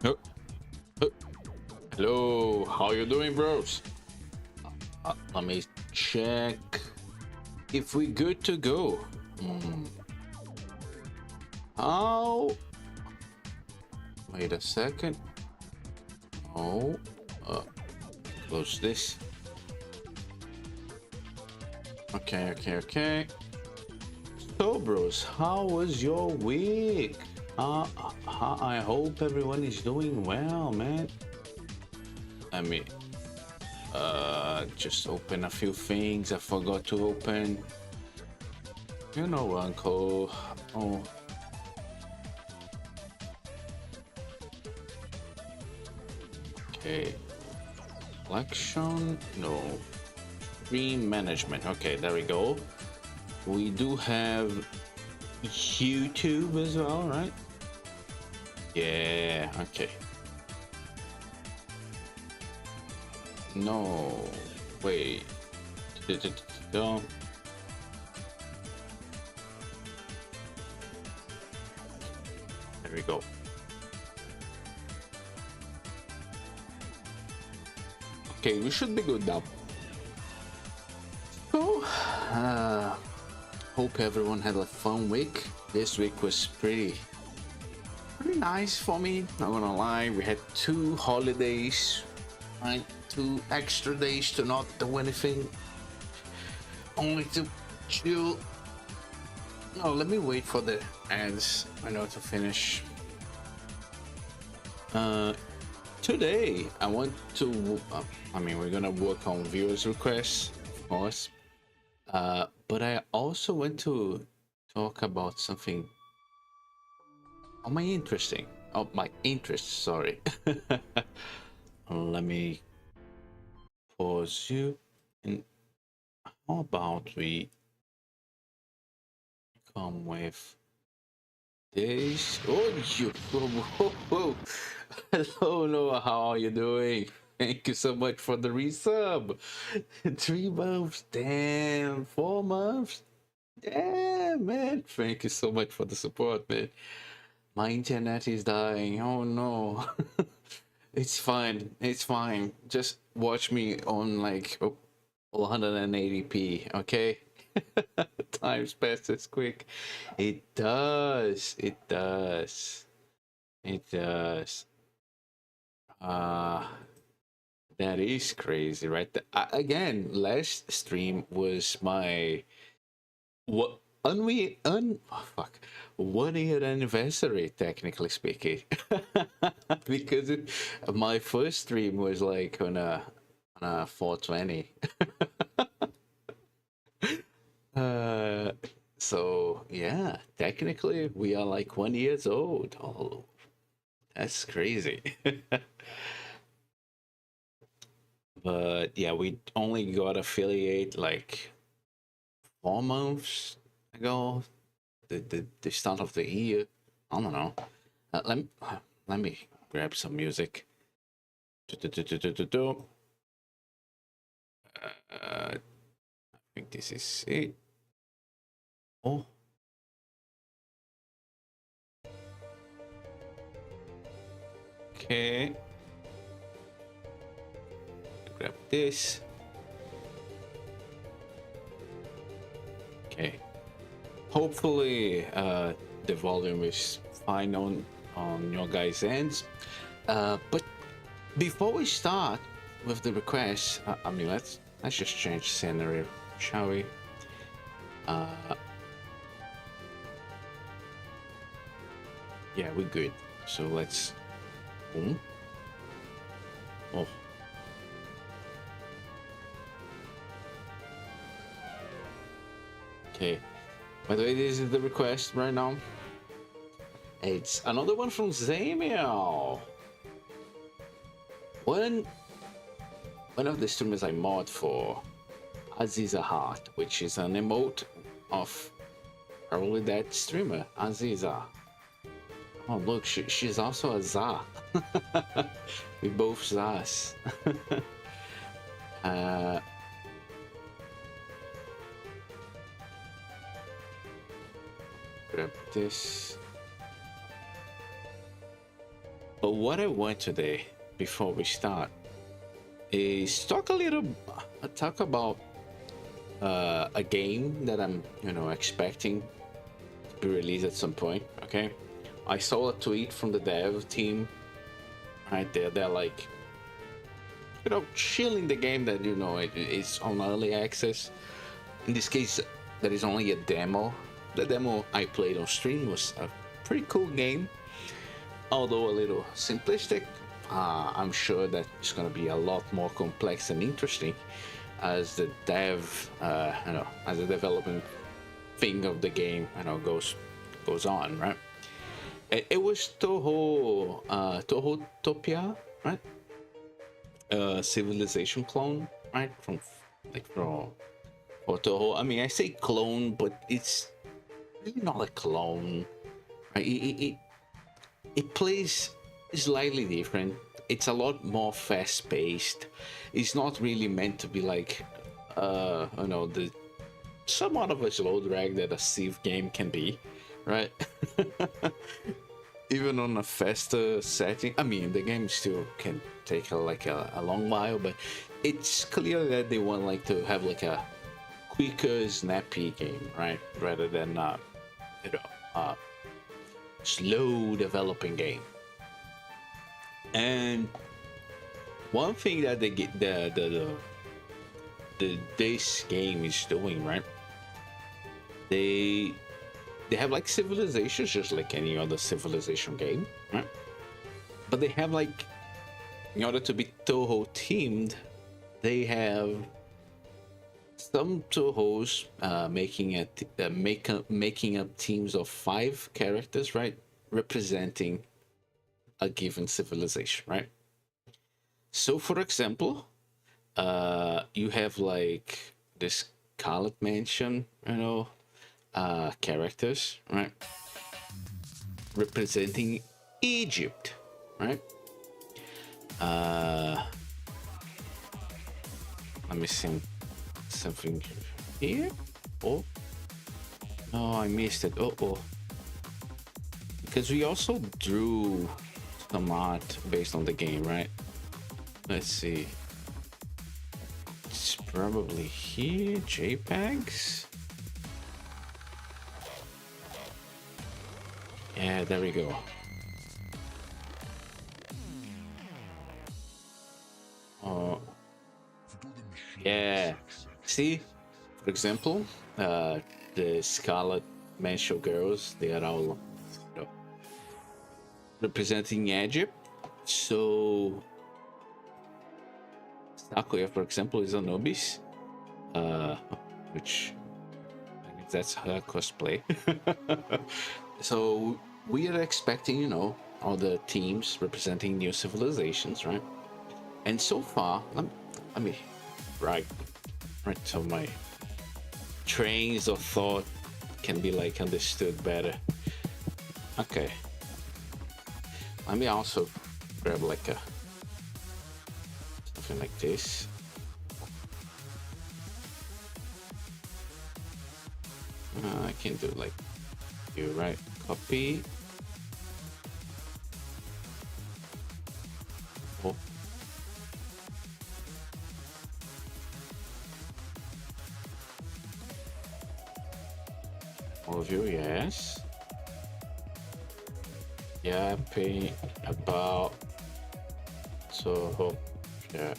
Oh, oh, hello, how you doing, bros? Let me check if we good to go. How? Wait a second. Oh, close this. Okay. So, bros, how was your week? I hope everyone is doing well, man. Let me just open a few things I forgot to open. You know, Uncle. Oh. Okay. Collection? No. Stream management. Okay, there we go. We do have YouTube as well, right? Yeah, okay. No, wait. Don't. There we go. Okay, we should be good now. So, hope everyone had a fun week. This week was pretty nice for me, not gonna lie. We had 2 holidays, right? 2 extra days to not do anything, only to chill. No, let me wait for the ads, I know, to finish. Today I want to I mean, we're gonna work on viewers requests, of course, but I also want to talk about something on my interest, sorry. Let me pause you, and how about we come with this? Oh, you whoa. Hello, Noah, how are you doing? Thank you so much for the resub. 3 months, damn, 4 months, damn, man. Thank you so much for the support, man. My internet is dying. Oh no. It's fine. Just watch me on like 180p, okay? Times passes quick. It does. Uh that is crazy, right? Again, last stream was my what oh, fuck, 1 year anniversary, technically speaking. Because my first stream was like on a 420. uh so yeah, technically we are like 1 years old. Oh, that's crazy. But yeah, we only got affiliate like 4 months ago, the start of the year. I don't know. Let me grab some music. I think this is it. Oh, okay. Grab this. Okay. Hopefully, the volume is fine on your guys' ends. But before we start with the requests, I mean, let's just change scenario, shall we? Yeah, we're good. So let's. Boom. Oh. Okay. By the way, this is the request right now. It's another one from 𝒹𝒻𝓉𝑒𝓈. One of the streamers I mod for, Aziza Heart, which is an emote of probably that streamer, Aziza. Oh look, she's also a Za. We both Zas. Grab this. But what I want today, before we start, is talk about a game that I'm, expecting to be released at some point. Okay, I saw a tweet from the dev team. Right there, they're like, chilling the game that it's on early access. In this case, there is only a demo. The demo I played on stream was a pretty cool game, although a little simplistic. I'm sure that it's going to be a lot more complex and interesting as the as the development thing of the game, goes on, right? It was touhoutopia, right? Civilization clone, right? From or Toho. I mean, I say clone, but it's really not a clone, right? It plays slightly different. It's a lot more fast-paced. It's not really meant to be like, the somewhat of a slow drag that a Civ game can be, right? Even on a faster setting. I mean, the game still can take a long while, but it's clear that they want to have a quicker, snappy game, right? Rather than slow developing game. And one thing that they get this game is doing, right? They have civilizations just like any other civilization game, right? But they have in order to be Touhou themed, they have some Touhous making up teams of 5 characters, right, representing a given civilization, right? So, for example, you have this Scarlet Mansion, characters, right, representing Egypt, right? Let me see something here. Oh no, I missed it. Oh, because we also drew some art based on the game, right? Let's see, it's probably here. JPEGs. Yeah, there we go. Oh, yeah. See, for example, the Scarlet Mansion girls, they are all representing Egypt. So Sakuya, for example, is Anubis, which I mean, that's her cosplay. So we are expecting, all the teams representing new civilizations, right? And so far, let me right, so my trains of thought can be understood better. Okay, let me also grab something like this. I can do you, right? Copy. Oh. Overview, yes. Yapping about so yeah.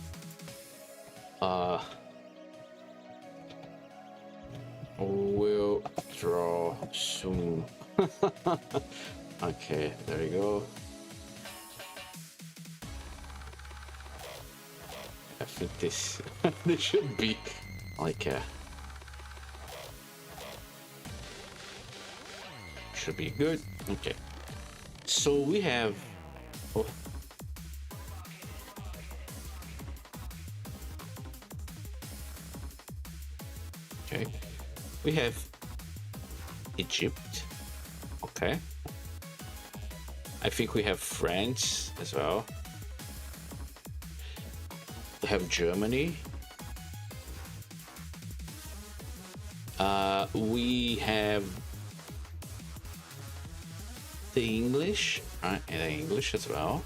Will draw soon. Okay, there we go. I think this this should be should be good. Okay, so we have okay, we have Egypt. Okay, I think we have France as well. We have Germany. We have the English, right? And English as well.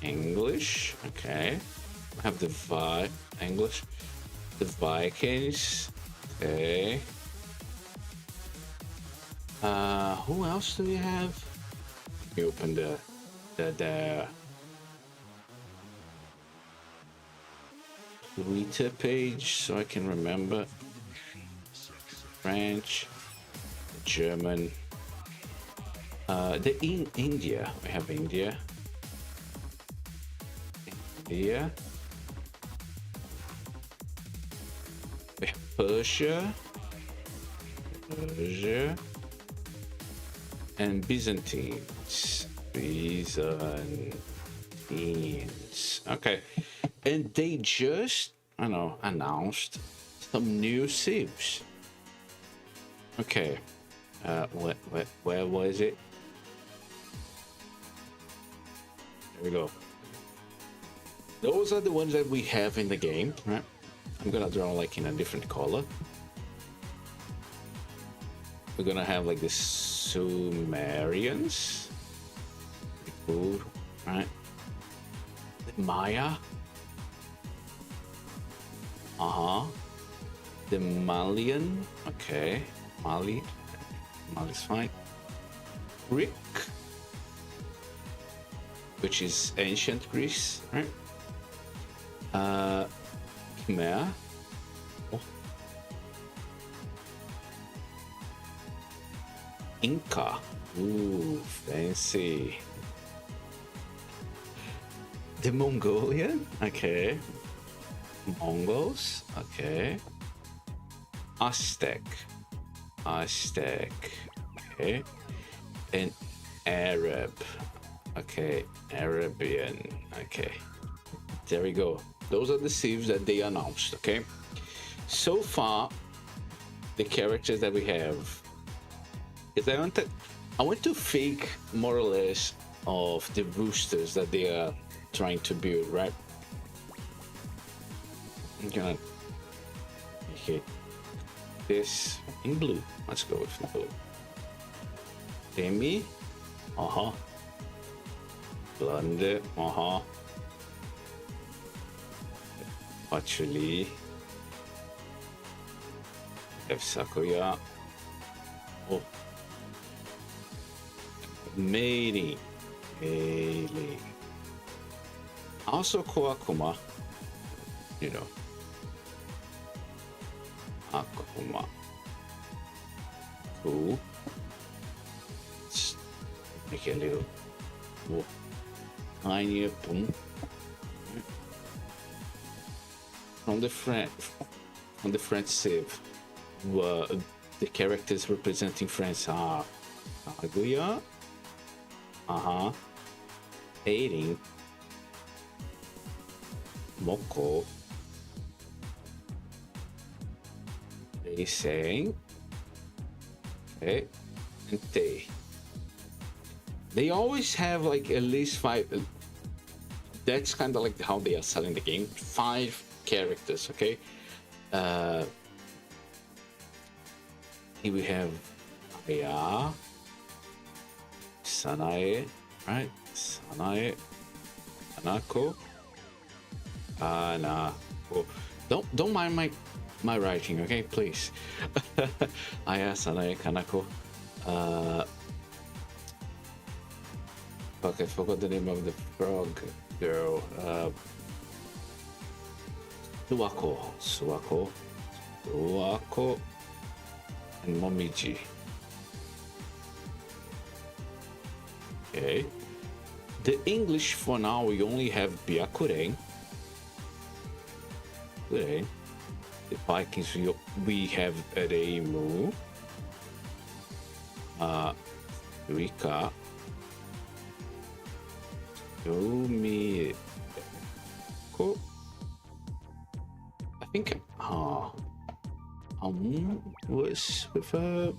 English, okay. We have the English, the Vikings, okay. Who else do we have? You open the Twitter page so I can remember. French, German, in India. We have India. We have Persia, and Byzantines. Okay, and they just, I know, announced some new civs. Okay, where was it? There we go. Those are the ones that we have in the game, right? I'm gonna draw like in a different color. We're gonna have like the Sumerians. Pretty cool, right? The Maya. The Malian. Okay, Mali's fine. Greek, which is ancient Greece, right? Khmer. Oh. Inca. Ooh, fancy. The Mongolian. Okay. Mongols. Okay. Aztec. Okay. And Arab. Okay. Arabian. Okay. There we go. Those are the civs that they announced. Okay. So far, the characters that we have. Because I want to fake more or less of the boosters that they are trying to build, right? I'm gonna make this in blue. Let's go with blue. Demi, Blonde, Actually, have Sakuya. Oh, Meili. Also Koakuma, you know. Akuma. Cool. Let's make a little tiny boom. From the French civ, the characters representing France are Aguya, Aiding, Moko, they saying, okay, and they always have like at least 5. That's kind of like how they are selling the game. 5 characters, okay. Here we have Aya, Sanae, right? Sanae, Kanako, Kanako. Don't mind my writing, okay, please. Aya, Sanae, Kanako. Fuck, I forgot the name of the frog girl. Suwako, and Momiji. Okay. The English for now, we only have Byakuren. The Vikings, we have Reimu, Rika, Yomi, I think was with so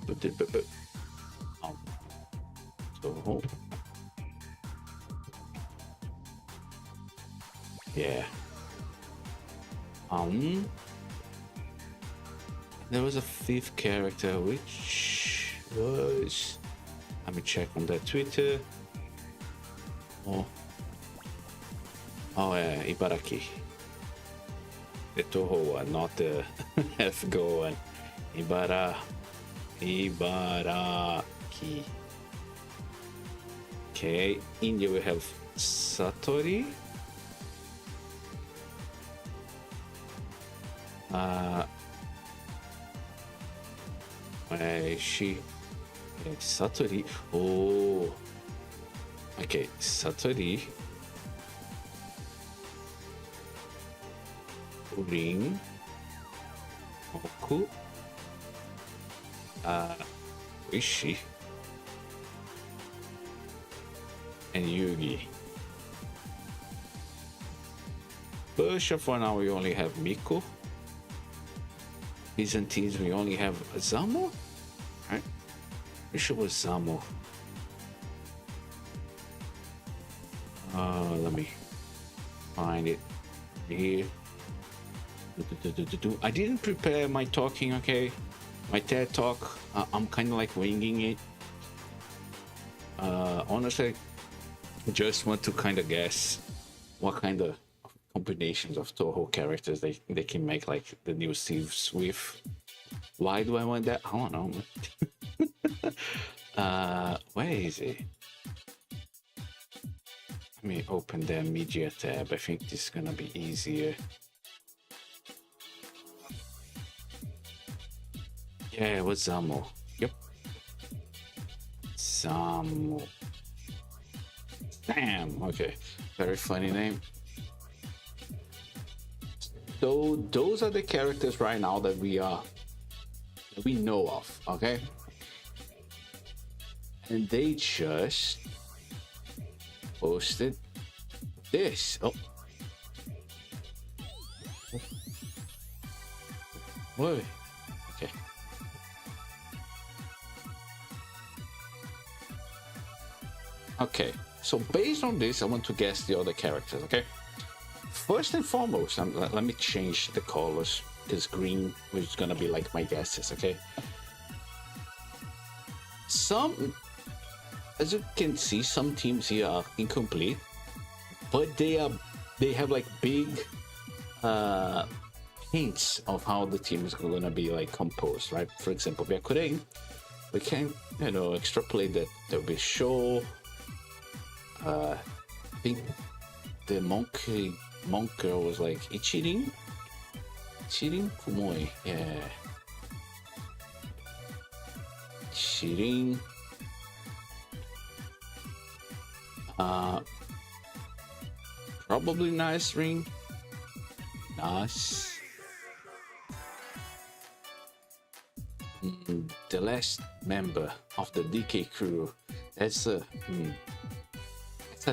yeah, there was a 5th character which was, let me check on that Twitter. Oh, oh yeah, Ibaraki. The Toho one, not the F-Go one. Ibaraki. Okay, India we have Satori. Where is she? Okay, Satori. Oh, okay, Satori. Rin. Oku. Who is she? And Yugi. Persia for now we only have Miko. Byzantines we only have Zamo. Right? Wish it was Zamo. Let me find it here. I didn't prepare my talking, okay? My TED talk. I'm kind of like winging it. Honestly, I just want to kind of guess what kind of combinations of Toho characters they can make, like the new Thieves with. Why do I want that? I don't know. Where is it? Let me open the media tab. I think this is gonna be easier. Yeah, it was Zamo. Yep. Zamo. Damn. Okay. Very funny name. So those are the characters right now that we know of. Okay. And they just posted this. Oh. Wait. Okay. Okay. So based on this, I want to guess the other characters. Okay. First and foremost, let me change the colors because green was gonna be like my guesses. Okay. Some, as you can see, some teams here are incomplete, but they have like big hints of how the team is gonna be like composed, right? For example, Byakuren, we can extrapolate that there'll be Sho. I think the monk girl was like Ichirin Kumoi, yeah. Ichirin. Probably Nice Ring. Nice. The last member of the DK crew. That's an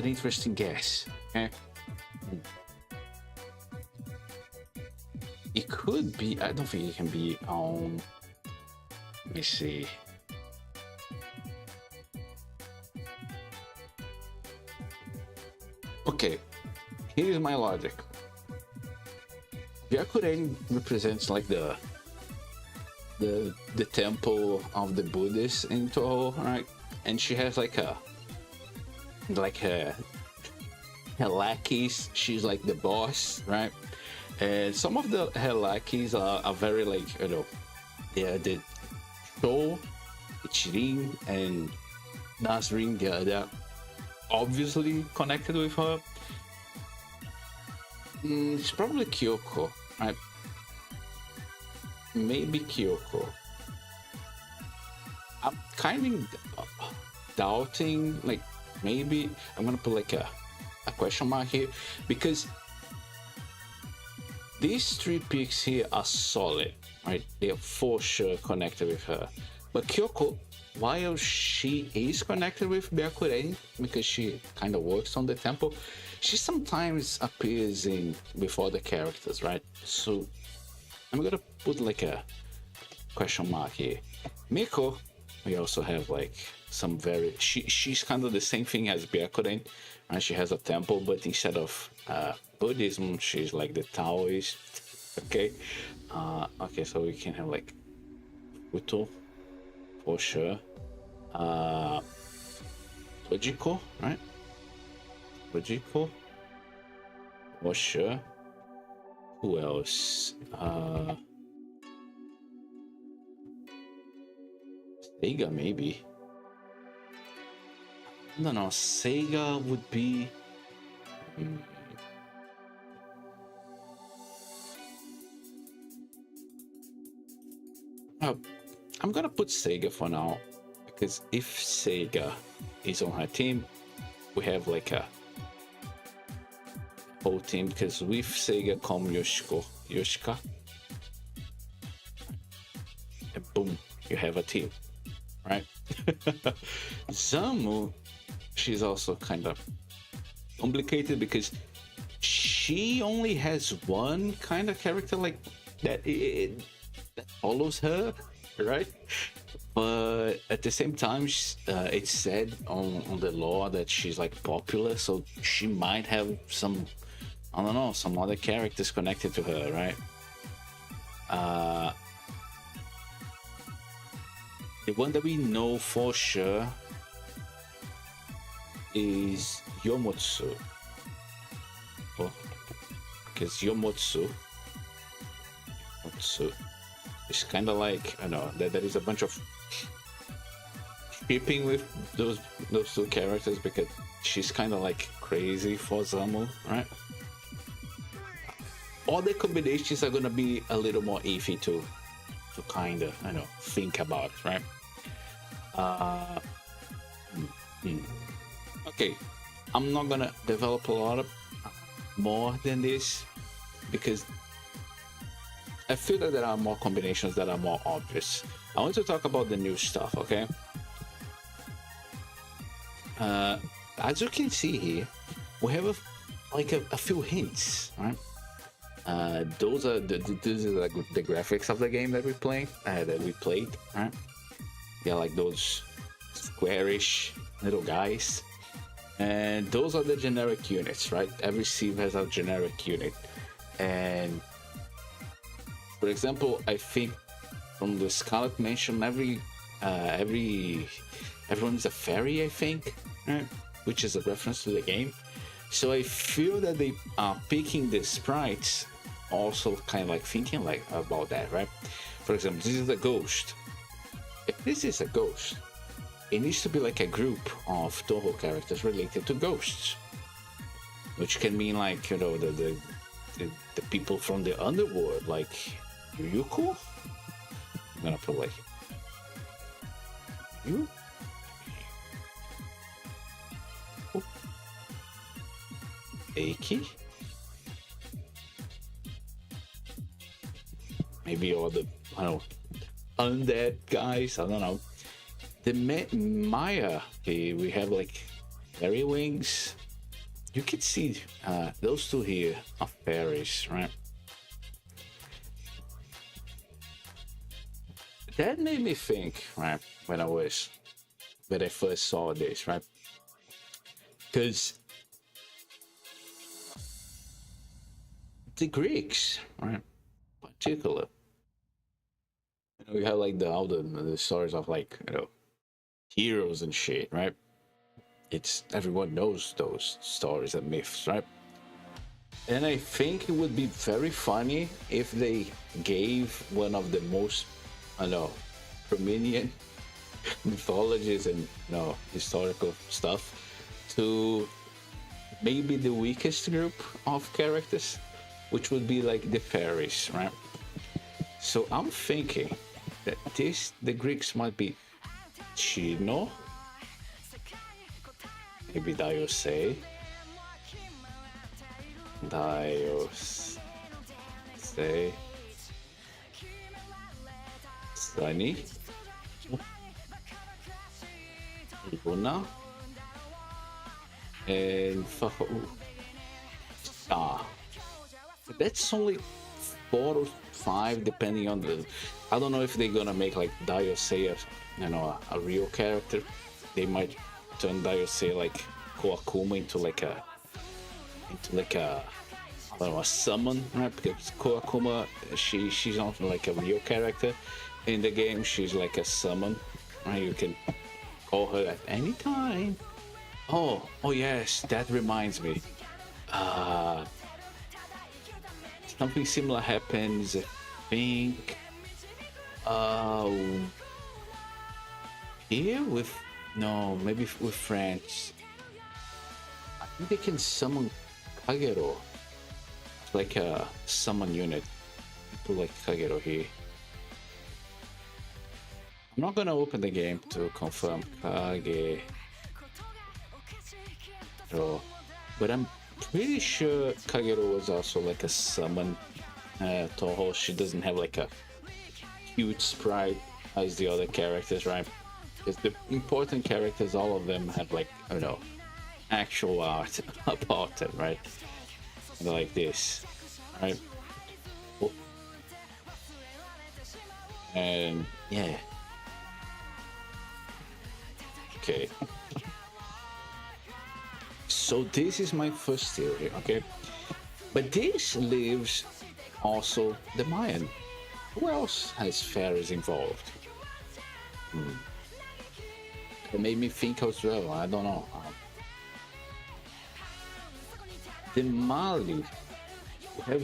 interesting guess. Okay. It could be. I don't think it can be on. Let me see. Okay, here's my logic. Byakuren represents like the temple of the Buddhists in Toho, right? And she has like her lackeys. She's like the boss, right? And some of her lackeys are very like, they are the Sho, Ichirin, and Nasrin. They're obviously connected with her. It's probably Kyoko, right? Maybe Kyoko. I'm kind of doubting, like, maybe I'm gonna put like a question mark here, because these three picks here are solid, right? They are for sure connected with her. But Kyoko, while she is connected with Byakuren because she kind of works on the temple, she sometimes appears with other characters, right? So I'm gonna put like a question mark here. Miko, we also have like some very she's kind of the same thing as Byakuren, right? She has a temple, but instead of Buddhism, she's like the Taoist. Okay, okay, so we can have like Uto for sure. Logiko, right? Fujiko. For sure. Who else? Sega maybe. No, Sega would be. I'm gonna put Sega for now, because if Sega is on her team, we have like a whole team. Because with Sega come Yoshika, and boom, you have a team, right? Zamu, she's also kind of complicated because she only has one kind of character like that, that follows her, right? But at the same time, it's said on the lore that she's like popular, so she might have some, I don't know, some other characters connected to her, right? The one that we know for sure is Yomotsu. Because Yomotsu is kind of like, I know that there is a bunch of shipping with those two characters, because she's kind of like crazy for Zamu, right? All the combinations are gonna be a little more iffy to kind of, I know, think about, right? Okay, I'm not gonna develop a lot of more than this, because I feel that there are more combinations that are more obvious. I want to talk about the new stuff, okay? As you can see here, we have a few hints, right? Those are the graphics of the game that we played, right? Yeah, like those squarish little guys, and those are the generic units, right? Every civ has a generic unit, and for example, I think from the Scarlet Mansion, everyone is a fairy, I think, right? Which is a reference to the game. So I feel that they are picking the sprites, also kind of like thinking like about that, right? For example, this is a ghost. If this is a ghost, it needs to be like a group of Touhou characters related to ghosts, which can mean like, you know, the people from the underworld, like Yuko. I'm gonna put like you. Eiki. Maybe all the, I don't know, undead guys, I don't know. The Maya, we have like fairy wings. You can see those two here are fairies, right? That made me think, right, when I first saw this, right? Because the Greeks, right, particular, you know, we have like all the stories of like, you know, heroes and shit, right? It's everyone knows those stories and myths, right? And I think it would be very funny if they gave one of the most, I know, prominent mythologies and, you know, historical stuff to maybe the weakest group of characters, which would be like the fairies, right? So I'm thinking that the Greeks might be Chino, maybe Diose, Sunny, Luna, and that's only 4 or 5 depending on the, I don't know if they're gonna make like Diose, you know, a real character. They might turn Diose like 𝒹𝑜𝑜𝑃 into like a I don't know, a summon, right? Because 𝒹𝑜𝑜𝑃, she's not like a real character in the game. She's like a summon, right? You can call her at any time, Oh yes, that reminds me. Uh, Something similar happens, I think, uh, here with, no, maybe with France. I think they can summon Kagero. It's like a summon unit. People like Kagero here. I'm not gonna open the game to confirm Kagero, but I'm pretty sure Kagero was also like a summon. Toho, she doesn't have like a huge sprite as the other characters, right? Because the important characters, all of them have like, I don't know, actual art about them, right? Like this, right? Oh, and yeah, okay. So this is my first theory, okay? But this leaves also the Mayan. Who else has fairies involved? It made me think as well. I don't know. The Mali have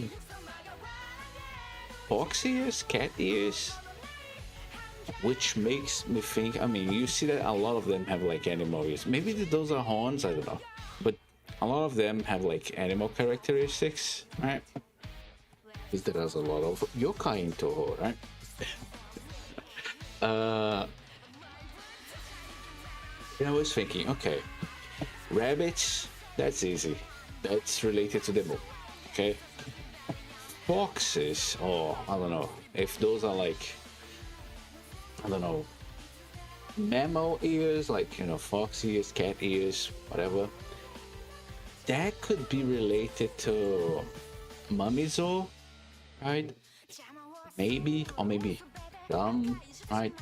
fox ears, cat ears, which makes me think. I mean, you see that a lot of them have like animal ears. Maybe those are horns. I don't know, but a lot of them have like animal characteristics, right? Because there is a lot of yokai in Toho, right? I was thinking, okay, rabbits, that's easy. That's related to the moon. Okay. Foxes, oh, I don't know. If those are like, I don't know, mammal ears, like, you know, fox ears, cat ears, whatever. That could be related to Mamizo, right? Maybe, or maybe right?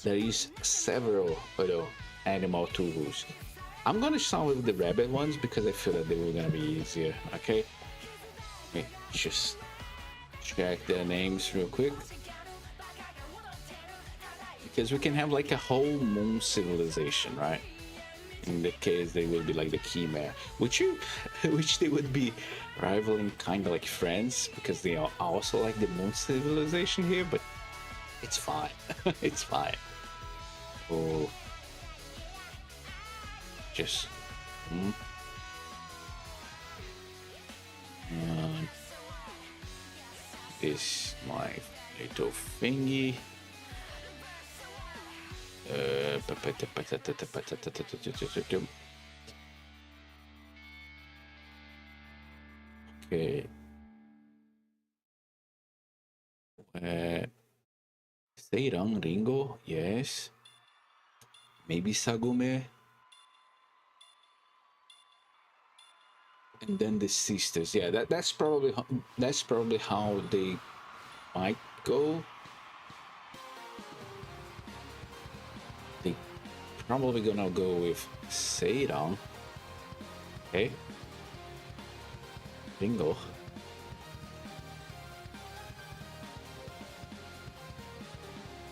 There is several, you know, animal tools. I'm gonna start with the rabbit ones because I feel that they were gonna be easier. Okay, just check their names real quick because we can have like a whole moon civilization, right? In the case, they will be like the 𝒶𝒻𝓉𝑒, which they would be rivaling, kind of like friends because they are also like the moon civilization here, but it's fine. It's fine. Oh, just this my little thingy. Okay. 𝒶𝒃𝓉𝓃𝑜𝑜𝓃, yes. Maybe 𝒶𝒃𝓉𝓃𝑒𝓈. And then the sisters. Yeah, that's probably how they might go. They probably gonna go with 𝒶𝒃𝓉𝓃. Okay. Bingo.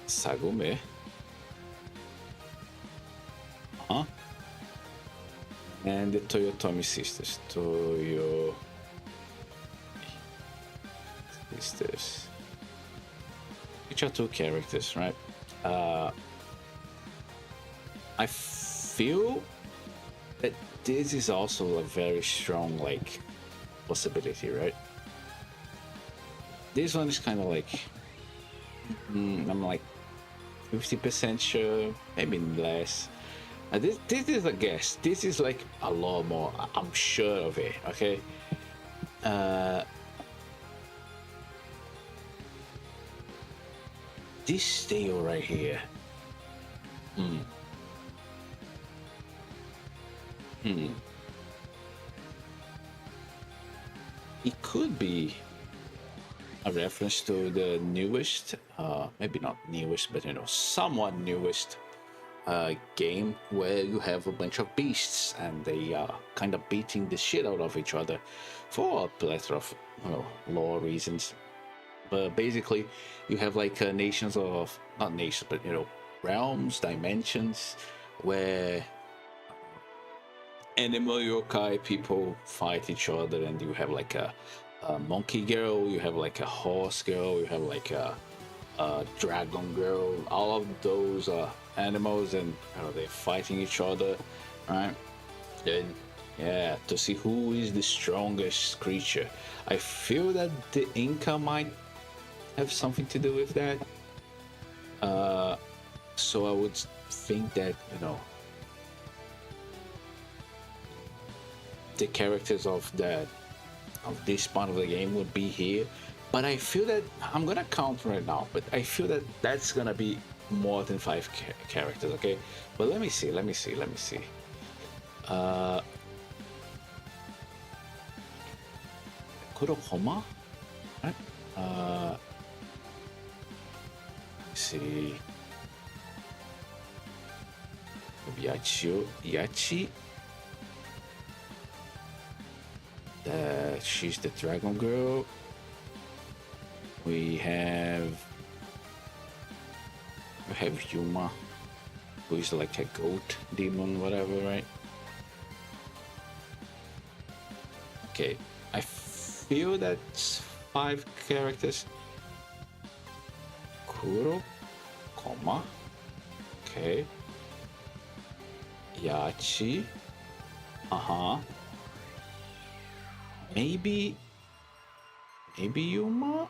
𝒶𝒃𝓉𝓃. And the Toyotomi sisters. Toyo sisters. Which are two characters, right? I feel that this is also a very strong, like, possibility, right? This one is kind of like, I'm like 50% sure, maybe less. This is a guess. This is like a lot more. I'm sure of it. Okay. This steel right here. It could be a reference to the newest, maybe not newest, but you know, somewhat newest game where you have a bunch of beasts and they are kind of beating the shit out of each other for a plethora of, you know, lore reasons. But basically, you have like nations of, not nations, but you know, realms, dimensions, where animal yokai people fight each other, and you have like a monkey girl, you have like a horse girl, you have like a dragon girl. All of those animals, and they're fighting each other, right? And yeah, to see who is the strongest creature. I feel that the Inca might have something to do with that. So I would think that, the characters of this part of the game would be here. But I feel that I'm gonna count right now, but I feel that that's gonna be more than 5 characters. Okay, but let me see. Kurokoma, right? Let's see. Yachi. She's the dragon girl. We have Yuma, who is like a goat demon, whatever, right? Okay, I feel that's 5 characters. Kuro, Koma, okay. Yachi, maybe Yuma,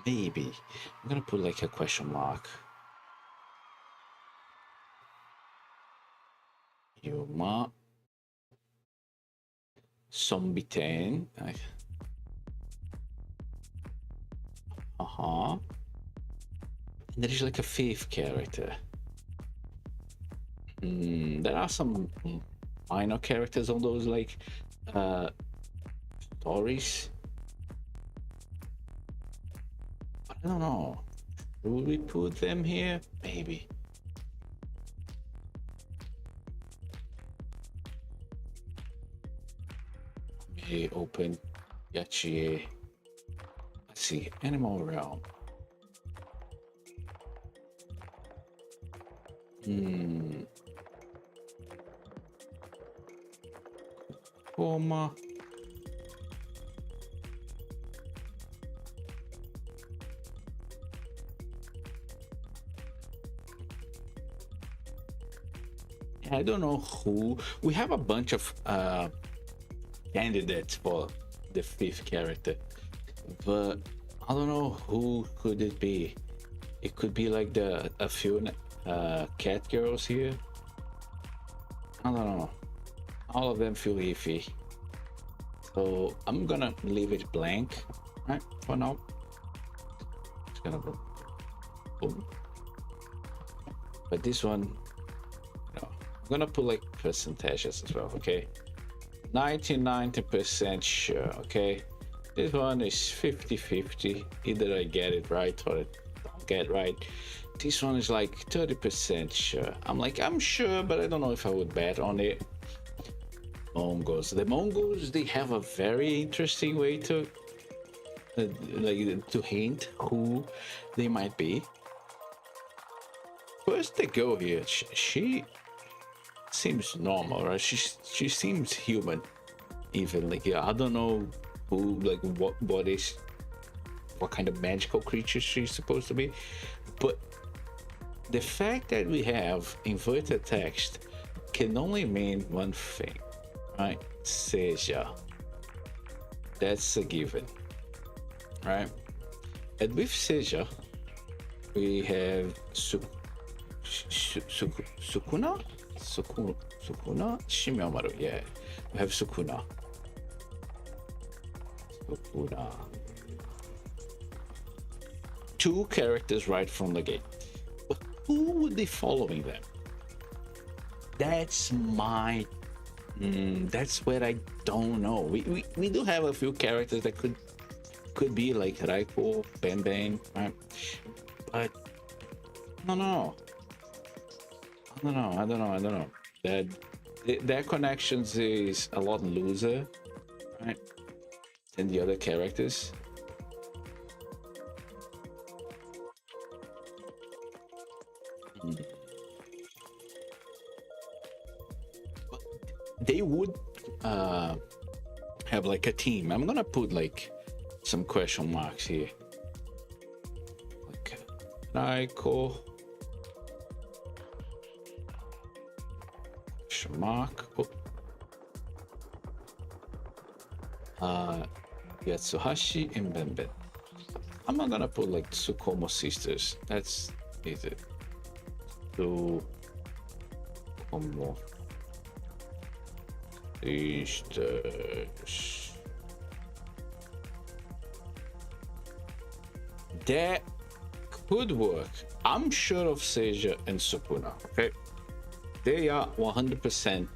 maybe. I'm gonna put like a question mark. Yuma, Zombie and there is like a 5th character. There are some minor characters on those like stories. I don't know. Will we put them here? Maybe. May open Yachi. Let's see. Animal realm. Koma. I don't know who. We have a bunch of candidates for the 5th character, but I don't know who could it be. It could be like a few cat girls here. I don't know. All of them feel iffy, so I'm gonna leave it blank, right, for now. It's gonna go boom. But this one, I'm gonna put like percentages as well. Okay, 90% sure. Okay, this one is 50-50. Either I get it right or I don't get it right. This one is like 30% sure. I'm sure, but I don't know if I would bet on it. Mongols. The Mongols, they have a very interesting way to to hint who they might be. First, the girl here, she seems normal, right? She seems human, even. Like, yeah, I don't know who, like, what kind of magical creature she's supposed to be, but the fact that we have inverted text can only mean one thing, right? Seja. That's a given, right? And with Seja, we have Sukuna, 𝒹𝑜𝑜𝑃. Yeah, we have Sukuna. Two characters right from the gate. But who would be following them? That's my. That's where I don't know. We do have a few characters that could be like Raikou, Benben, right? But I don't know. That their connections is a lot looser, right, than the other characters. But they would have like a team. I'm gonna put like some question marks here. Like Naiko question mark. Yatsuhashi and Benben. I'm not gonna put like Tsukumo sisters. That's easy. Tsukumo sisters. That could work. I'm sure of Seija and Sukuna. Okay, they are 100%,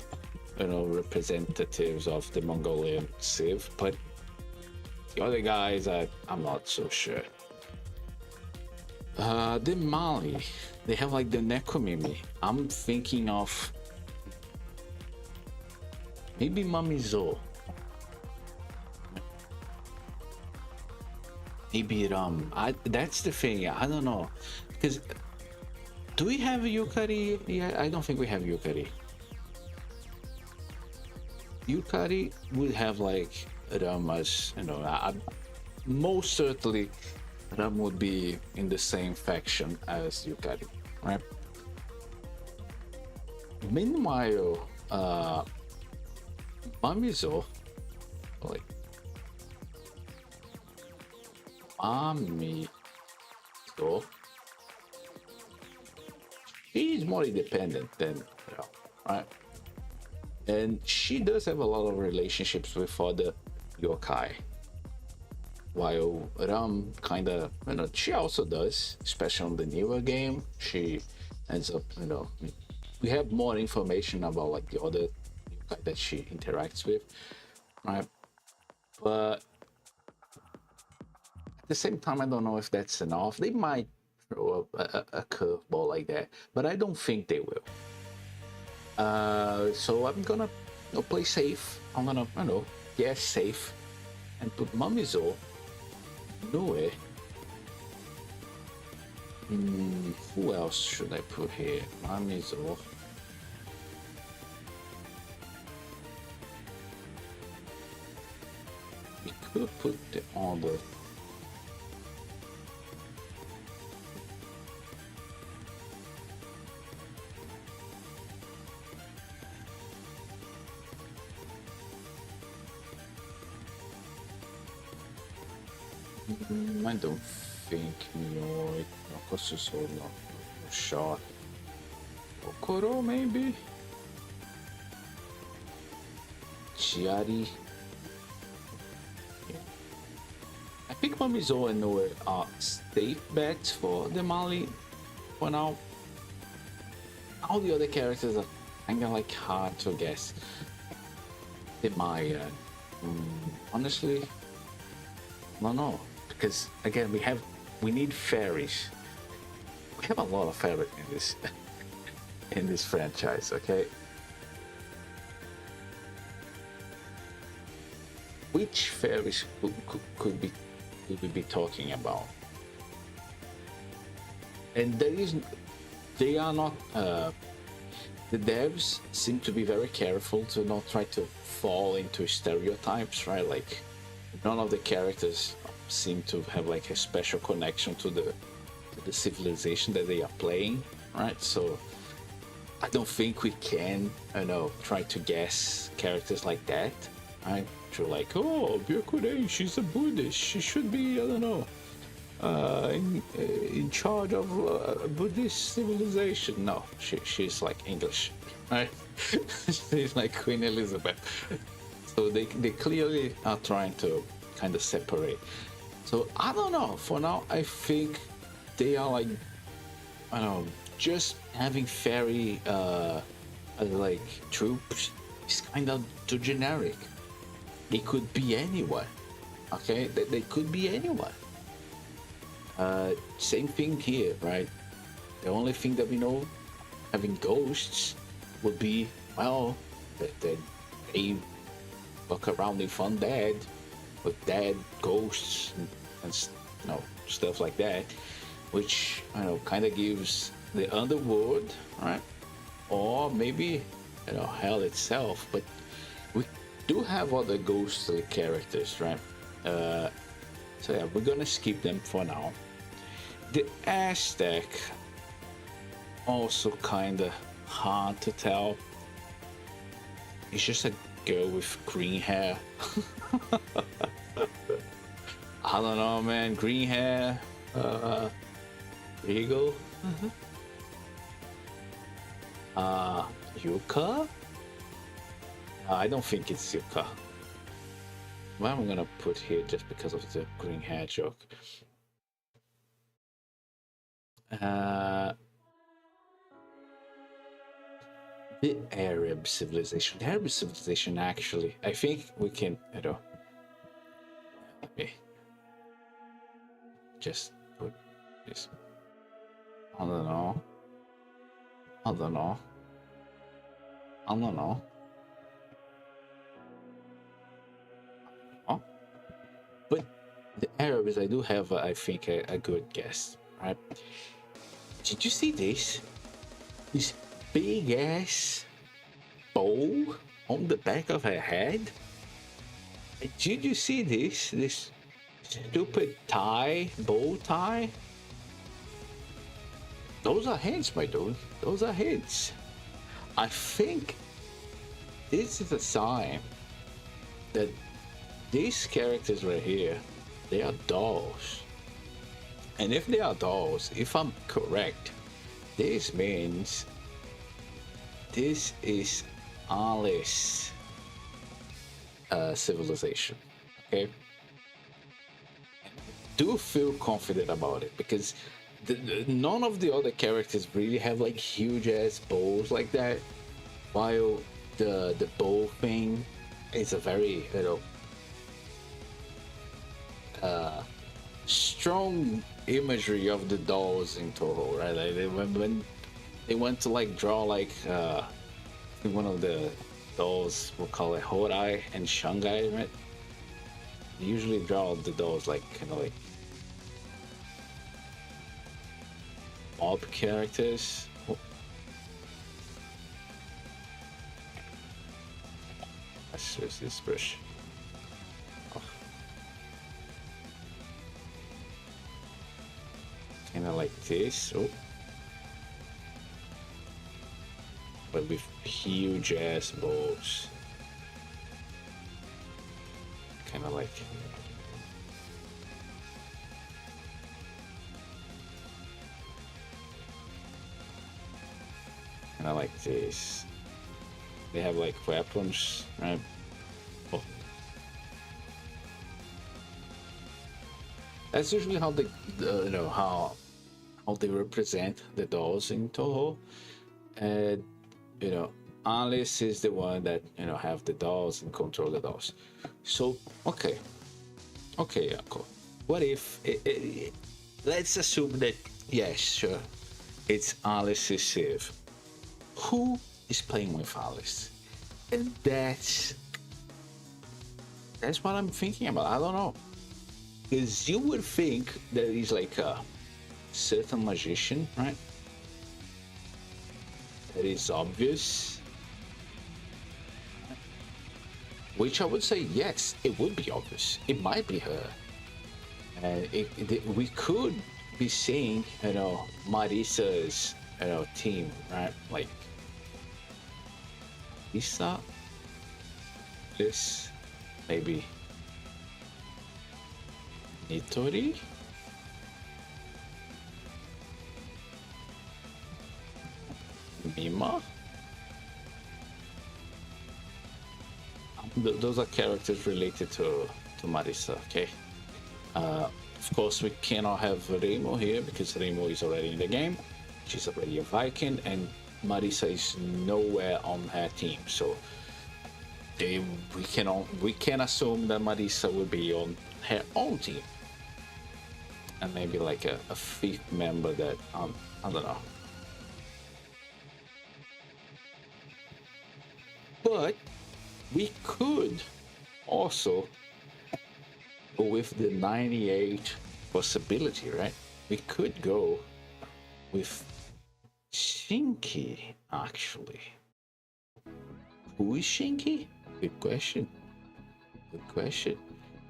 representatives of the Mongolian civ, but the other guys, I'm not so sure. The Mali, they have like the Nekomimi. I'm thinking of maybe Mamizo. Maybe that's the thing. I don't know, because do we have Yukari? Yeah, I don't think we have Yukari. Yukari would have like Ram as, most certainly Ram would be in the same faction as Yukari, right? Meanwhile, Mamizo, like Mamizo, she's more independent than right? And she does have a lot of relationships with other yokai, while Ram kind of, she also does, especially on the newer game. She ends up, we have more information about like the other yokai that she interacts with, right? But at the same time, I don't know if that's enough. They might throw up a curveball like that, but I don't think they will. So I'm gonna play safe. I'm gonna, guess safe and put Mamizo, Noe. Who else should I put here? Mamizo. We could put the other. I don't think Nyoi, Kosuso, no shot. Okoro maybe? Chiari. I think Mamizo and Noe are safe bets for the Mali for now. All the other characters are kinda like hard to guess. The Maya. Honestly, no, because again we need fairies. We have a lot of fairies in this franchise, okay? Which fairies could we be talking about? And they are not, the devs seem to be very careful to not try to fall into stereotypes, right? Like none of the characters seem to have like a special connection to the civilization that they are playing, right? So I don't think we can, try to guess characters like that, right? To like, oh, Byakuren, she's a Buddhist, she should be, I don't know, in charge of a Buddhist civilization. No, she's like English, right? She's like Queen Elizabeth. So they clearly are trying to kind of separate. So I don't know. For now, I think they are like, I don't know, just having fairy like troops is kind of too generic. It could be anyone, okay? They could be anyone. Same thing here, right? The only thing that we know having ghosts would be, well, that they walk around in fun dead with dead ghosts and stuff like that, which kind of gives the underworld, right? Or maybe hell itself. But do have other ghostly characters, right? So yeah, we're gonna skip them for now. The Aztec, also kinda hard to tell. It's just a girl with green hair. I don't know, man. Green hair. Eagle. Yuka? I don't think it's Yuka. What am I gonna put here just because of the green hair joke? The Arab civilization. The Arab civilization, actually, I think we can, let me just put this. I don't know. Oh, but the Arabs, I do have, I think, a good guess, right? Did you see this? This big ass bow on the back of her head? Did you see this? This stupid tie, bow tie? Those are heads, my dude. Those are heads. I think this is a sign that these characters right here, they are dolls. And if they are dolls, if I'm correct, this means this is Alice civilization. Okay, do feel confident about it because none of the other characters really have like huge ass bows like that, while the bow thing is a very, strong imagery of the dolls in Toho, right? Like when they went to like draw like one of the dolls, we'll call it Hodai and Shanghai, right? They usually draw the dolls like kind of like mob characters. Oh. Let's use this brush. Oh. Kind of like this. Oh. But with huge ass bows. Kind of like. Kind of like this. They have like weapons, right? Oh. That's usually how they, how they represent the dolls in Toho. And Alice is the one that have the dolls and control the dolls. So okay, Yako. What if let's assume that yes, sure, it's Alice's Civ. Who is playing with Alice? And that's what I'm thinking about. I don't know, because you would think that he's like a certain magician, right? That is obvious. Which I would say, yes, it would be obvious. It might be her. And we could be seeing, Marissa's, team, right? Like, Marissa, this, maybe Nitori? Mima? Those are characters related to Marissa, okay? Of course, we cannot have Remo here because Remo is already in the game. She's already a Viking, and Marissa is nowhere on her team. So we can assume that Marissa will be on her own team, and maybe like a fifth member that I don't know. But we could also go with the 98 possibility, right? We could go with Shinki, actually. Who is Shinki? Good question. Good question.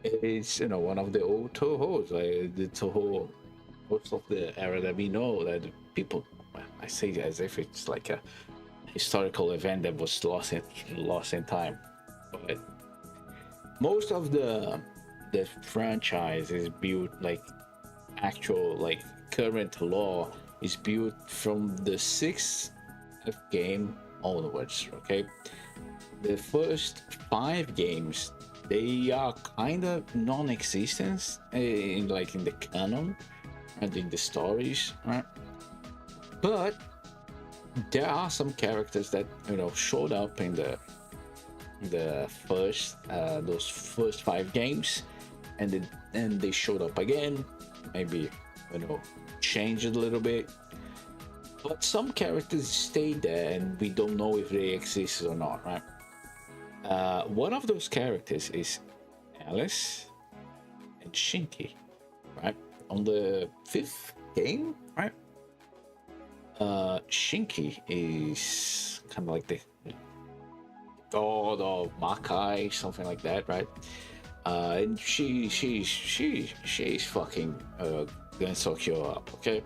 It's one of the old Tohos, like the Toho, most of the era that we know that people. Well, I say it as if it's like a historical event that was lost in time, but most of the franchise is built like actual like current law is built from the sixth game onwards. Okay, the first 5 games, they are kind of non-existent in like in the canon and in the stories, right? But there are some characters that showed up in the first those first 5 games, and they showed up again, maybe changed a little bit, but some characters stayed there and we don't know if they exist or not, right? One of those characters is Alice and Shinki, right? On the 5th game, right? Shinki is kind of like the god of Makai, something like that, right? And she's fucking gonna suck you up, okay?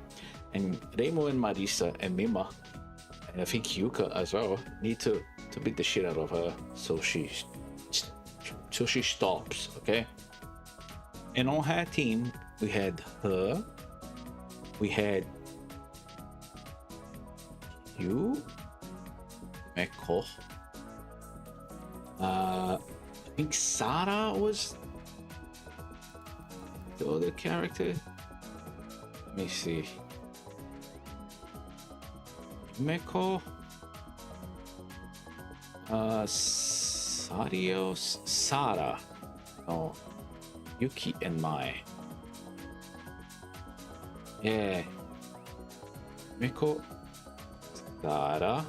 And Reimo and Marisa and Mima, and I think Yuka as well, need to beat the shit out of her so she stops, okay? And on her team, we had her, we had you, Meko. I think Sara was the other character. Let me see. Meko. Sarios, Sara. Oh, Yuki and Mai. Yeah. Meko. Sara,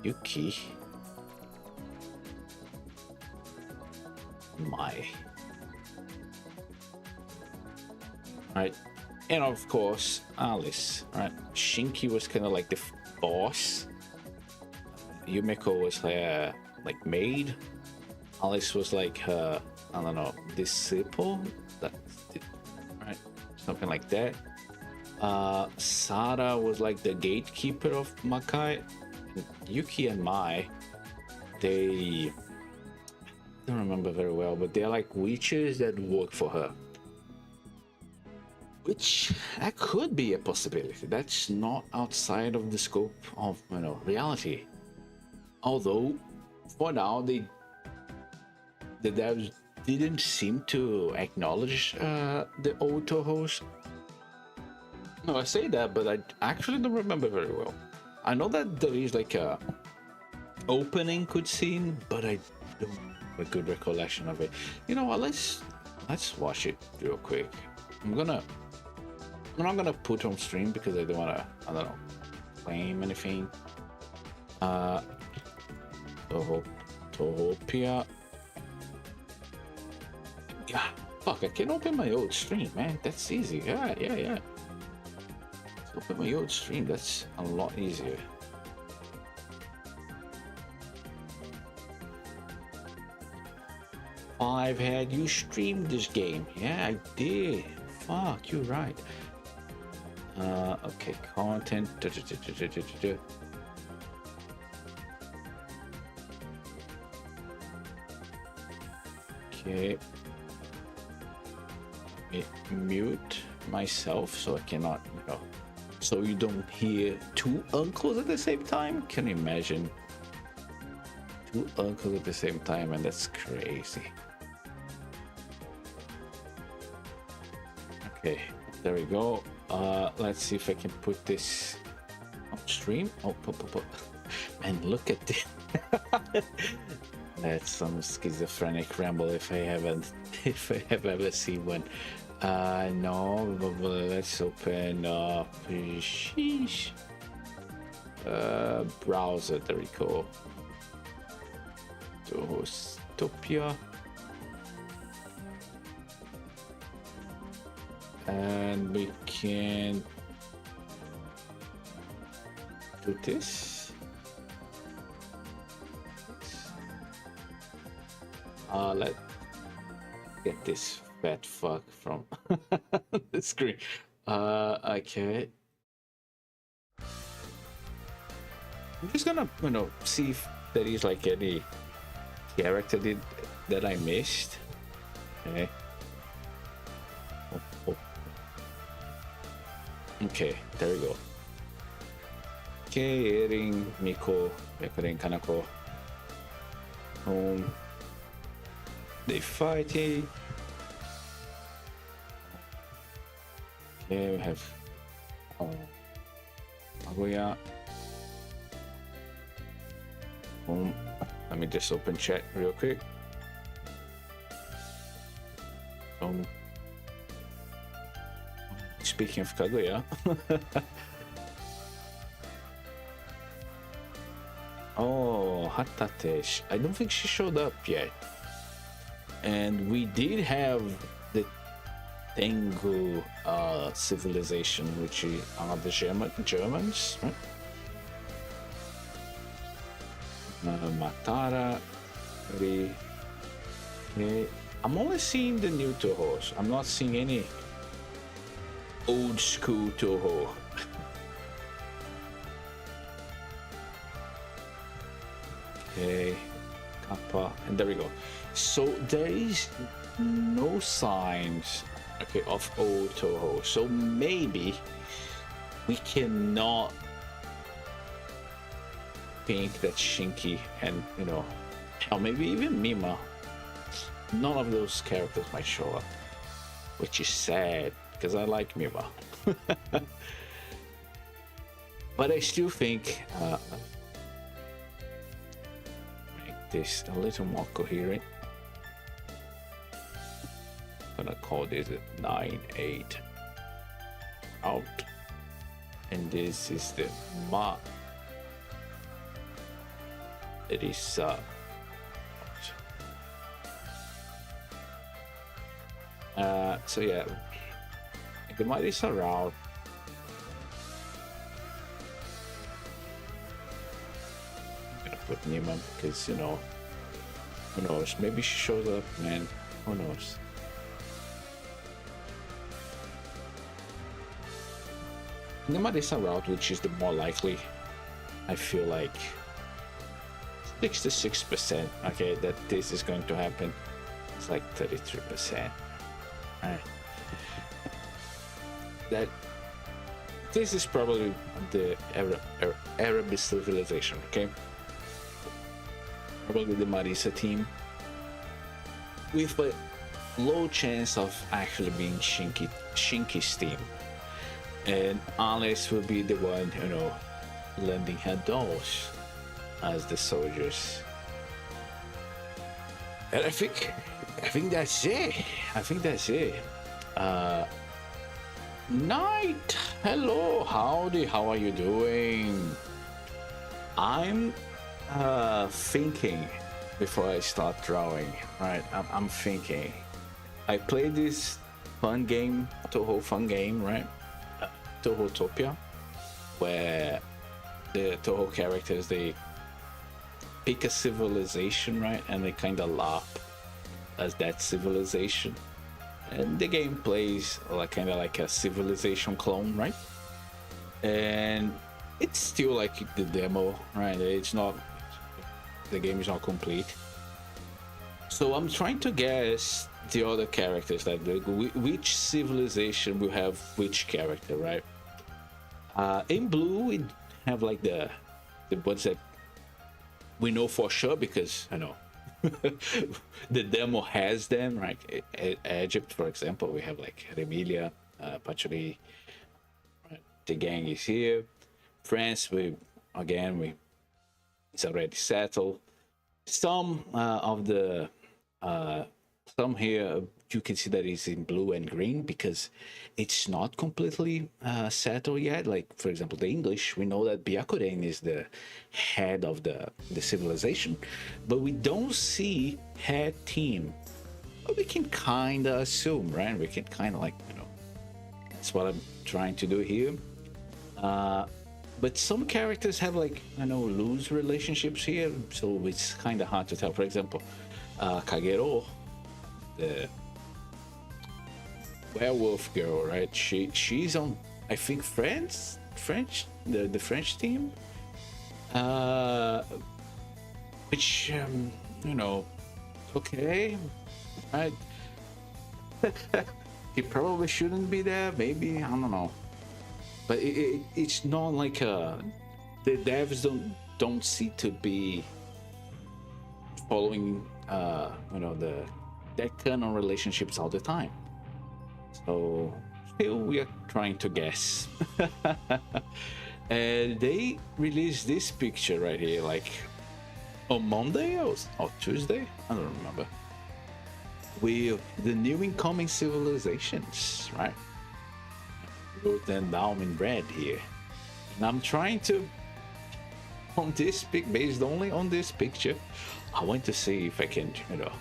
Yuki, Mai. Right, and of course Alice. Right, Shinki was kind of like the boss. Yumeko was her like maid. Alice was like her, I don't know, disciple. That, right, something like that. Sara was like the gatekeeper of Makai. Yuki and Mai, they don't remember very well, but they're like witches that work for her, which that could be a possibility. That's not outside of the scope of reality. Although for now the devs didn't seem to acknowledge the old Tohos. No, I say that, but I actually don't remember very well. I know that there is like a opening cutscene, but I don't have a good recollection of it. You know what? Let's watch it real quick. I'm not gonna put on stream because I don't wanna, I don't know, claim anything. touhoutopia. Yeah, fuck! I can open my old stream, man. That's easy. Yeah. Open my old stream, that's a lot easier. I've had you streamed this game. Yeah, I did. Fuck, you're right. Okay, content. Okay. Mute myself so I cannot, so you don't hear 2 uncles at the same time. Can you imagine 2 uncles at the same time? And that's crazy. Okay, there we go. Let's see if I can put this on stream. Oh, man, look at this. That's some schizophrenic ramble if I have ever seen one. No, but let's open up browser. There we go. touhoutopia, and we can do this. Let's get this fat fuck from the screen. Okay. I'm just gonna, see if there is like any character that I missed. Okay. Oh. Okay, there we go. Okay, Ering, Miko, Ekarin, Kanako. They fighting. Okay, we have Agoya. Let me just open chat real quick. Speaking of Kaguya, oh, Hatatesh. I don't think she showed up yet. And we did have the Tengu civilization, which are the Germans, right? Matara. Okay. I'm only seeing the new Touhous. I'm not seeing any old school Touhou. Okay, Kappa, and there we go. So there is no signs, okay, of old Touhou. So maybe we cannot think that Shinki and, or maybe even Mima, none of those characters might show up, which is sad because I like Mima. But I still think make this a little more coherent. I'm gonna call this a 9-8 out, and this is the Ma. It is so yeah, the Marisa route. I'm gonna put Nima because who knows, maybe she shows up, man, who knows. The Marisa route, which is the more likely, I feel like 66%, okay, that this is going to happen. It's like 33%. Right. That this is probably the Arab civilization, okay? Probably the Marisa team with a low chance of actually being Shinki's team, and Alice will be the one, lending her dolls as the soldiers. And I think that's it. Night, hello, howdy, how are you doing? I'm thinking before I start drawing, right? I'm thinking. I played this fun game, Touhou fun game, right? touhoutopia, where the Touhou characters, they pick a civilization, right? And they kind of laugh as that civilization. And the game plays kind of like a civilization clone, right? And it's still like the demo, right? It's not, the game is not complete. So I'm trying to guess the other characters, like which civilization will have which character, right? In blue, we have like the ones that we know for sure because the demo has them, right? Egypt, for example, we have like Emilia, Patchouli, right? The gang is here. France, it's already settled. Some of the some here you can see that it's in blue and green because it's not completely settled yet. Like, for example, the English, we know that Byakuren is the head of the civilization, but we don't see head team. But we can kind of assume, right? We can kind of that's what I'm trying to do here. But some characters have like, I know, loose relationships here, so it's kind of hard to tell. For example, Kagero, the werewolf girl, right? She's on, I think, the French team, which you know, okay, right? He probably shouldn't be there. Maybe, I don't know, but it's not like the devs don't seem to be following you know, that canon relationships all the time. So still we are trying to guess. And they released this picture right here like on Monday or Tuesday, I don't remember, with the new incoming civilizations, right? Wrote them down in red here, and I'm trying to, on this based only on this picture, I want to see if I can, you know,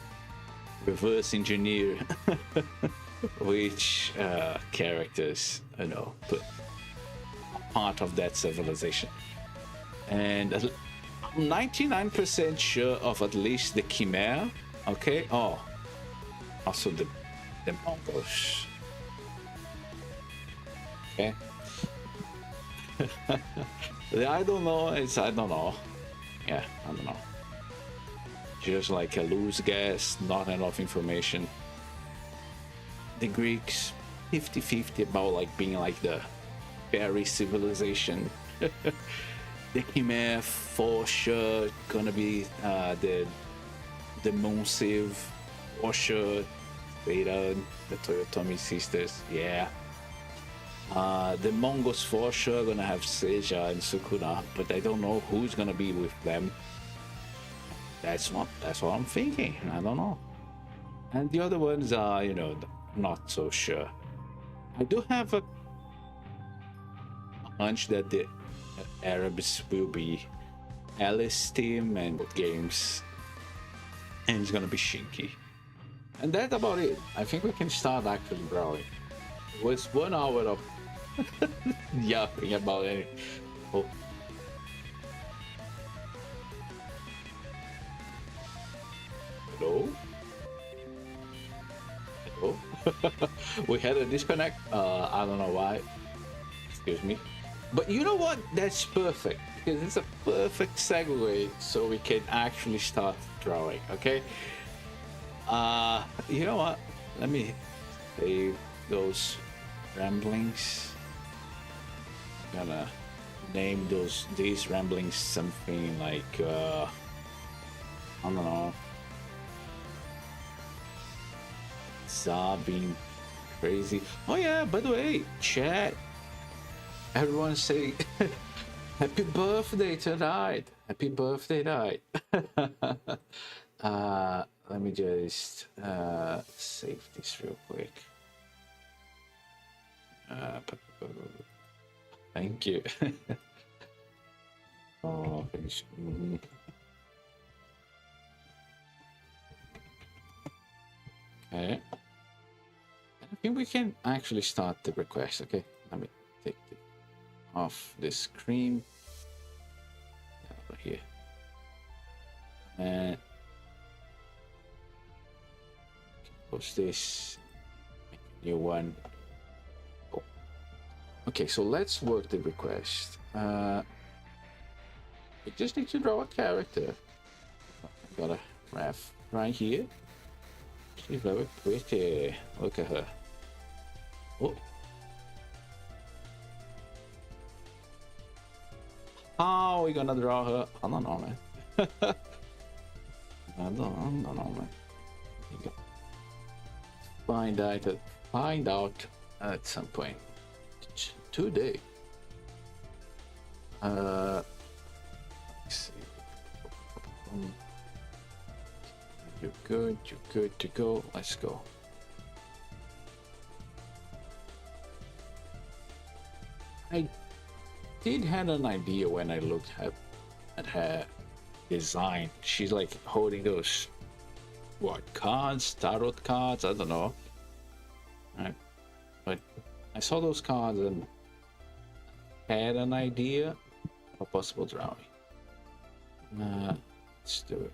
reverse engineer which characters, you know, put part of that civilization. And I'm 99% sure of at least the Chimera. Okay. Oh, also the Mongols. Okay. I don't know. I don't know. Yeah, I don't know. Just like a loose guess, not enough information. The Greeks 50-50 about like being like the fairy civilization. The Chimera for sure gonna be the moon civ for sure. Beta, the Toyotomi sisters, yeah. The Mongols for sure gonna have Seja and Sukuna, but I don't know who's gonna be with them. That's what I'm thinking. I don't know. And the other ones are, you know, not so sure. I do have a hunch that the Arabs will be Alice team and games, and it's gonna be Shinki. And that's about it. I think we can start actually drawing. It was 1 hour of yapping about it. Oh. Hello? Hello? We had a disconnect. I don't know why. Excuse me. But you know what? That's perfect, because it's a perfect segue so we can actually start drawing, okay? You know what? Let me save those ramblings. I'm gonna name these ramblings something like I don't know. Za being crazy. Oh yeah, by the way, chat. Everyone say happy birthday tonight. Happy birthday night. Let me just save this real quick. Thank you. Oh, finish. Okay. I think we can actually start the request. Okay, let me take it off the screen. Over here. And post this. Make a new one. Oh. Okay, so let's work the request. We just need to draw a character. I got a ref right here. She's very pretty. Look at her. Oh. How are we gonna draw her? I don't know, man. I don't know, man. Find out at some point today. Let's see. You're good to go. Let's go. I did have an idea when I looked at her design. She's like holding those cards, tarot cards, I don't know. Right. But I saw those cards and had an idea, a possible drawing. Let's do it.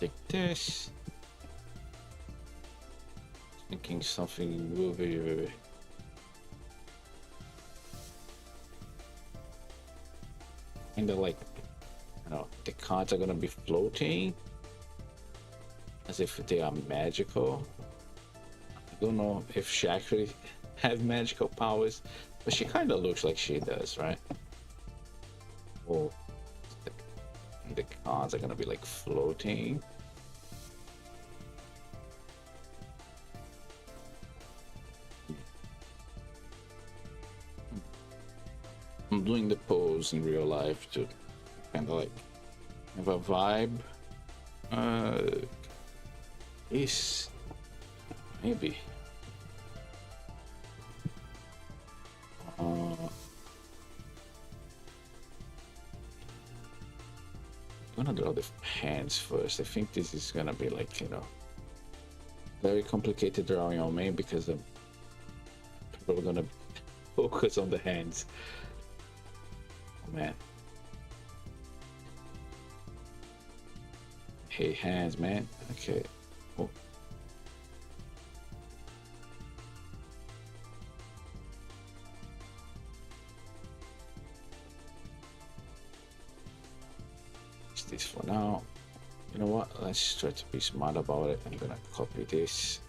Take this. Thinking something will be. Kind of like, you know, the cards are gonna be floating as if they are magical. I don't know if she actually has magical powers, but she kind of looks like she does, right? Oh, the cards are gonna be like floating. I'm doing the pose in real life to kind of like have a vibe. This maybe. I'm gonna draw the hands first. I think this is gonna be like, you know, very complicated drawing on me because I'm probably gonna focus on the hands. Oh man. Hey, hands, man. Okay. Oh. It's this for now. You know what? Let's try to be smart about it. I'm gonna copy this.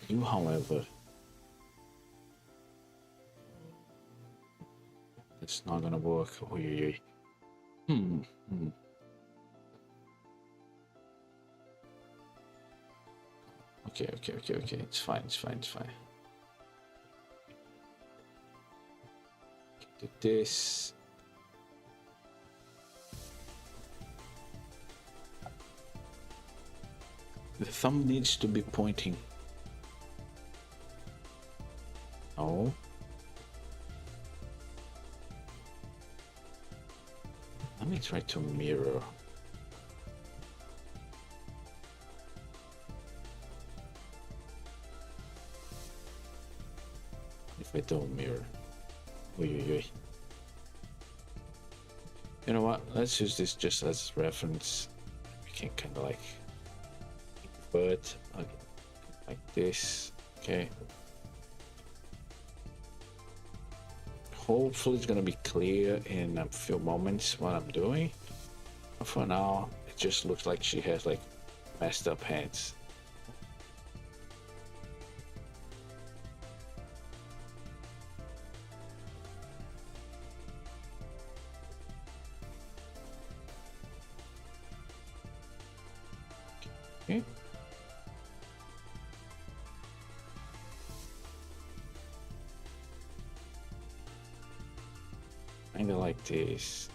You, however, it's not gonna work. Okay, okay. It's fine. Do this. The thumb needs to be pointing. Oh. Let me try to mirror. If I don't mirror. You know what? Let's use this just as reference. We can kind of like invert like this. Okay. Hopefully it's gonna be clear in a few moments what I'm doing. But for now, it just looks like she has like messed up hands. Okay. Kind of like this.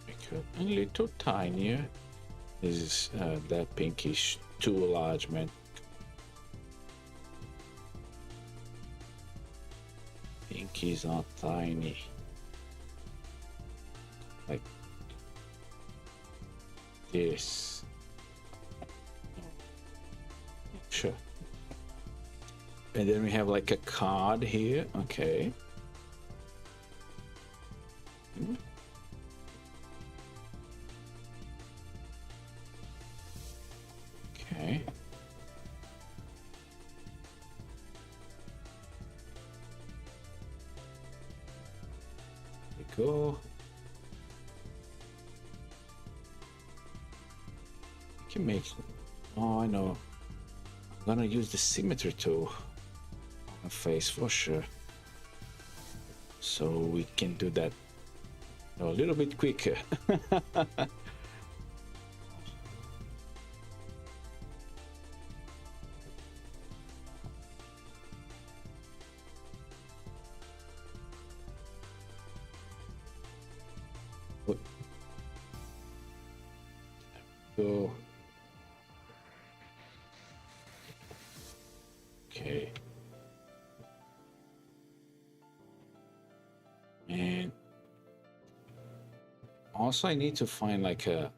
Make it a little tinier. This is that pink is too large, man. Pinkies are tiny. Like this. Sure. And then we have like a card here. Okay. Okay. There we go. We can make. Oh, I know. I'm gonna use the symmetry tool on her face for sure. So we can do that a little bit quicker. Go. Okay. And Also, I need to find like a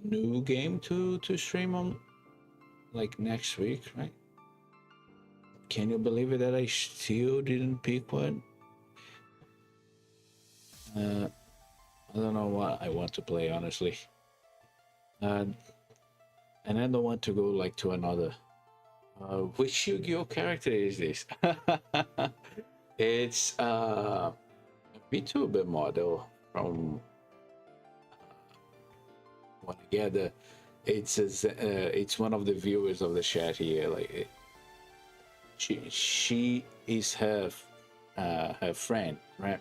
new game to stream on, like next week, right? Can you believe it that I still didn't pick one? I don't know what I want to play, honestly. And I don't want to go like to another. Which Yu-Gi-Oh character is this? It's a VTuber model from what I gather. It's one of the viewers of the chat here. Like she is her friend, right?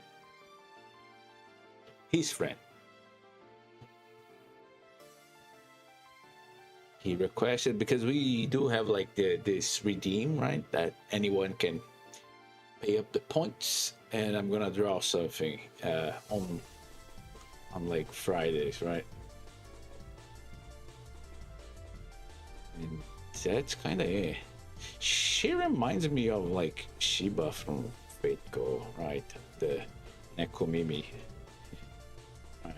His friend. He requested, because we do have like this redeem, right, that anyone can pay up the points, and I'm gonna draw something on like Fridays, right? And that's kind of it. She reminds me of like Shiba from Fate Go, right? The Nekomimi. Right.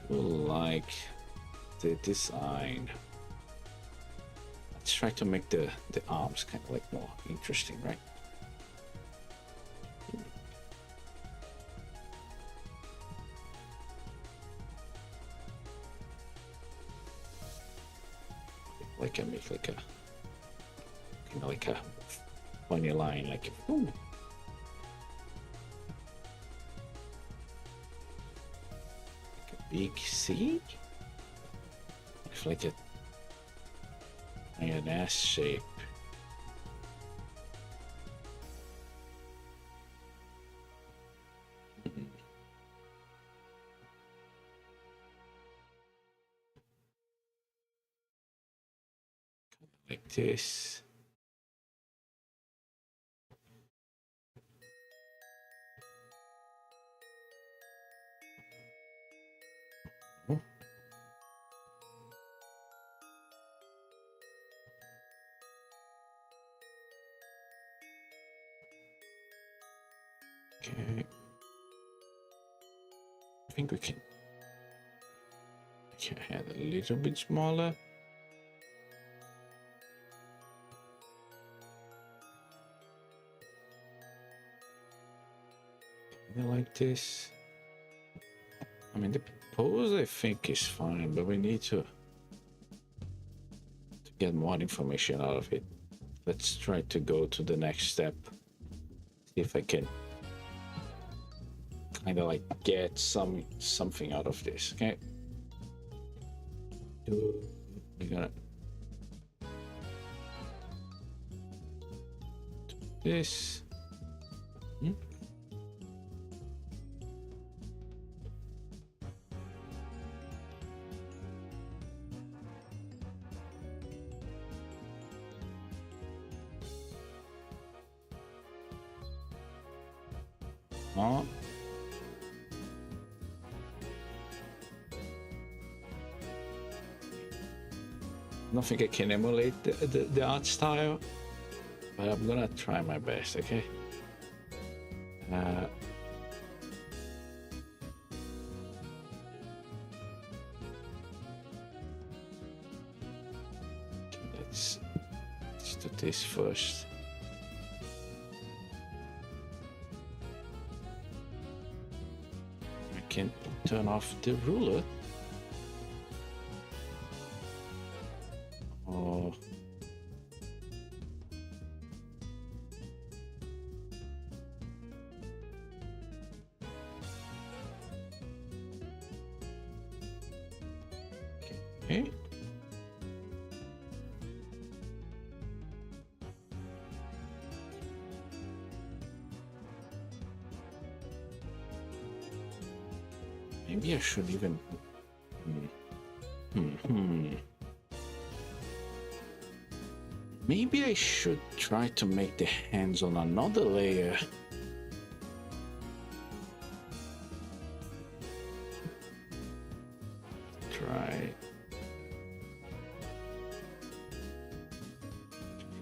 Like the design. Let's try to make the arms kind of like more interesting, right? Like I make like a kind of like a funny line, like ooh. Big C? It's like an S shape. Like this. Okay. I think we can add a little bit smaller. Like this. I mean, the pose I think is fine, but we need to get more information out of it. Let's try to go to the next step. See if I can kind of like get something out of this. Okay. We're gonna do this. Oh. I don't think I can emulate the art style, but I'm gonna try my best, okay? Let's do this first. I can turn off the ruler. Oh. Okay. Maybe I should even. Maybe I should try to make the hands on another layer. Try.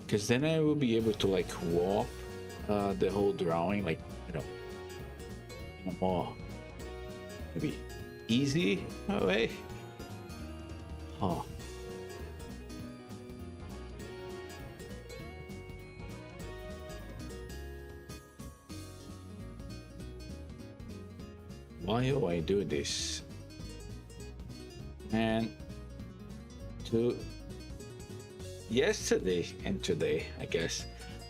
because then I will be able to like warp the whole drawing, like, you know, in a more maybe easy way. Oh. Why do I do this? And to yesterday and today, I guess,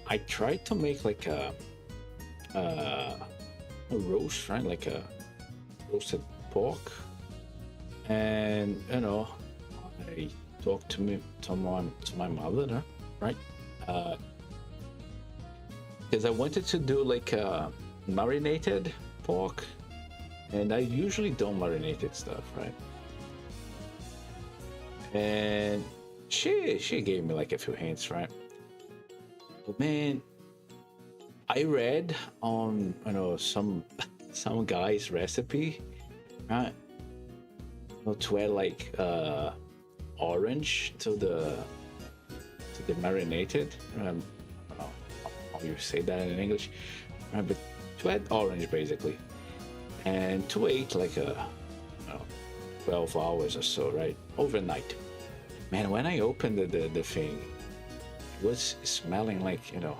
I tried to make like a roast, right? Like a roasted pork. And you know, I talked to my mother, right? Because I wanted to do like a marinated pork, and I usually don't marinated stuff, right? And she gave me like a few hints, right? But man, I read on, you know, some guy's recipe, right? To add like orange to the marinated. I don't know how you say that in English, right? But to add orange basically, and to wait like a 12 hours or so, right? Overnight. Man, when I opened the thing, it was smelling like, you know,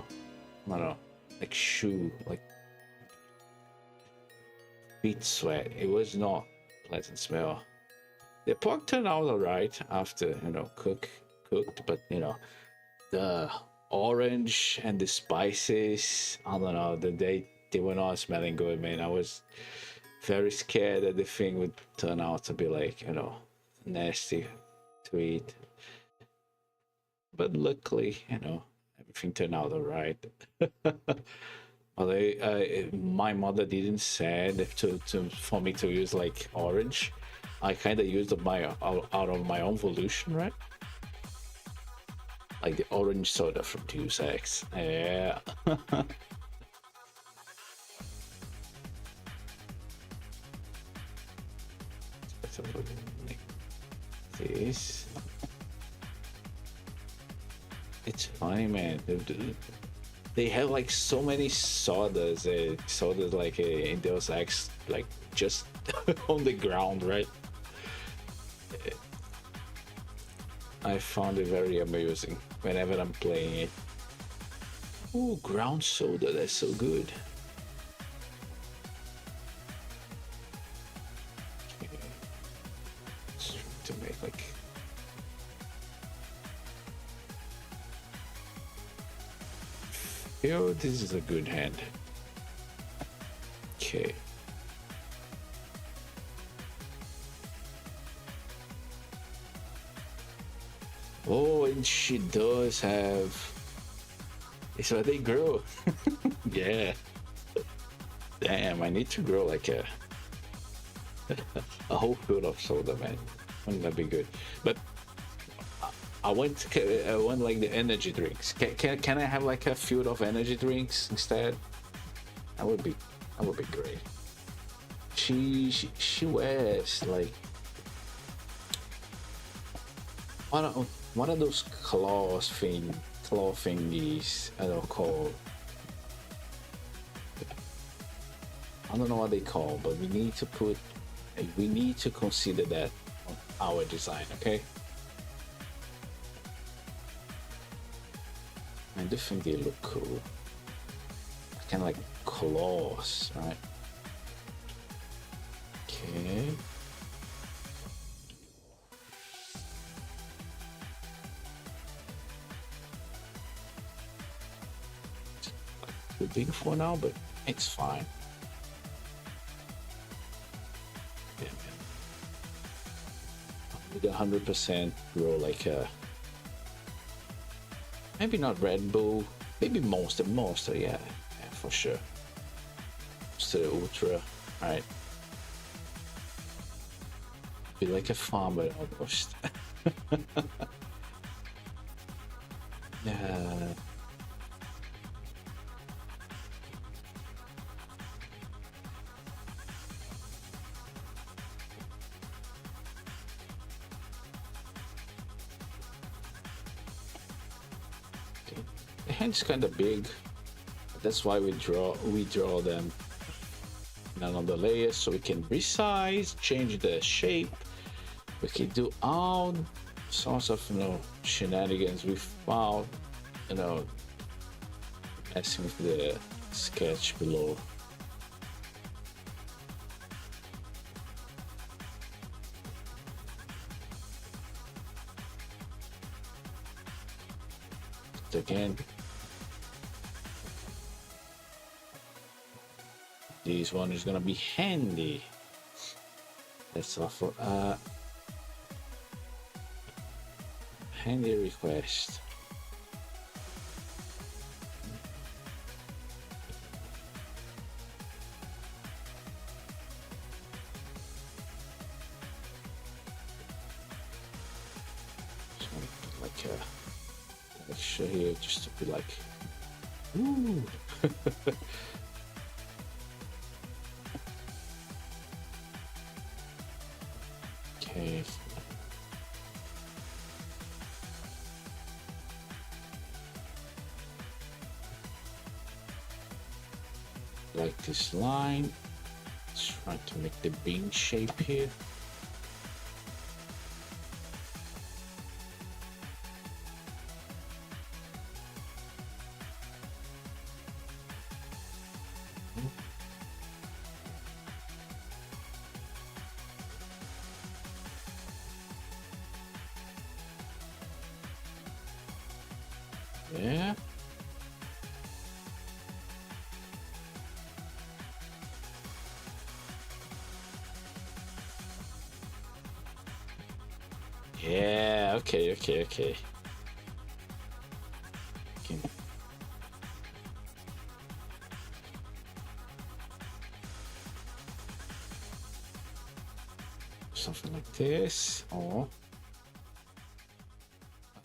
I don't know, like shoe, like feet sweat. It was not pleasant smell. The pork turned out alright after, you know, cooked, but you know, the orange and the spices, I don't know, they were not smelling good, man. I was very scared that the thing would turn out to be like, you know, nasty to eat. But luckily, you know, everything turned out alright. Although my mother didn't say for me to use like orange. I kind of used out of my own volition, right? Like the orange soda from Deus Ex. Yeah. Like this. It's funny, man. They have like so many sodas, like in Deus Ex, like just on the ground, right? I found it very amusing whenever I'm playing it. Ooh, ground soda, that's so good. Okay. Let's try to make like... Yo, this is a good hand. Okay. Oh, and she does have... It's what they grow. Yeah. Damn, I need to grow like a whole field of soda, man. Wouldn't that be good? But I want like the energy drinks. Can I have like a field of energy drinks instead? That would be great. She wears like one of those claw thingies, I don't call. I don't know what they call, but we need to consider that on our design, okay? I do think they look cool. Kind of like claws, right? Okay. Too big for now, but it's fine. Yeah, man. With 100% grow like a... Maybe not Red Bull, maybe Monster, yeah, for sure. Monster Ultra, right? Be like a farmer almost. Yeah. Okay. hand's kind of big. That's why we draw them in another layer, so we can resize, change the shape. We can do all sorts of shenanigans without messing with the sketch below. Again, this one is gonna be handy. That's all for handy request. Like a extra here, just to be like, ooh. Okay. Like this line. Let's try to make the bean shape here. Yeah. Yeah, okay. Okay. Something like this. Or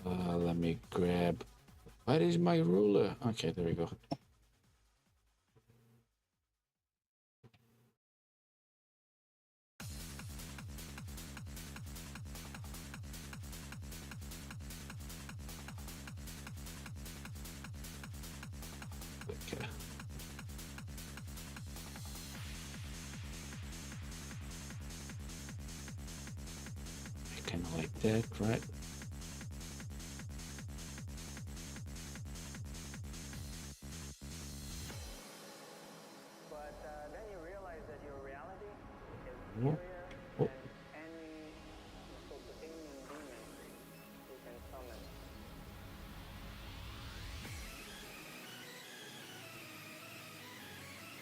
let me grab. Where is my ruler? Okay, there we go. Okay. Kind of like that, right? But then you realize that your reality is Oh. scarier than any Mesopotamian demon you can summon.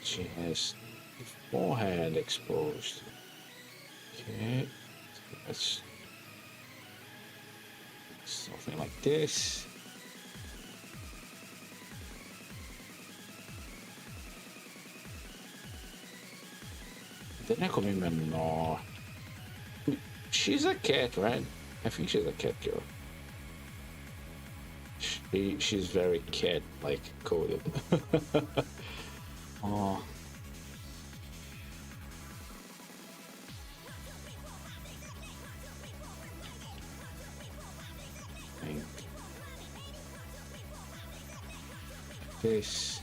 She has the forehead exposed. Okay, that's something like this. They're not coming in. No. She's a cat, right? I think she's a cat girl. She's very cat-like coded. Oh. This.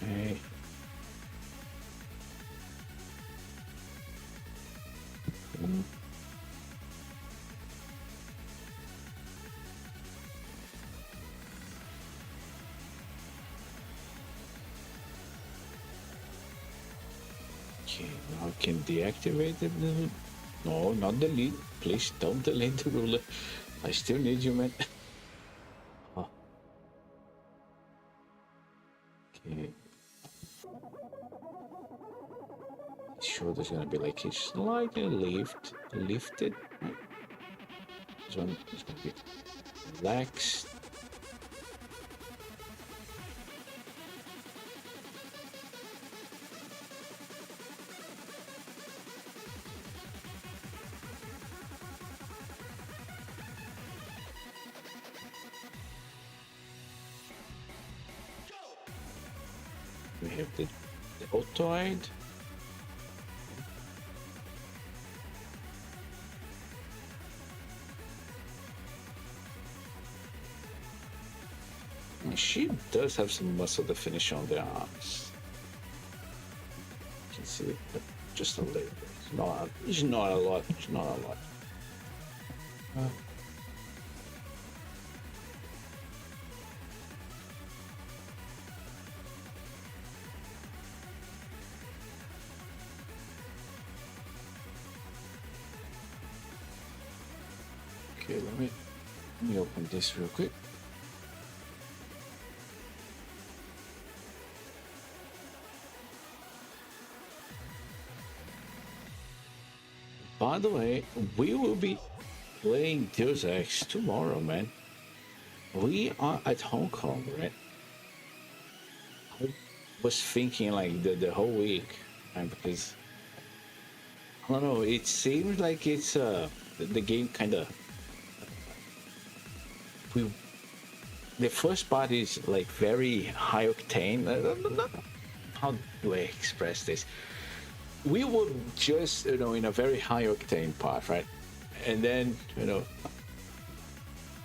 Okay. Okay, now I can deactivate it. No, not delete. Please don't delete the ruler. I still need you, man. Oh. Okay. Sure, there's gonna be like a slightly lifted. This one is gonna be relaxed. We have the 𝒹𝑜𝓃𝓃. And she does have some muscle definition on the arms. You can see it, but just a little bit. It's not a lot. It's not a lot. Okay, let me open this real quick. By the way, we will be playing Deus Ex tomorrow, man. We are at Hong Kong, right? I was thinking like the whole week, right? Because I don't know, it seems like it's the game kind of we the first part is like very high octane. How do I express this? We were just in a very high octane part, right? And then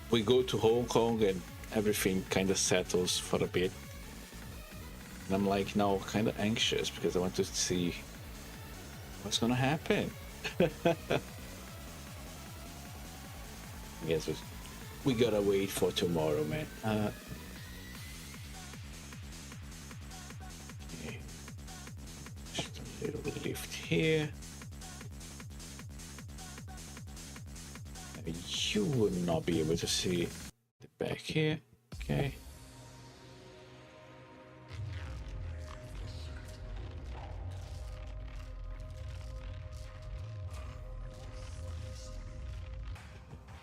we go to Hong Kong and everything kind of settles for a bit. And I'm like now kind of anxious because I want to see what's gonna happen. Yes, we gotta wait for tomorrow, man. Okay. Just a little lift here. You would not be able to see the back here. Okay.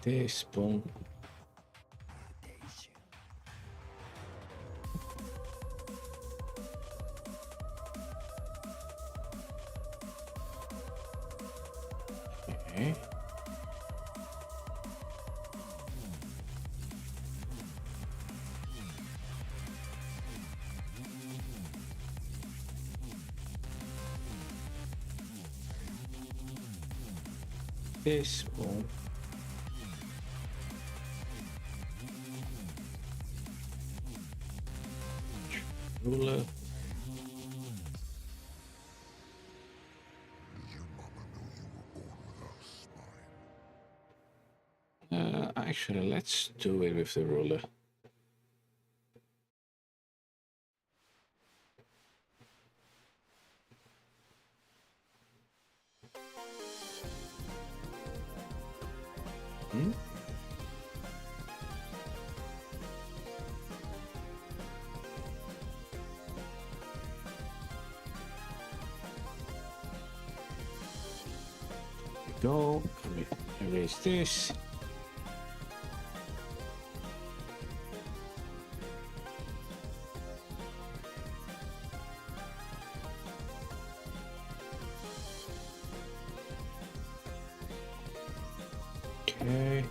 This, boom. Okay. This, boom. Ruler. Actually, let's do it with the ruler. Hmm? Go. Let me erase this. Okay.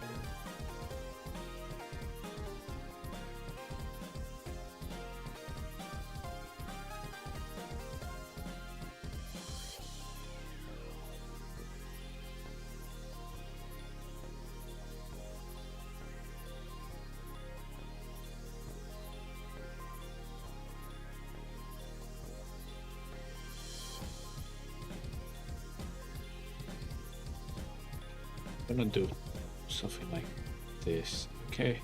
I'm gonna do something like this. Okay.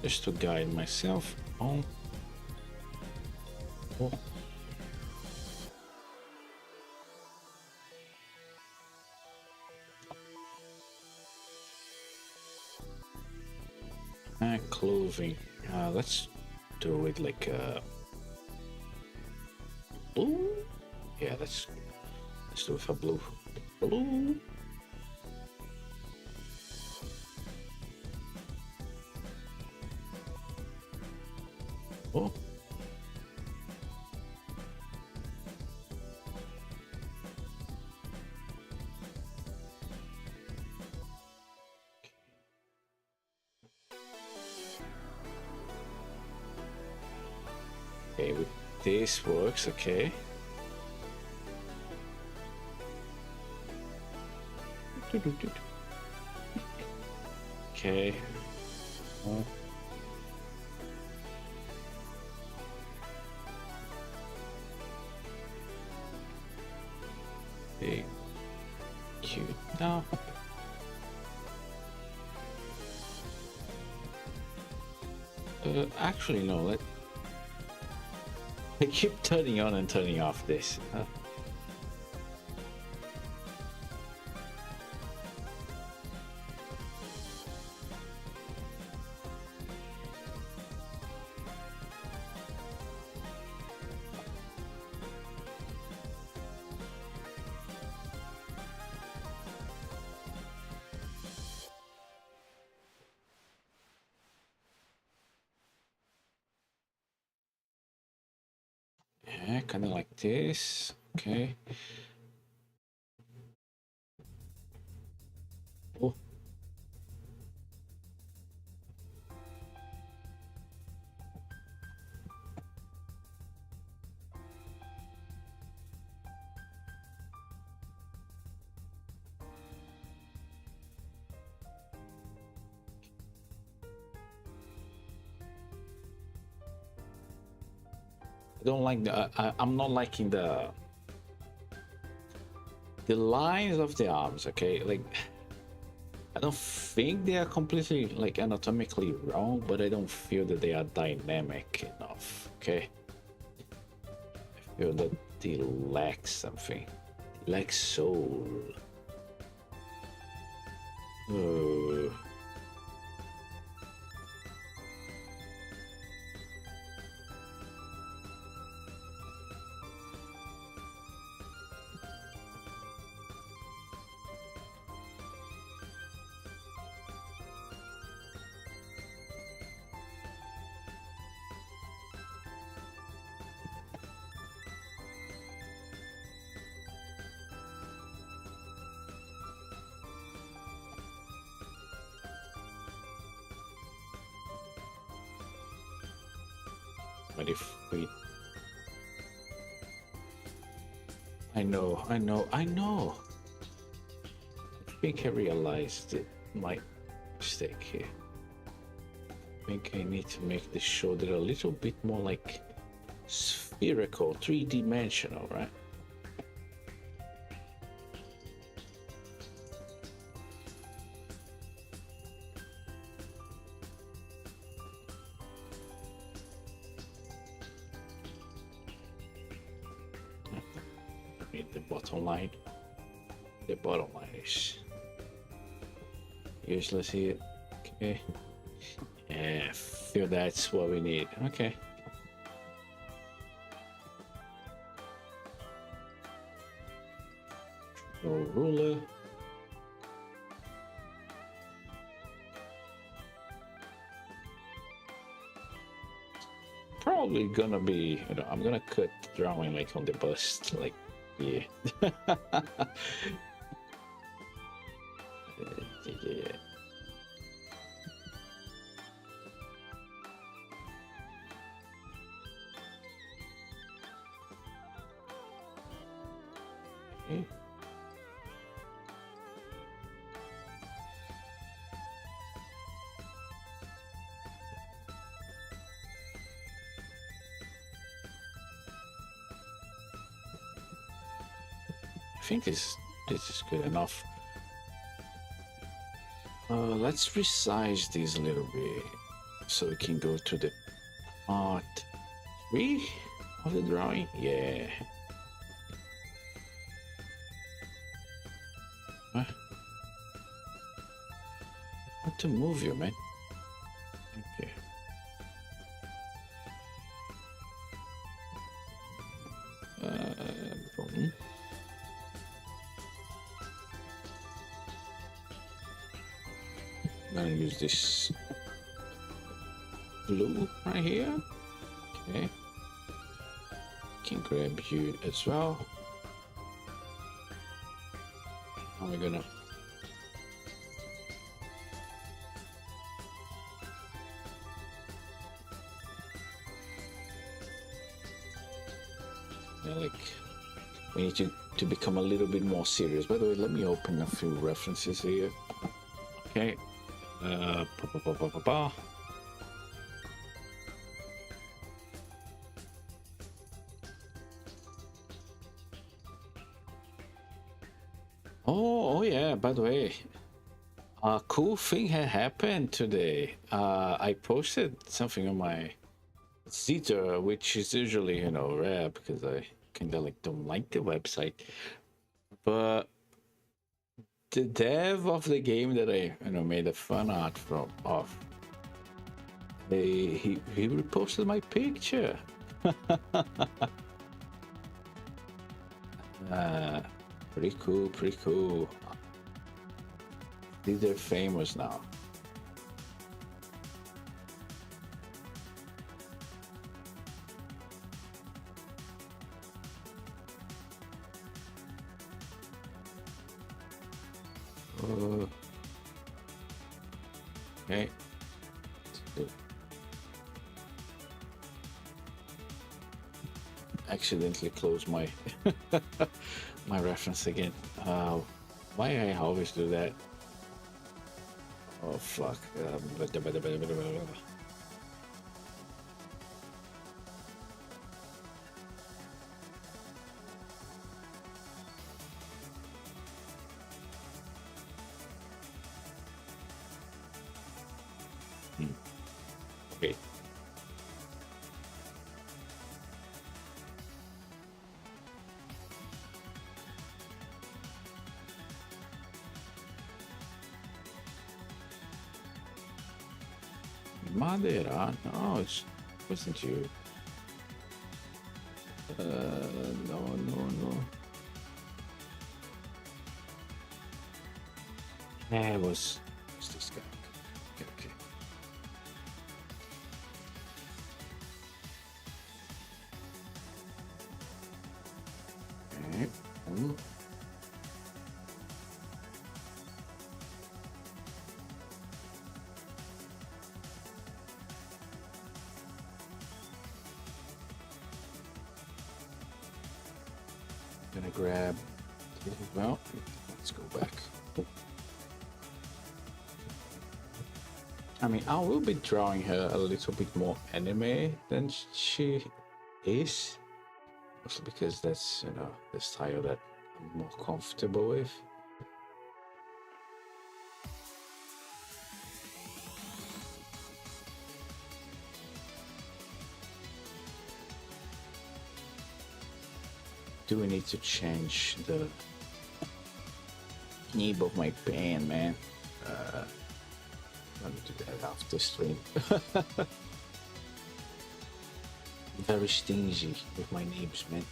Just to guide myself on. Oh. Clothing. Let's do it like blue. Yeah, let's do it for blue. Blue. Oh. Okay, this works, okay. Okay. Big, cute. No. Actually, no. I keep turning on and turning off this. Yeah, kind of like this. Okay. Oh. I don't like the. I'm not liking the lines of the arms. Okay, like I don't think they are completely like anatomically wrong, but I don't feel that they are dynamic enough. Okay, I feel that they lack something. They lack soul. Oh. But if we, I know. I think I realized my mistake here. I think I need to make the shoulder a little bit more like spherical, three-dimensional, right? The bottom line. The bottom line is useless here. Okay. Yeah, I feel that's what we need. Okay. No ruler. Probably gonna be, I'm gonna cut drawing like on the bust, like, yeah. Yeah. Okay. I think this is good enough. Let's resize this a little bit so we can go to the part 3 of the drawing. Yeah. Huh? What to move you, man? Thank you. Boom. I'm gonna use this blue right here. Okay. Can grab you as well. And we're gonna Yeah, like we need to become a little bit more serious. By the way, let me open a few references here. Okay. Pa, pa, pa, pa, pa, pa. Oh yeah, by the way, a cool thing had happened today. I posted something on my Zeta, which is usually, rare because I kind of like don't like the website. But the dev of the game that I, made a fan art of, he reposted my picture. Pretty cool, pretty cool. They're famous now. Okay. Accidentally close my my reference again. Why I always do that? Oh fuck. Okay. Madeira? No, it wasn't you. No, no, no. Yeah, it was this guy. Okay, okay. Okay. Gonna grab. Well, let's go back. I mean, I will be drawing her a little bit more anime than she is, mostly because that's the style that I'm more comfortable with. Do we need to change the nib of my pen, man? Let me do that after stream. Very stingy with my nibs, man.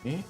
Okay.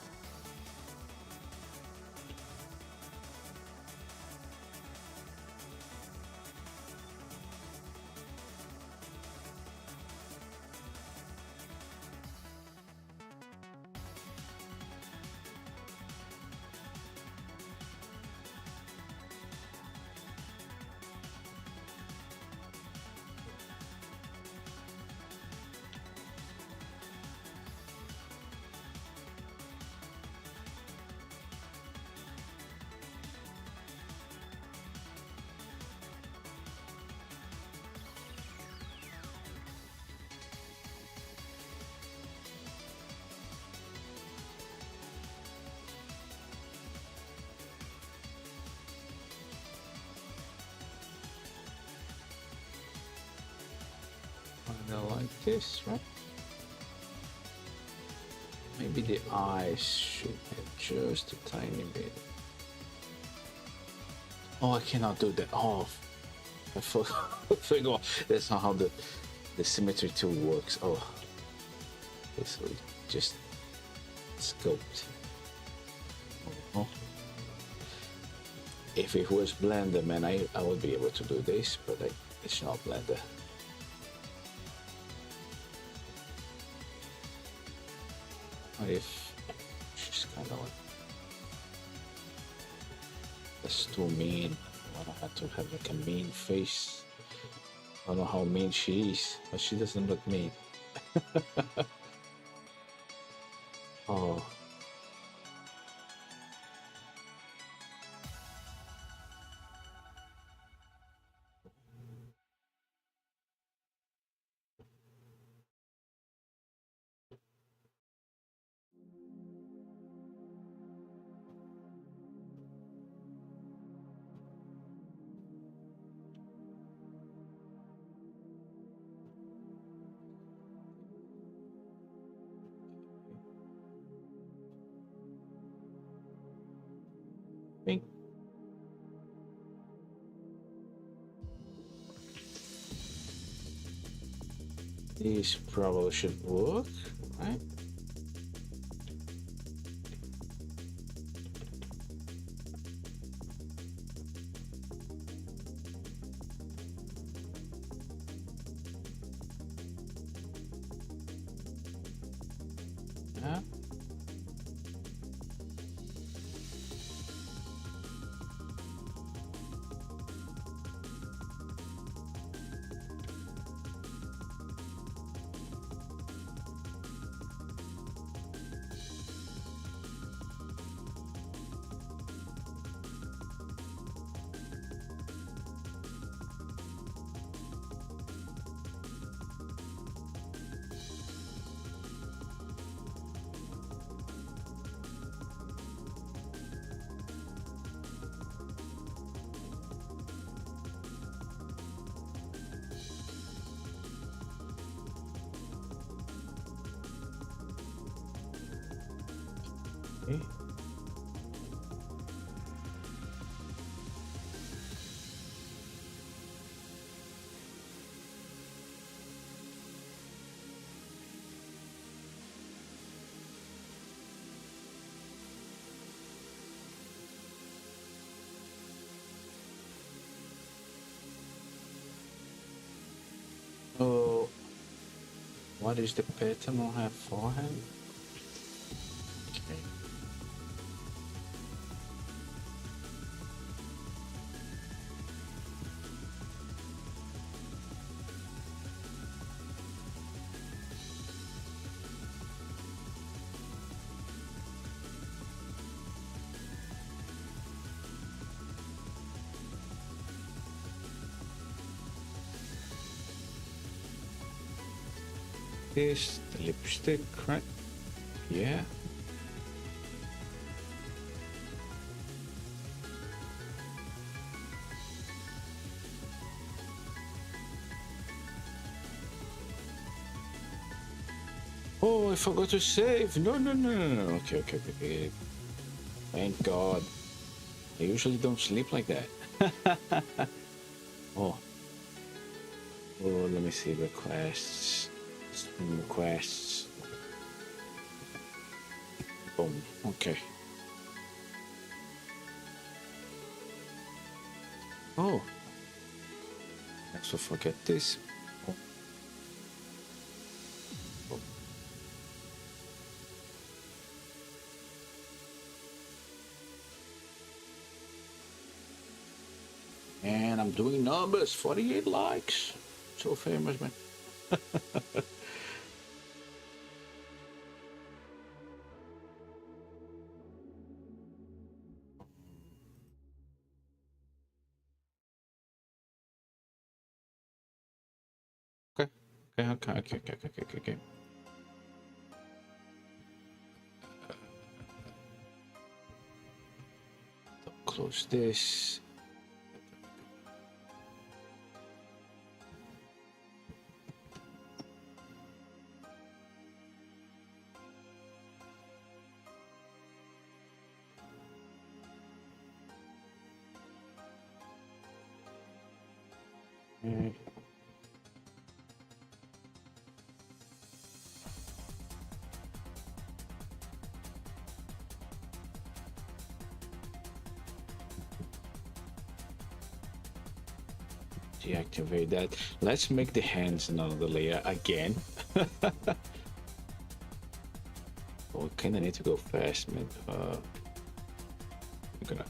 Like this, right? Maybe the eyes should have just a tiny bit. Oh, I cannot do that. Oh, I forgot. That's not how the the symmetry tool works. Oh, okay, so we just sculpt. Oh. If it was Blender, man, I would be able to do this, but it's not Blender. What if she's kind of like, that's too mean. I have to have like a mean face. I don't know how mean she is, but she doesn't look mean. Oh. Think this probably should work, right? Yeah. Okay. Oh, what is the pattern on her forehead? Okay. This the lipstick, right? Yeah. Oh, I forgot to save. No, no, no, no, no. Okay, okay, okay, okay. Thank God. I usually don't sleep like that. Oh. Oh, let me see requests. Requests. Boom. Okay. Oh. Also forget this. Oh. Oh. And I'm doing numbers. 48 likes. So famous, man. Okay. Okay, okay, okay, okay, okay, okay, okay. So close this. deactivate that. Let's make the hands another layer again. We kind of need to go fast, man. I'm gonna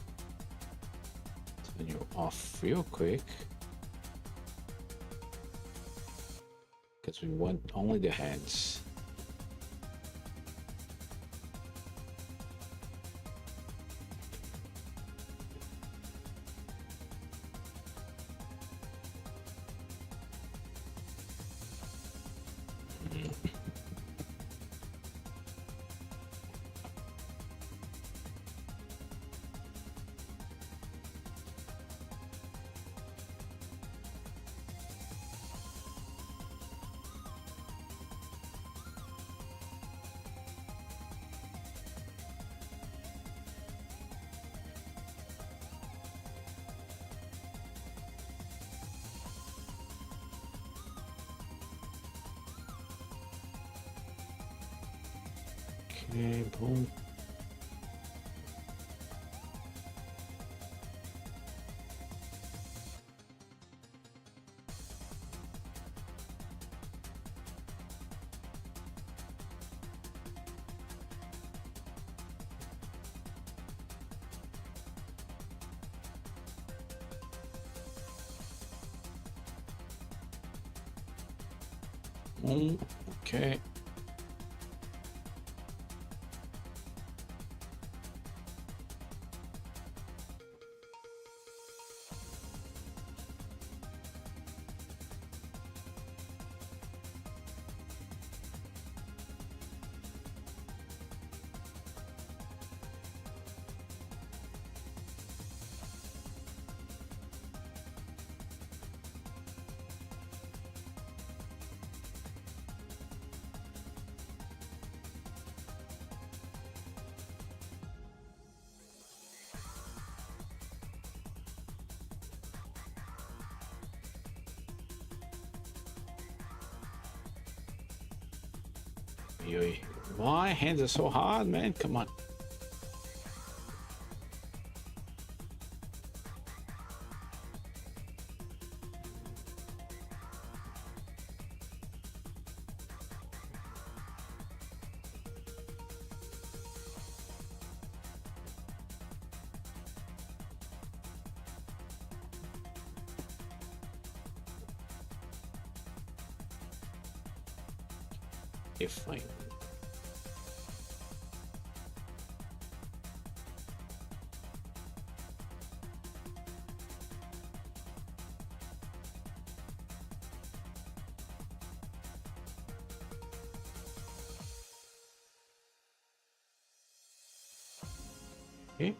turn you off real quick because we want only the hands. Okay, boom. Okay. My hands are so hard, man. Come on. Fine. Okay.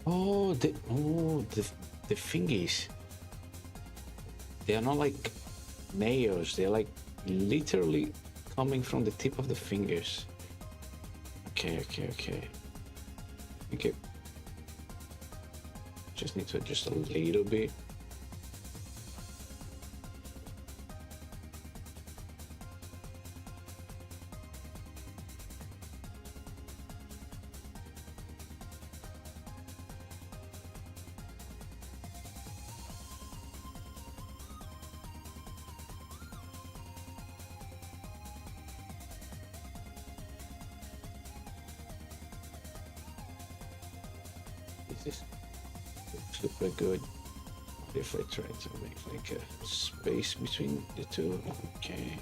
Oh, the fingies. They are not like nails. They're like literally coming from the tip of the fingers. Okay. Okay. Just need to adjust a little bit. This looks super good. If I try to make like a space between the two, okay.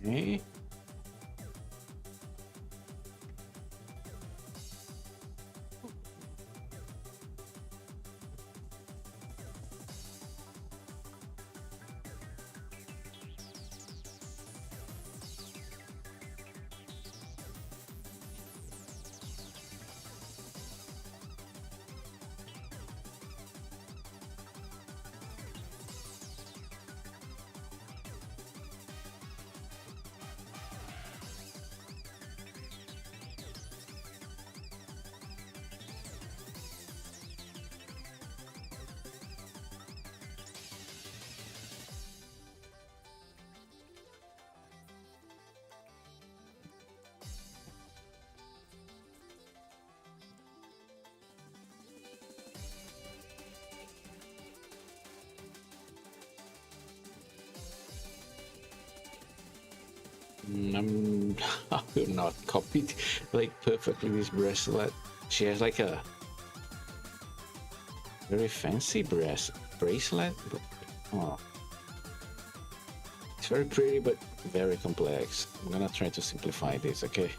Okay. I will not copy like perfectly this bracelet. She has like a very fancy bracelet. But, oh, it's very pretty, but very complex. I'm gonna try to simplify this, okay?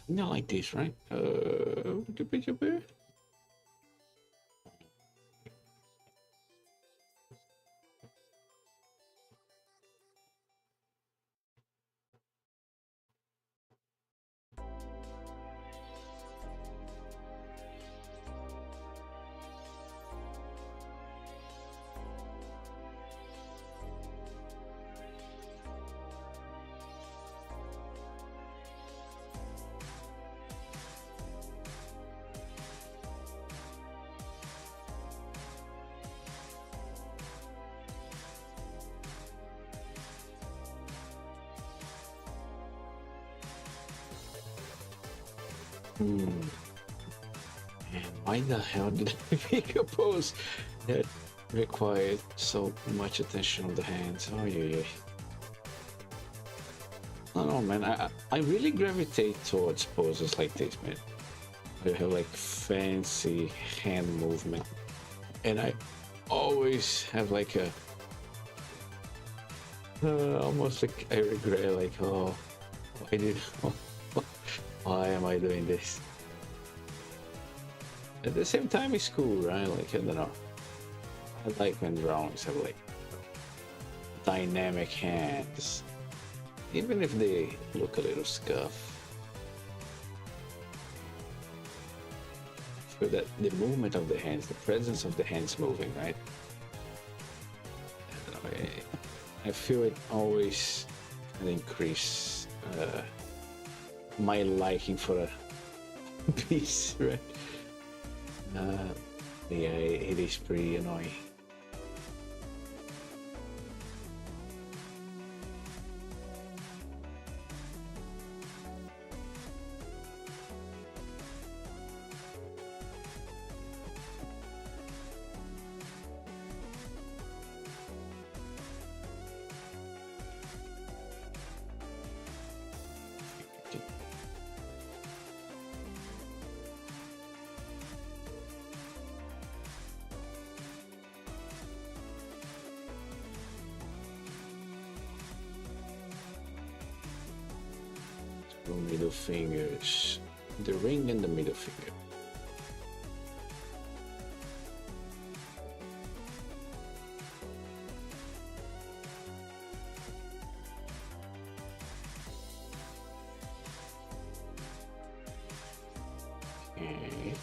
Not like this, right? Hmm. And why the hell did I make a pose that required so much attention on the hands? Oh yeah, yeah. I don't know, man. I really gravitate towards poses like this, man. I have like fancy hand movement, and I always have like a almost like I regret, like, oh, why did, why am I doing this? At the same time, it's cool, right? Like, I don't know. I like when drawings have like dynamic hands, even if they look a little scuff. For that, the movement of the hands, the presence of the hands moving, right? I don't know, I feel it always can increase my liking for a piece, right? Yeah, it is pretty annoying. middle fingers. The ring and the middle finger. Okay.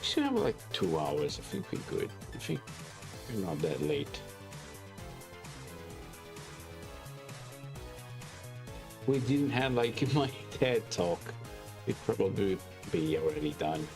Should have like 2 hours. I think we're good. I think we're not that late. We didn't have like my TED talk. It probably be already done.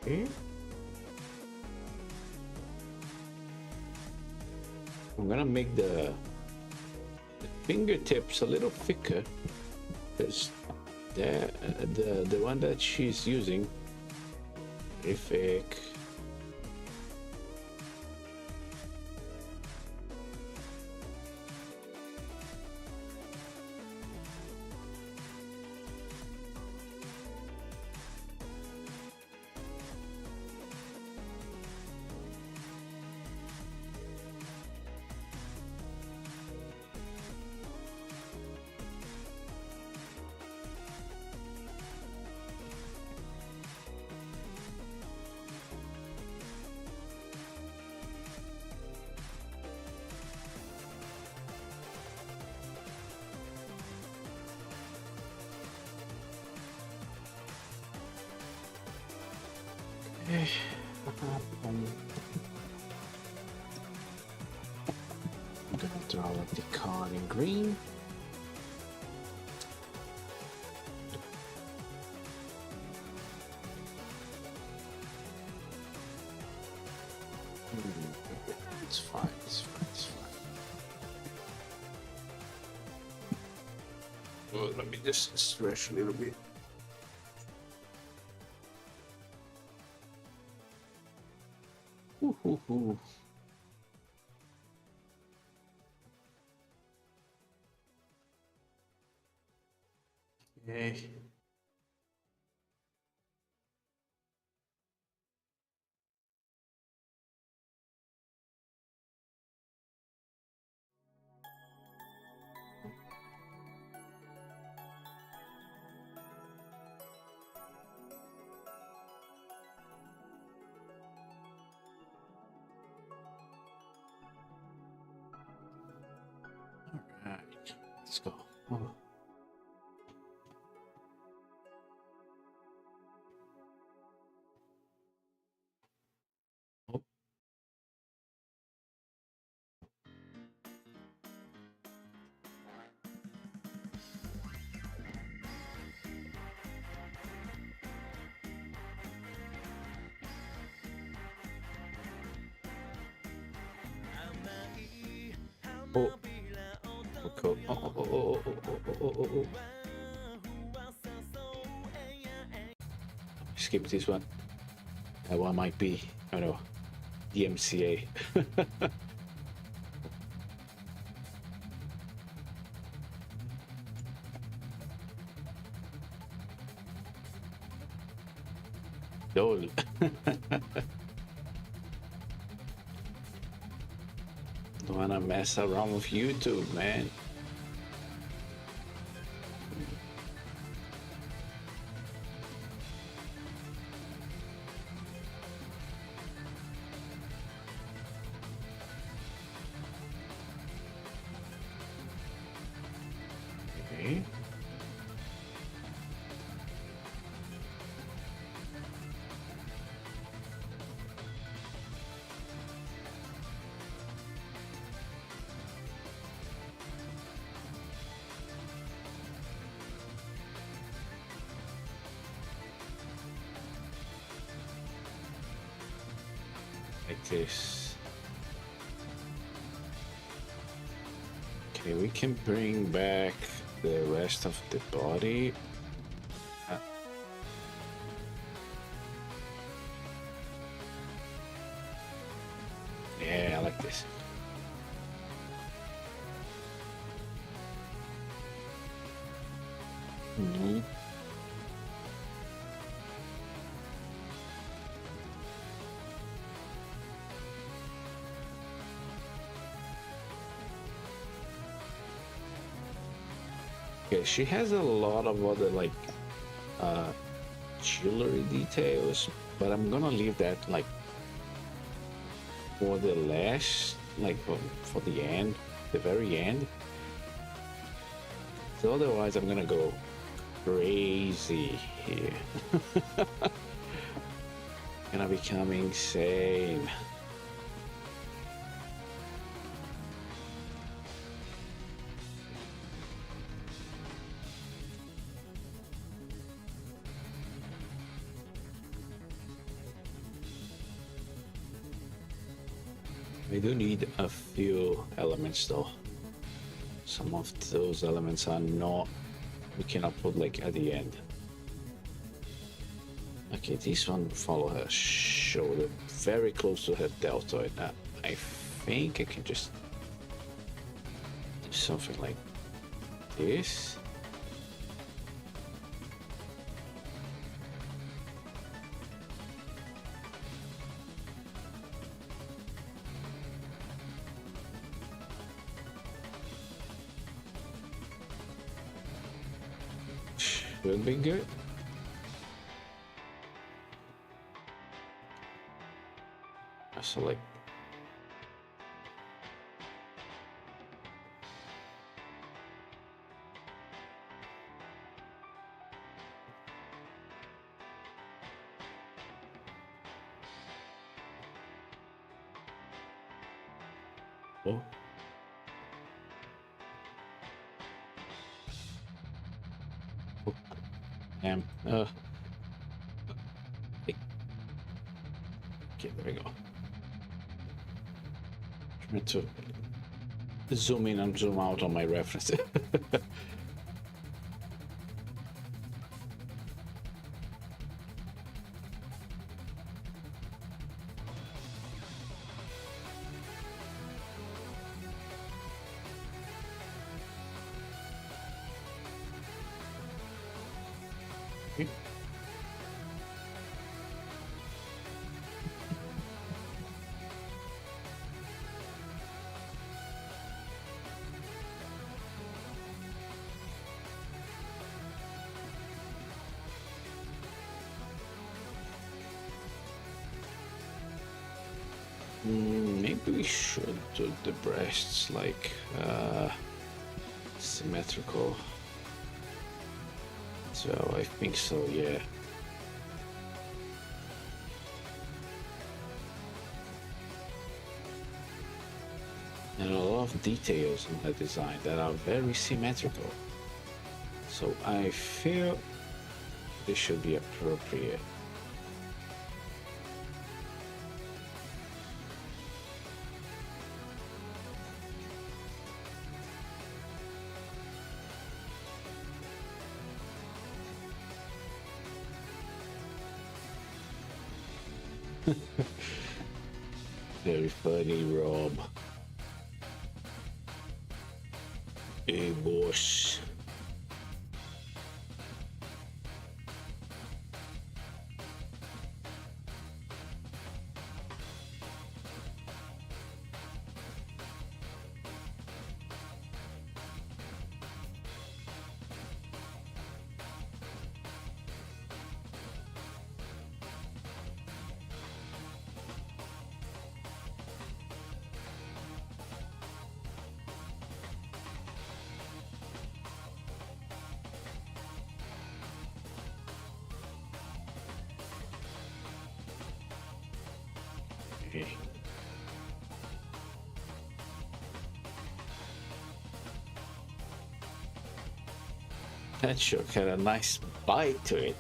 Okay. I'm gonna make the fingertips a little thicker because the one that she's using very thick. I'm gonna draw like the card in green. It's fine, it's fine, it's fine. Well, let me just stretch a little bit. Ooh. Okay. All right, let's go. Oh. Oh. Oh. Cool. Oh. Skip this one. That one might be, I don't know, DMCA. Dole. Don't wanna mess around with YouTube, man. like this. Okay, we can bring back the rest of the body. Yeah, I like this. Mm-hmm. Okay, she has a lot of other like jewelry details, but I'm gonna leave that like for the last, like for the end, the very end. So otherwise, I'm gonna go crazy here. Gonna become insane. We do need a few elements though. Some of those elements are not, we cannot put like at the end. Okay, this one follow her shoulder, very close to her deltoid. I think I can just do something like this. Should be good. So like oh. Oh. Damn. Okay, there we go. Trying to zoom in and zoom out on my references. Maybe we should do the breasts like symmetrical. So I think so, yeah. And a lot of details in the design that are very symmetrical. So I feel this should be appropriate. Very funny, Rob. Hey, boss. Okay. That sure had a nice bite to it.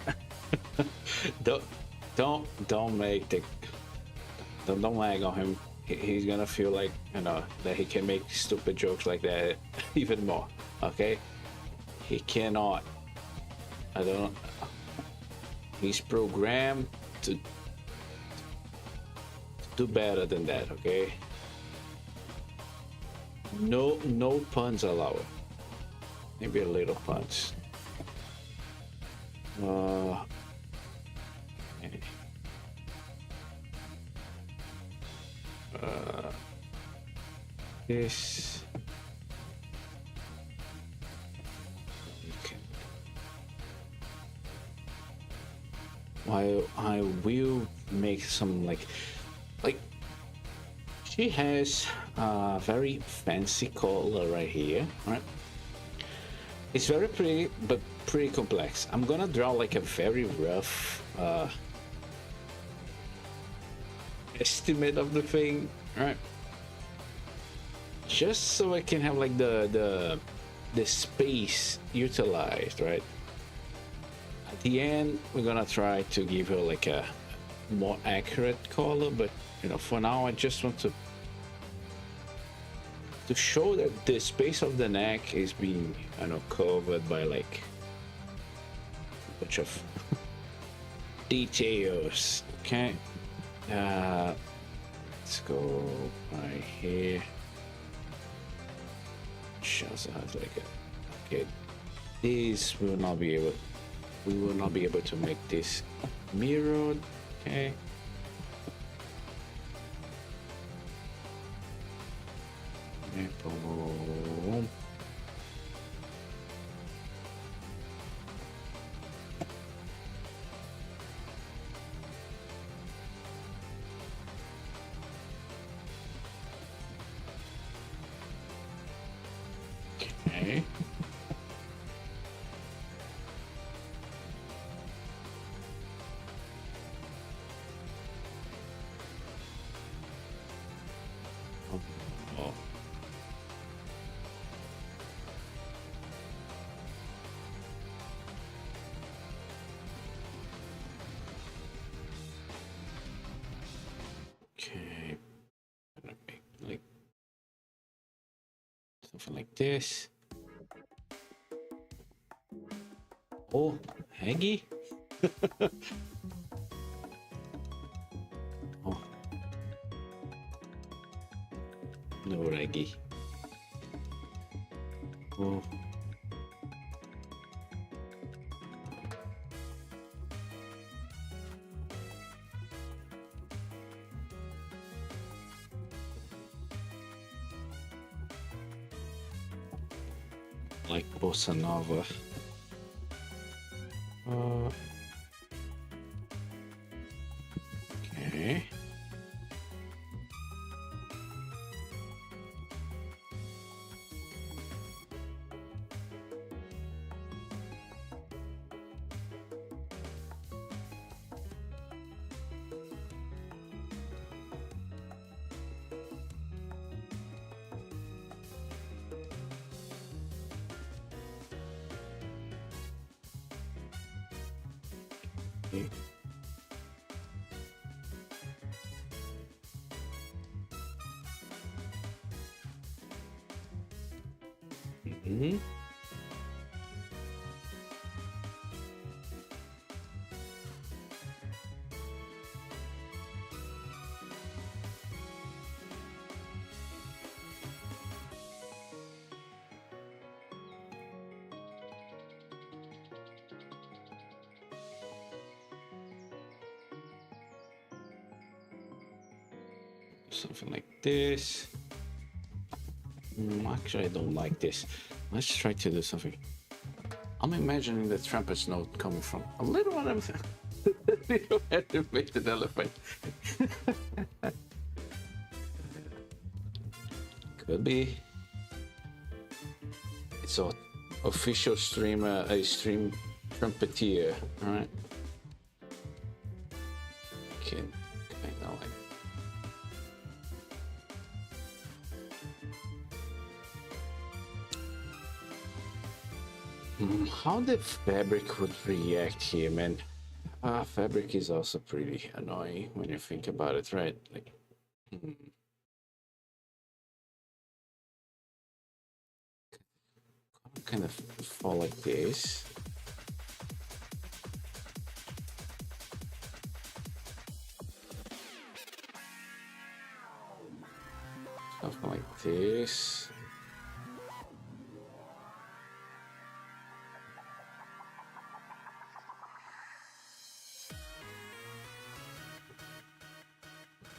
don't don't make the Don't lag on him. He's gonna feel like, you know, that he can make stupid jokes like that even more. Okay, he cannot. I don't. He's programmed to do better than that. Okay. No puns allowed. Maybe a little puns. Okay. This. Okay. I will make some like she has a very fancy color right here, right? It's very pretty, but pretty complex. I'm gonna draw like a very rough estimate of the thing, right? Just so I can have like the space utilized, right? At the end, we're gonna try to give her like a more accurate color, but you know, for now, I just want to show that the space of the neck is being, you know, covered by like a bunch of details. Okay, let's go right here. Shows us like a, okay, these will not be able, we will not be able to make this mirrored. Okay. Boom. Okay. Oh. Okay. Like something like this. Oh, Haggy? Oh. No, Reggie. Oh. Like bossa nova. Okay. Okay. Mm-hmm. Something like this. Actually, I don't like this. Let's try to do something. I'm imagining the trumpet's note coming from a little little animated elephant. Could be. It's an official streamer, a stream trumpeter. All right. Okay. Kind of like. How the fabric would react here, man? Fabric is also pretty annoying when you think about it, right? Like, Hmm. Kind of fall like this. Something like this.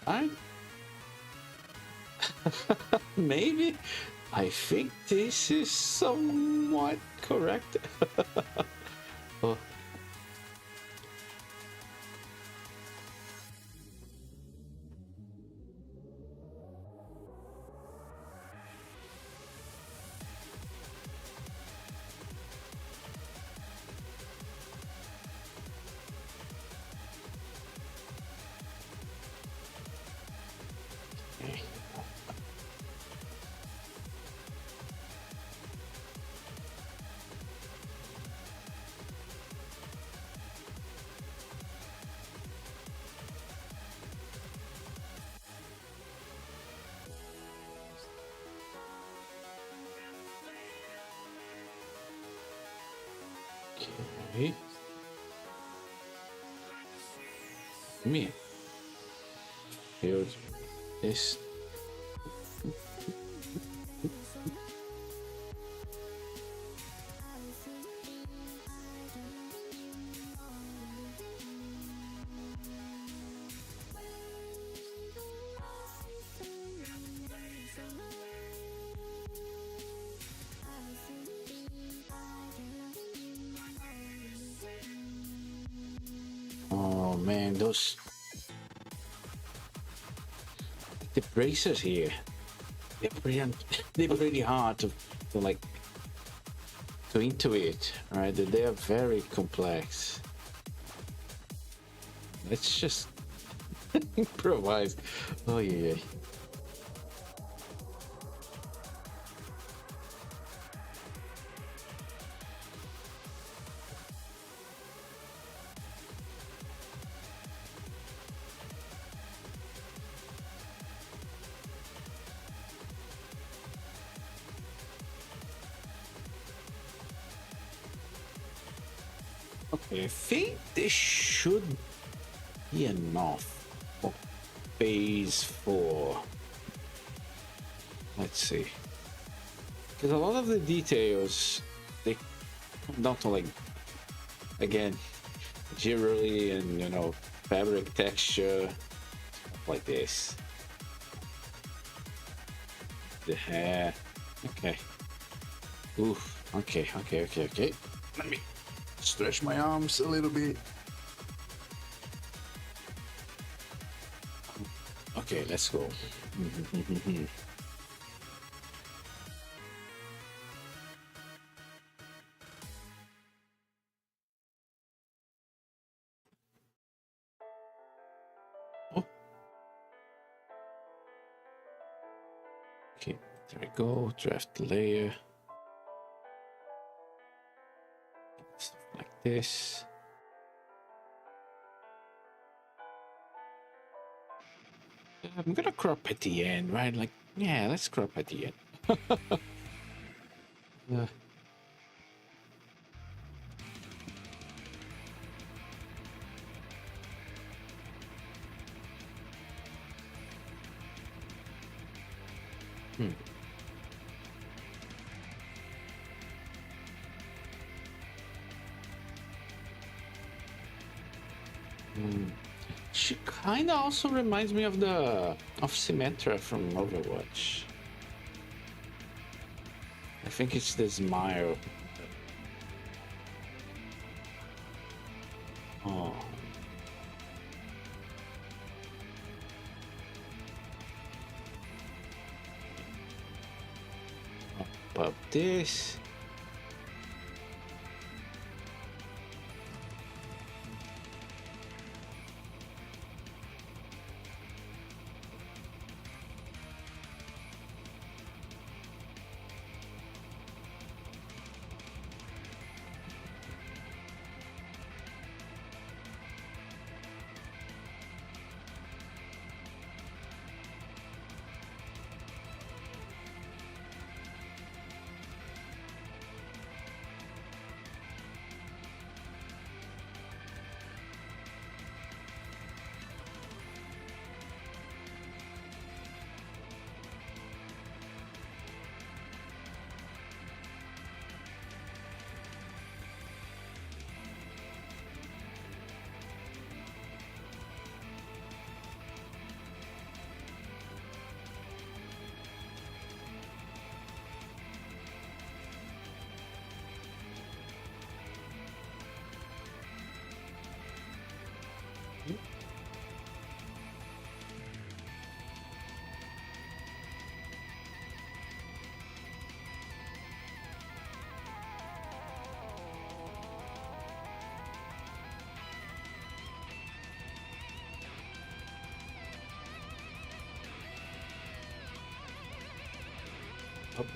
Right? Maybe. I think this is somewhat correct. Oh, okay. Okay. Me. Build this. Oh man, those the bracers here. They're pretty they're pretty hard to like to intuit, right? They are very complex. Let's just improvise. Oh yeah, yeah. Okay, I think this should be enough for phase 4. Let's see. Because a lot of the details, they come down to like, again, jewelry and, you know, fabric texture, stuff like this. The hair. Okay. Oof. Okay, okay, okay, okay. Let me stretch my arms a little bit. Okay, let's go. Oh, okay, there we go. Draft layer. Stuff like this. I'm gonna crop at the end, right? Like, yeah, let's crop at the end. uh, hmm. She kind of also reminds me of the of Symmetra from Overwatch. I think it's the smile. Oh, pop this. Up.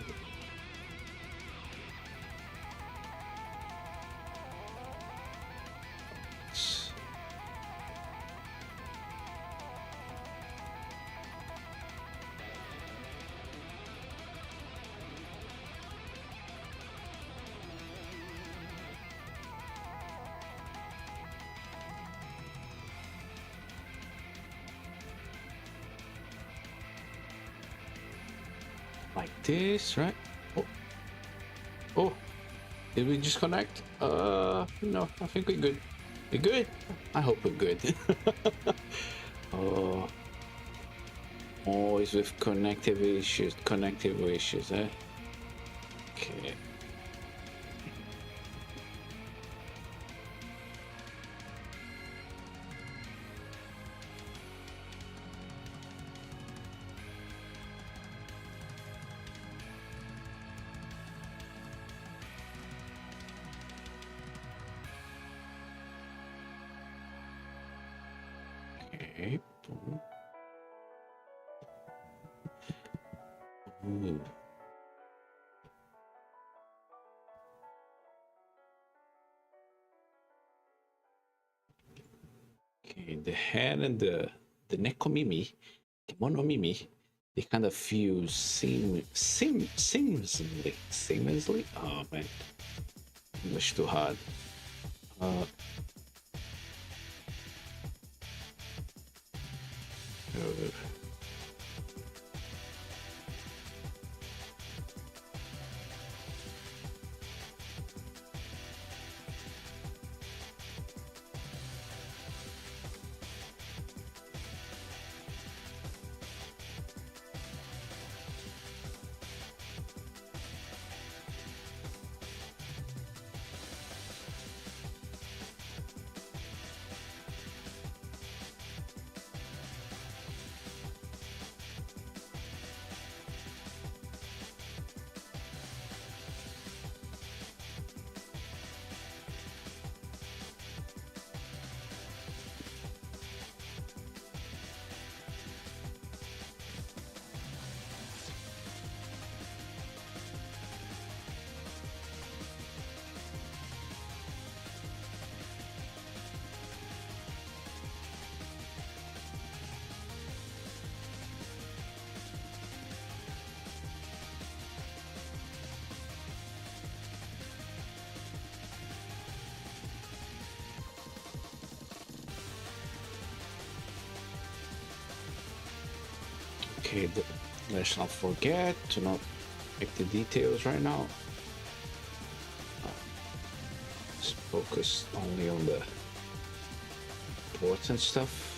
Like this, right? Oh, oh, did we just connect? No, I think we're good. We're good. I hope we're good. Oh, always with connective issues, eh? Okay. Okay. Boom. Ooh. Okay, the head and the 𝒹𝑜𝑜𝑃𝓁𝑒𝓈, 𝒹𝑜𝑜𝑃𝓁𝑒𝓈, they kind of fuse seamlessly. Oh man, English too hard. Uh, uh, okay, let's not forget to not make the details right now. Let's focus only on the important stuff.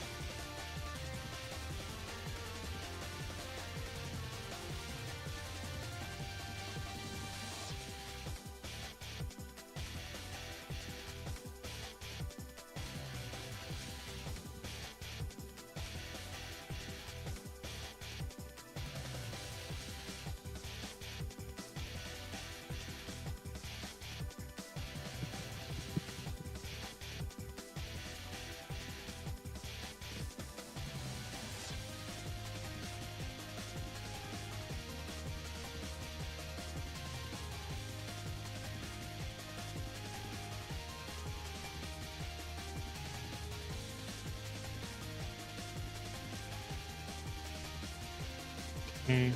Mm.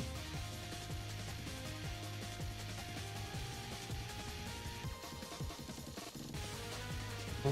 Oh.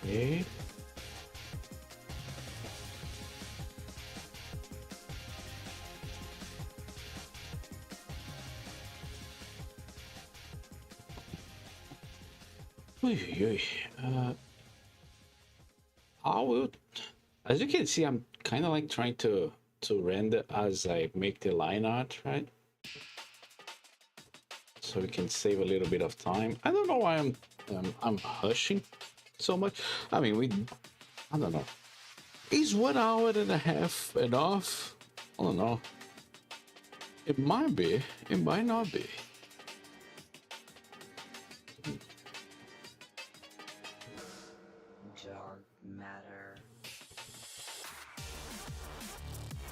Okay. Oy, oy. I will, as you can see, I'm kind of like trying to render as I make the line art, right? so we can save a little bit of time. I don't know why I'm hushing so much. I mean, I don't know. Is 1 hour and a half enough? I don't know. It might be. It might not be. Dark matter.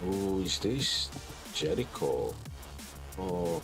Oh, is this Jericho? Oh.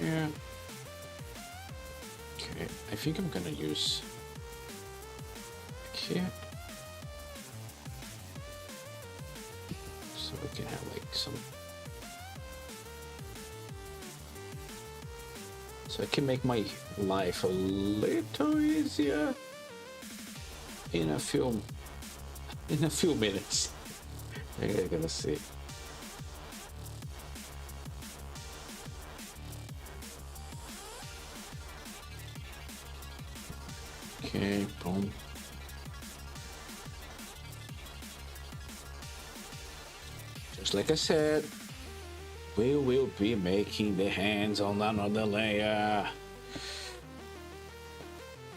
Yeah. Okay, I think I'm gonna use here, so we can have like some, so I can make my life a little easier in a few minutes. You're gonna see. Okay, boom. Just like I said, we will be making the hands on another layer.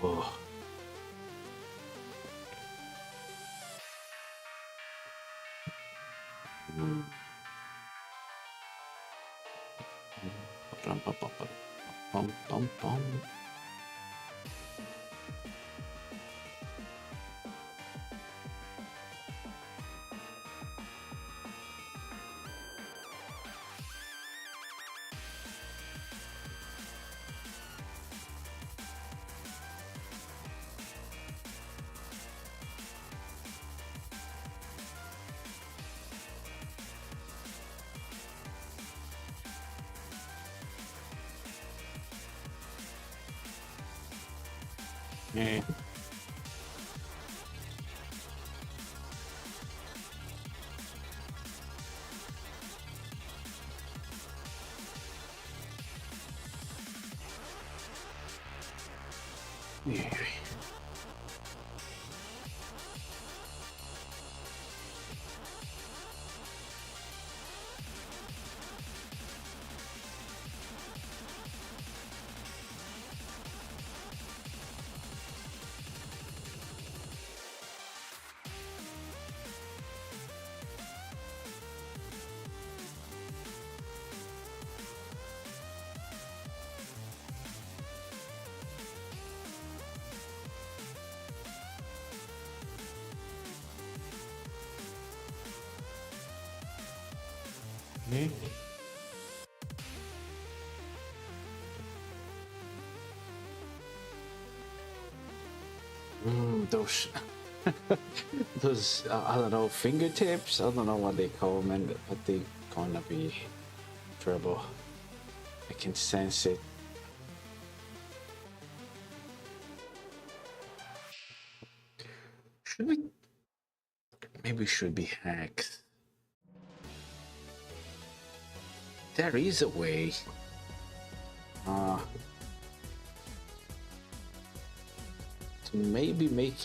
Oh. Bum, bum, bum, bum, bum, bum. Yeah. Yeah. Yeah. Those those I don't know, fingertips. I don't know what they call them, but they gonna be trouble. I can sense it. Should we? Maybe should be hacked. There is a way. To maybe make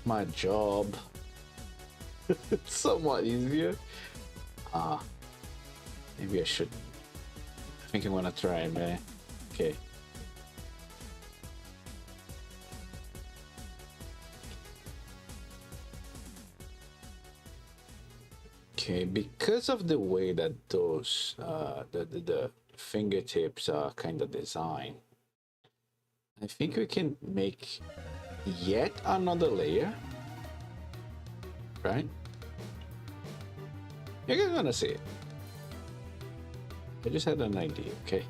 my job somewhat easier. Maybe I should. I think I'm gonna try, man. Okay. Okay, because of the way that those the fingertips are kind of designed, I think we can make yet another layer, right? You're gonna see it. I just had an idea, okay?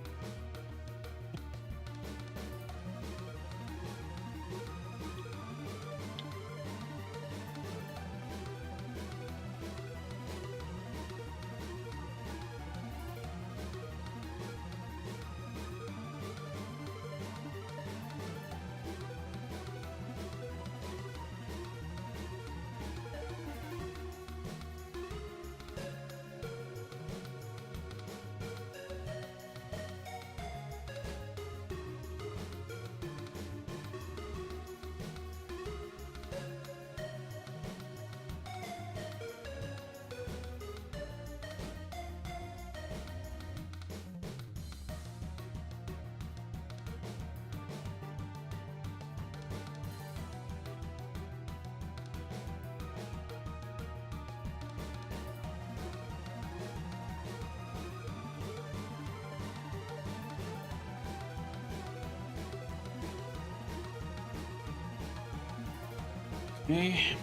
Okay.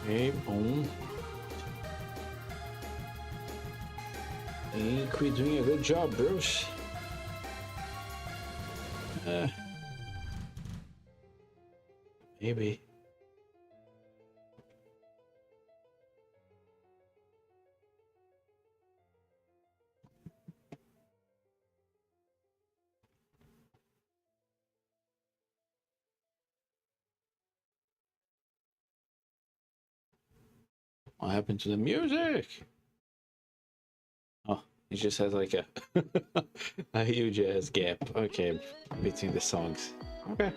Okay, boom. I think we're doing a good job, Bruce. Maybe. What happened to the music? Oh, it just has like a a huge ass gap. Okay, between the songs. Okay.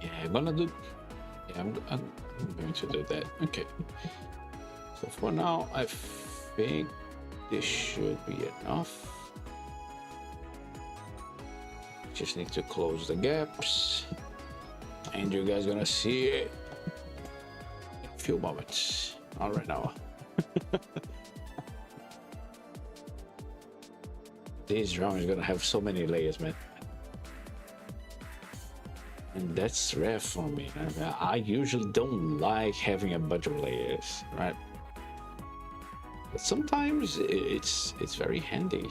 Yeah, I'm gonna do. Yeah, I'm going to do that. Okay. So for now, I think this should be enough. Just need to close the gaps, and you guys gonna see it in a few moments. All right now. This drum is gonna have so many layers, man. And that's rare for me. I usually don't like having a bunch of layers, right? But sometimes it's very handy.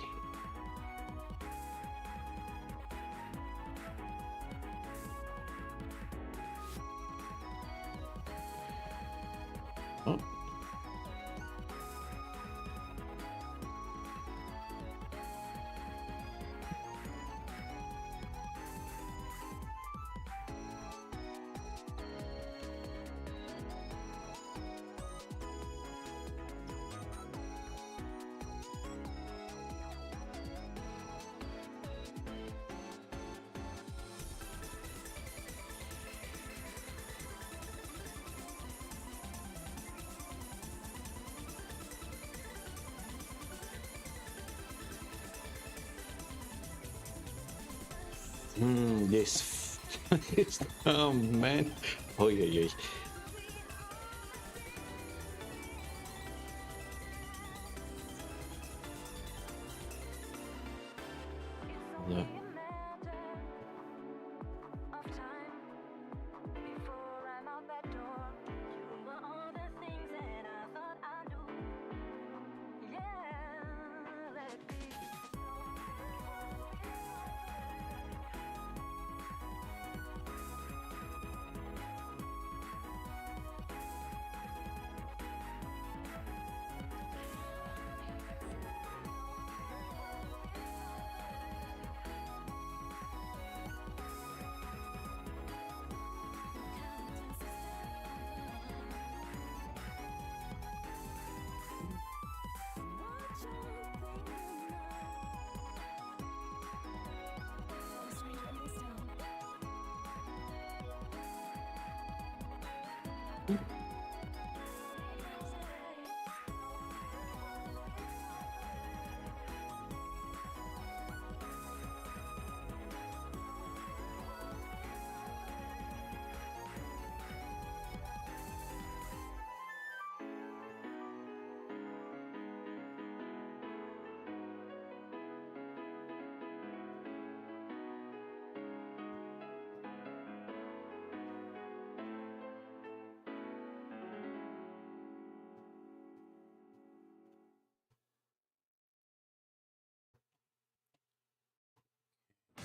Oh. This, oh man, oh yeah. No.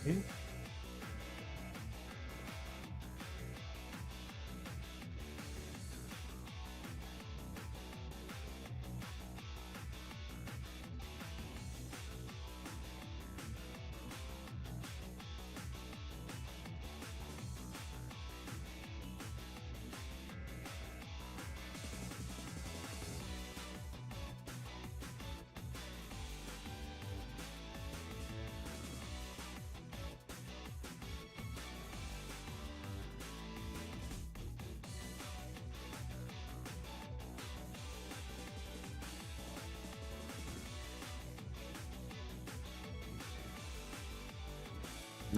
Okay.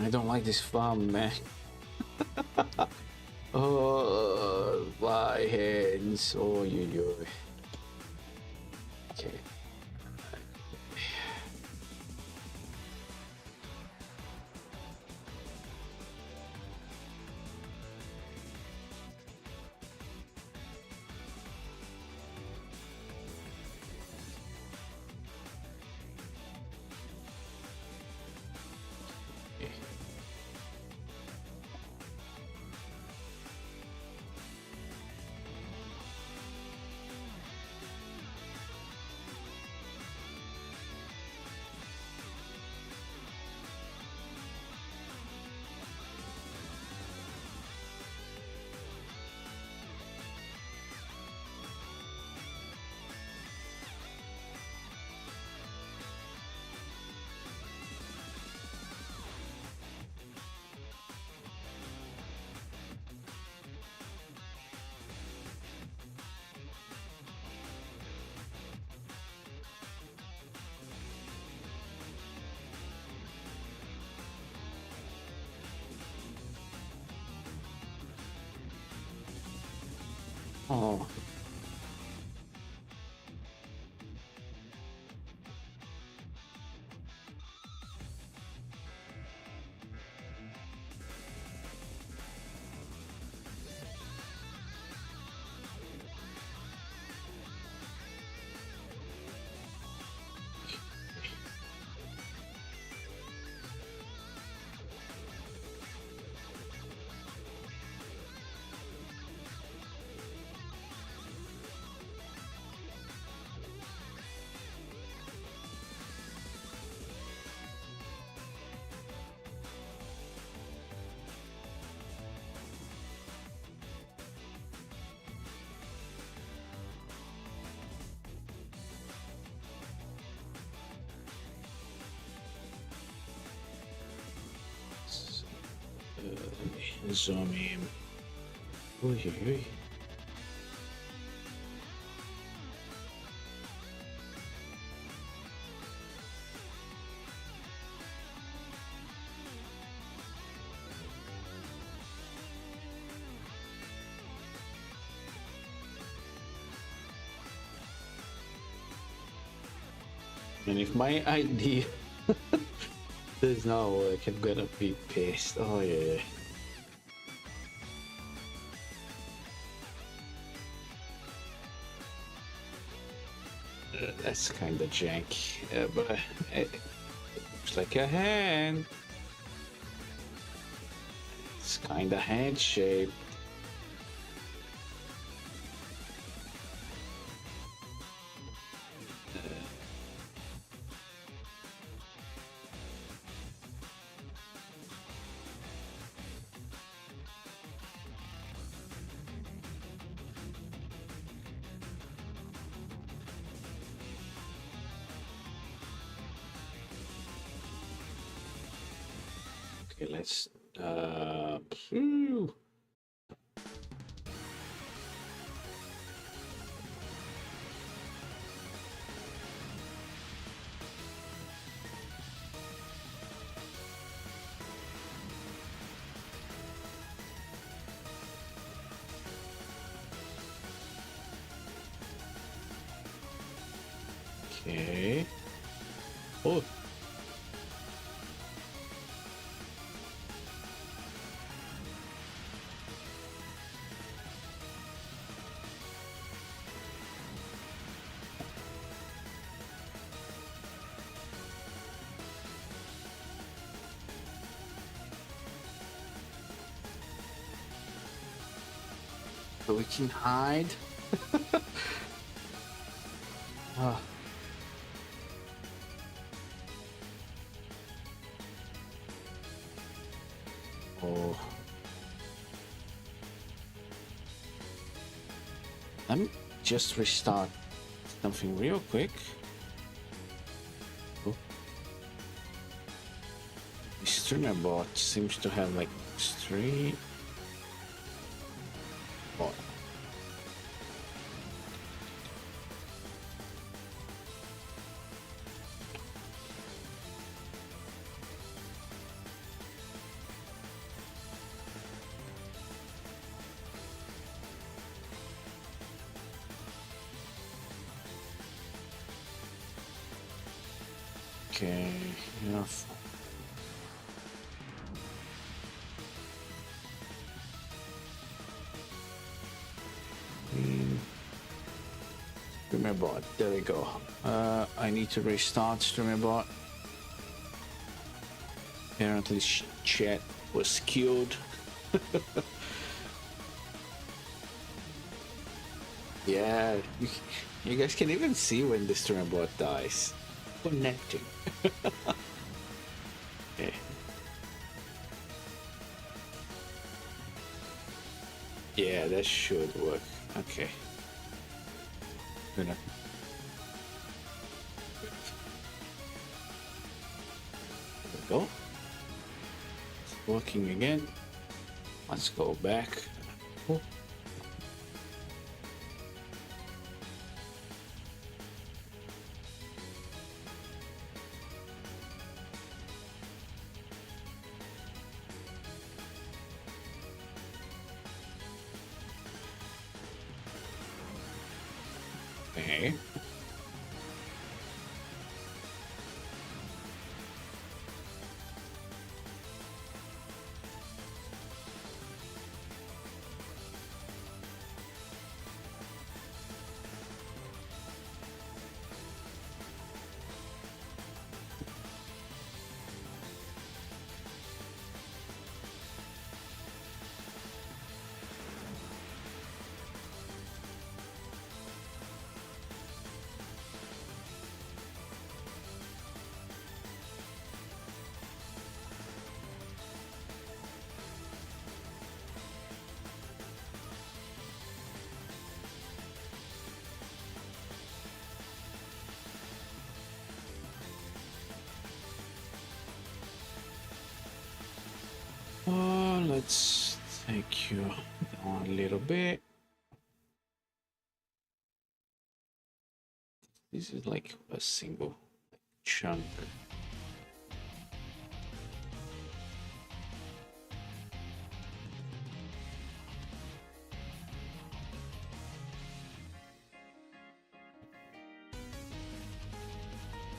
I don't like this farm, man. Oh, my hands. Oh, you. Okay. Oh. Let me zoom in. Ui. And if my idea does not work, I'm gonna be pissed. Oh yeah. That's kind of jank, but it looks like a hand. It's kind of hand shaped. Okay, let's. Phew. Okay. Oh. so we can hide. Ah. Oh. Let me just restart something real quick. Oh. The streamer bot seems to have like 3 bot. Okay, enough. Streamer bot, there we go. I need to restart streamer bot. Apparently chat was killed. Yeah, you guys can even see when the streamer bot dies. Connecting. Okay. Yeah, that should work. Okay. Gonna. There we go. It's working again. Let's go back. Oh. Okay. Let's take you down a little bit. This is like a single chunk.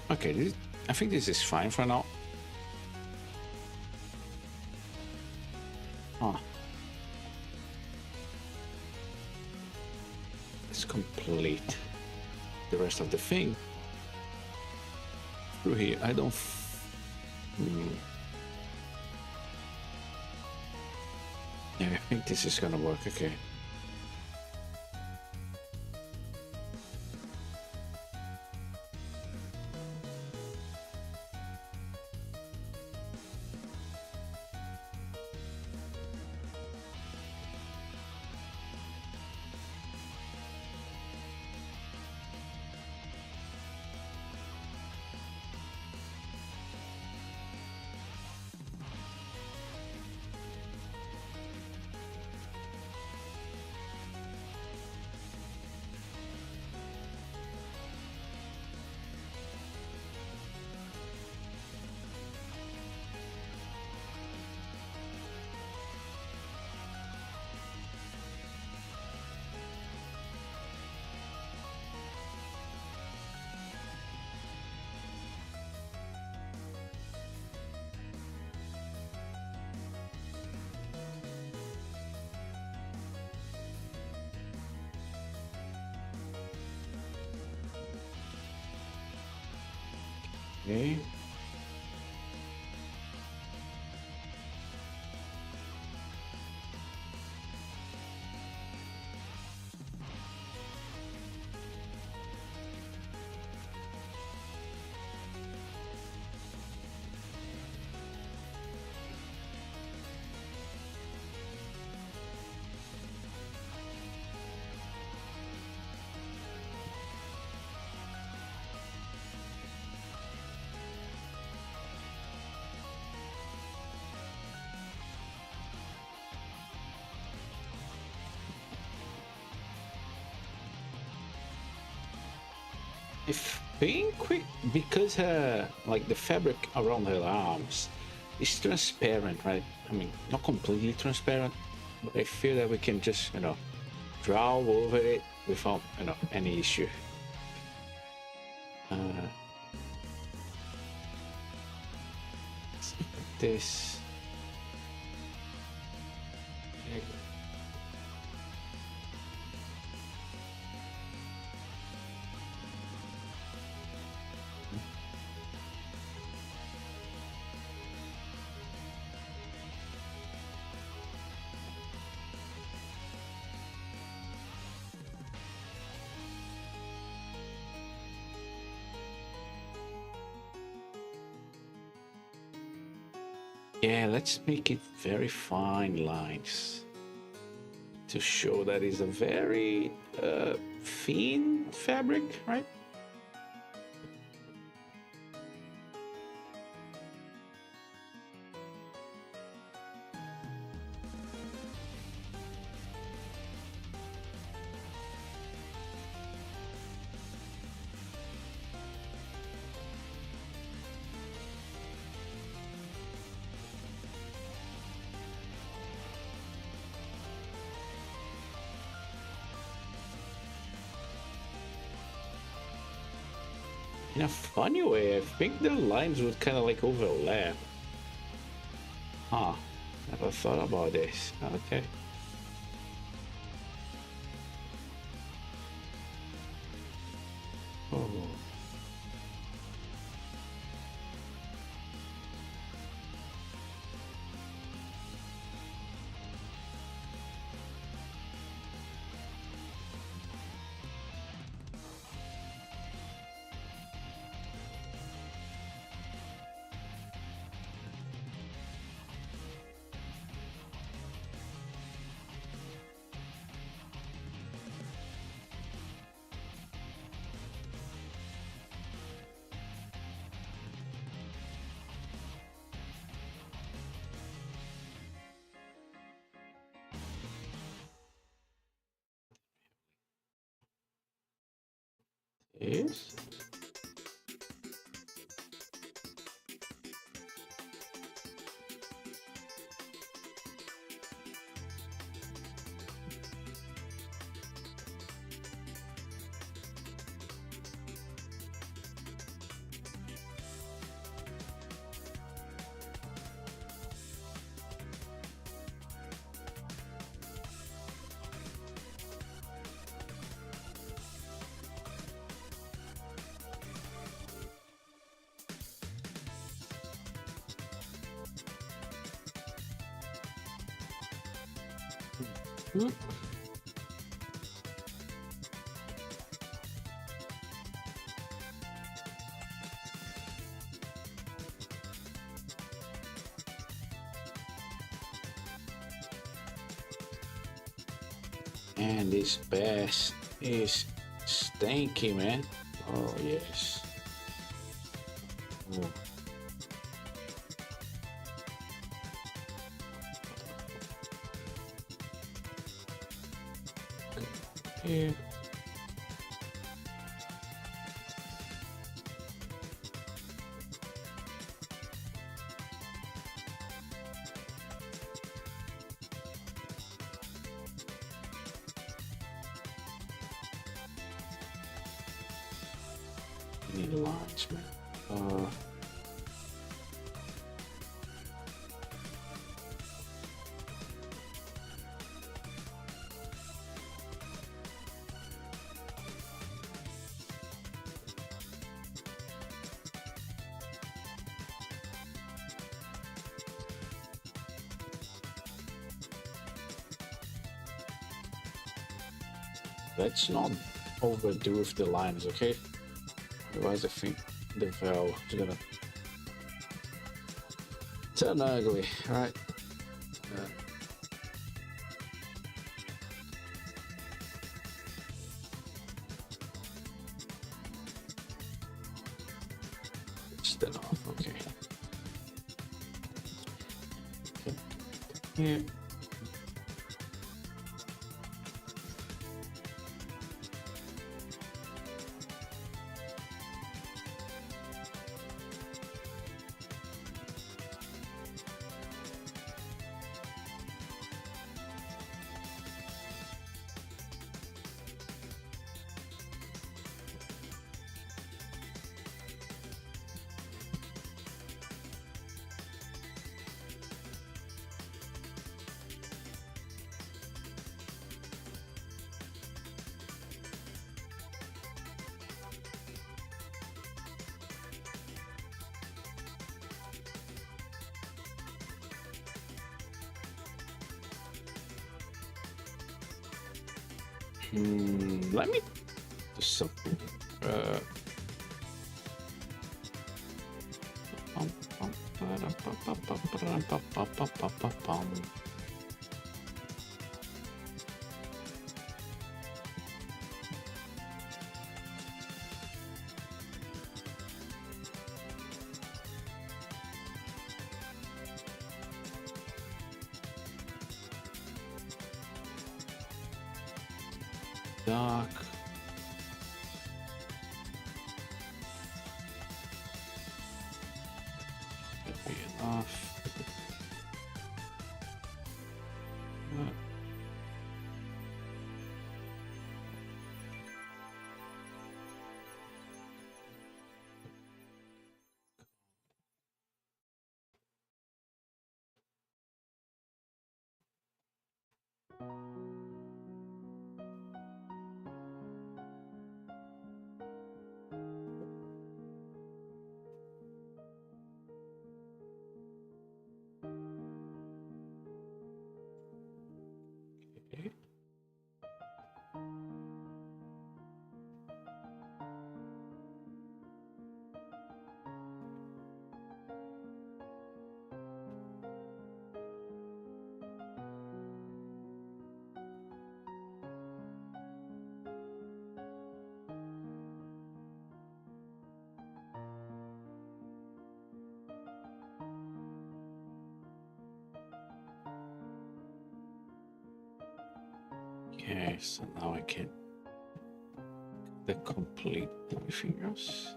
Okay, I think this is fine for now. Huh. Let's complete the rest of the thing through here. I don't. Yeah, I think this is gonna work. Okay. Okay. I think because like the fabric around her arms is transparent, right? I mean, not completely transparent, but I feel that we can just, draw over it without, any issue. Uh, this. Yeah, let's make it very fine lines to show that is a very thin fabric, right? In a funny way, I think the lines would kind of like overlap. Huh. Never thought about this. Okay. Oh. Yes. Hmm. And this bass is stinky, man. Oh, yes. Oh. Yeah. Need lines, man. Let's not overdo with the lines, okay? Otherwise, I think the valve is gonna turn ugly, right? Stand off, okay. Yeah. Let me do something. Dark. Should be enough. Okay. Okay, so now I can the complete three fingers.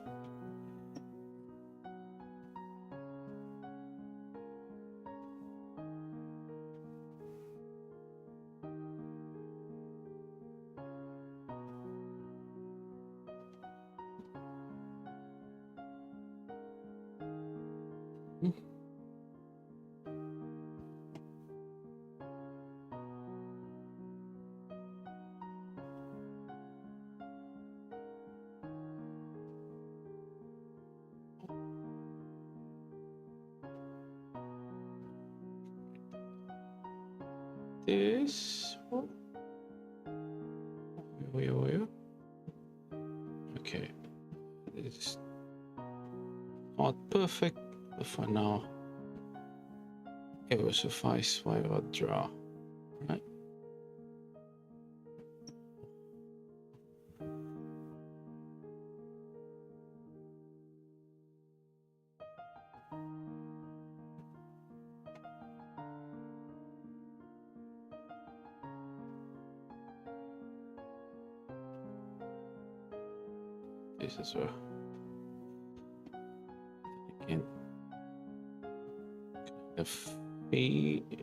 This one. Wait. Okay, it's not perfect, but for now it will suffice while I draw. Right. This as well. Again, the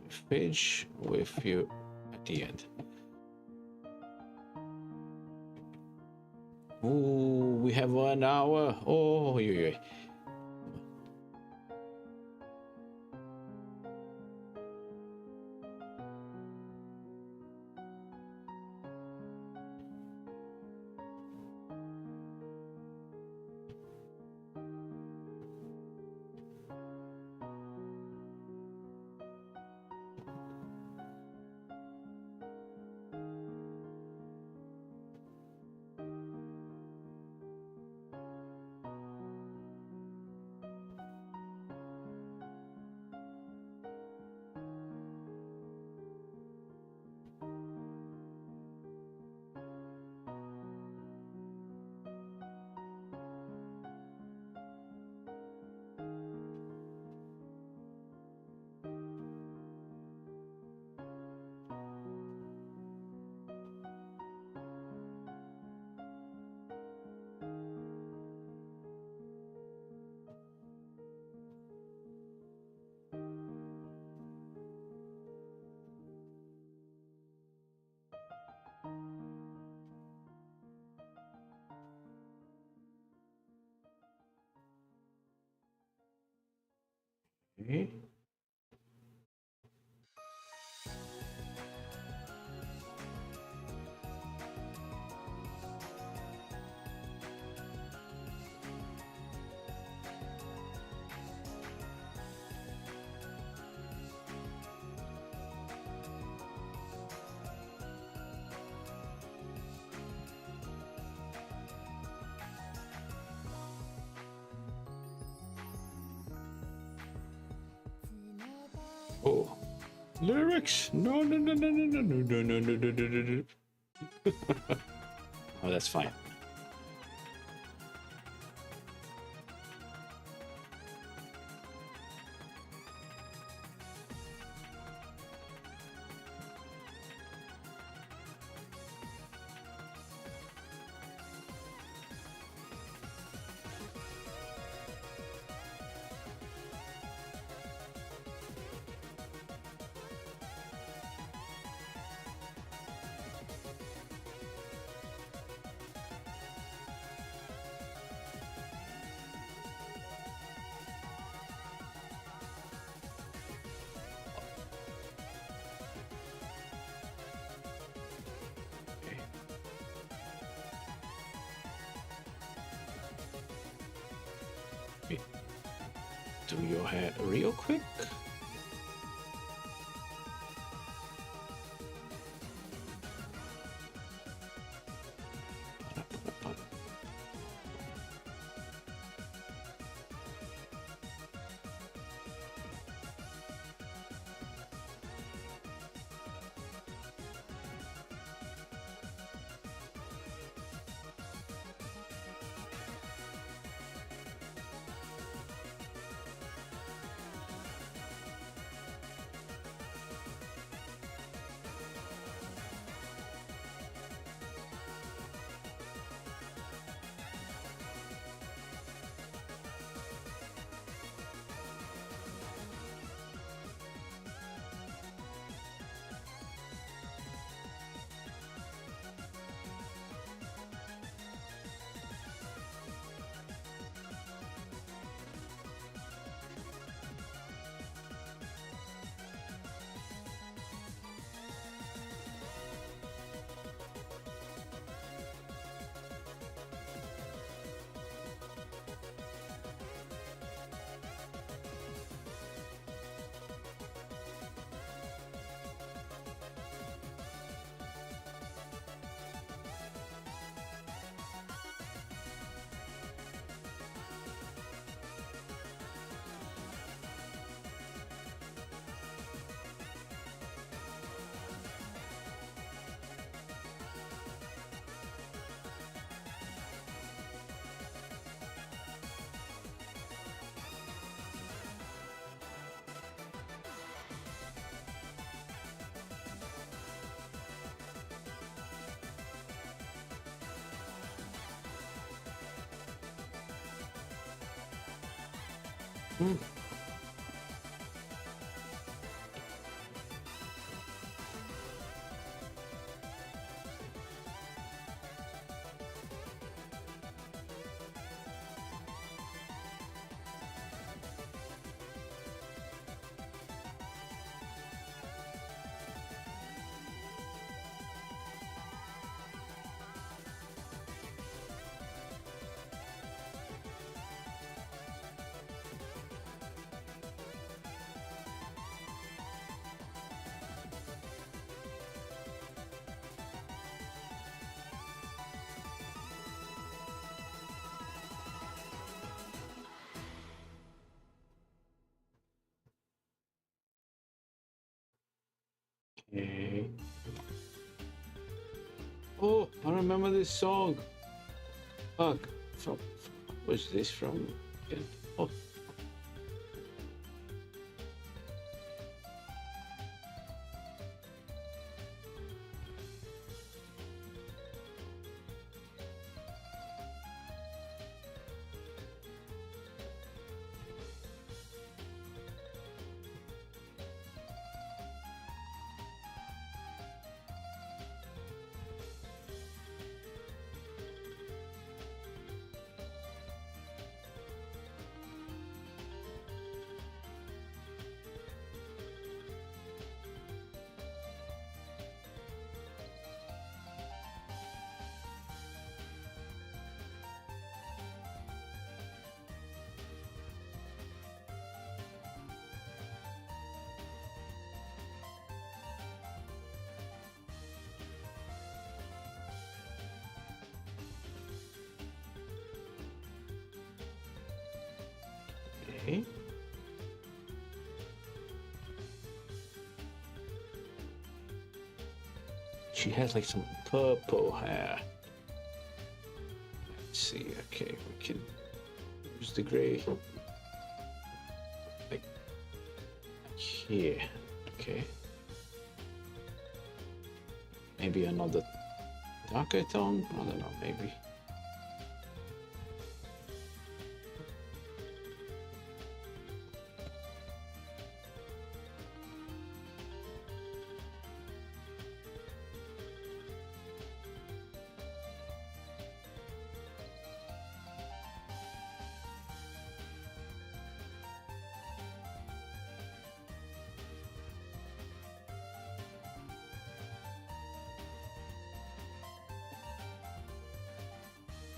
fish with you at the end. Oh, we have 1 hour. Oh, yeah. Okay. Oh, lyrics. No, no, no, no, no, no, no, no, no, no, no, no, no. Oh, that's fine. Okay. Do your hair real quick. Hmm. Okay. Oh, I remember this song. Fuck. What's this from? Again? Oh, okay. she has like some purple hair. Let's see. Okay, we can use the gray like here. Okay. Maybe another darker tone. I don't know. Maybe.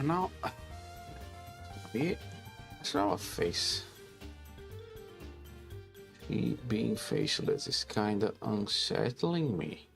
Now, it's our face. She being faceless is kind of unsettling me.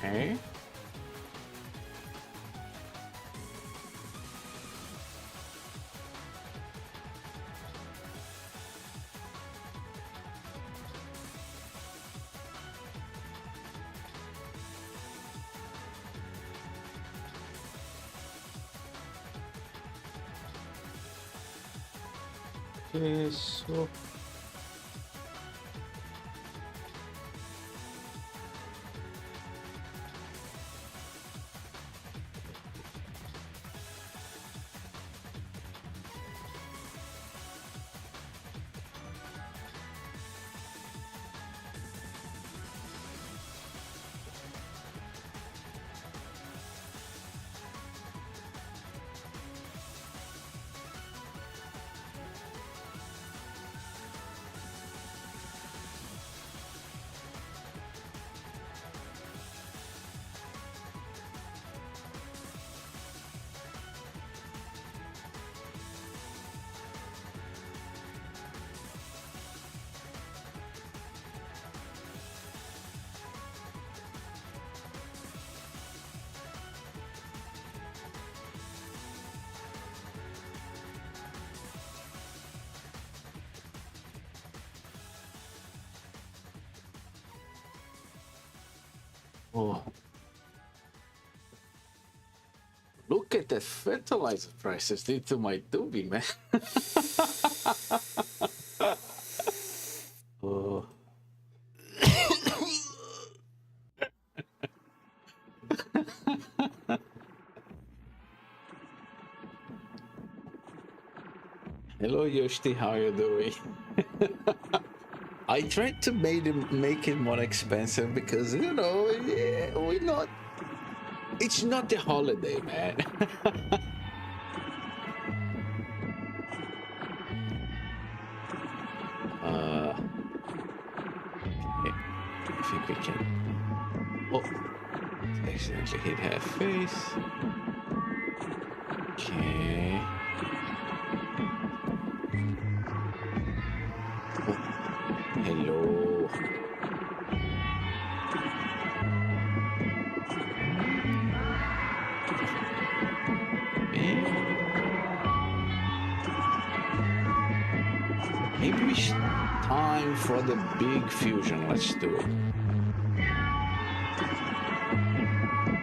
Okay. Okay, so oh, look at the fertilizer prices due to my doobie, man. Oh. Hello, Yoshi. How you doing? I tried to make it more expensive because you know we not. It's not the holiday, man. Okay, I think we can. Oh, accidentally hit half face. Okay. Oh, hello. Maybe it's time for the big fusion. Let's do it.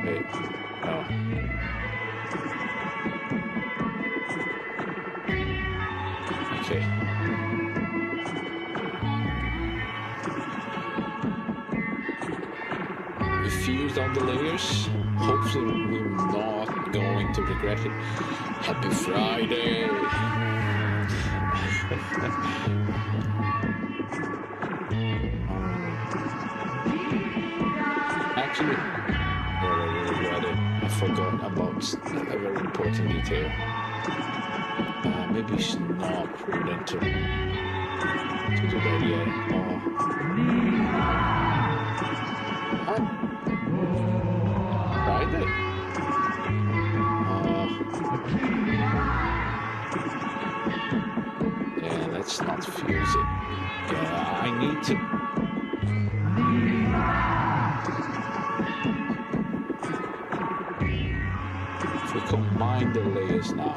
Wait. Oh. Okay. We fused all the layers. Hopefully we're not going to regret it. Happy Friday! Actually, I forgot about a very important detail. Maybe it's not prudent to do that yet. Friday? Yeah, let's not fuse it. Yeah, I need to. If we combine the layers now.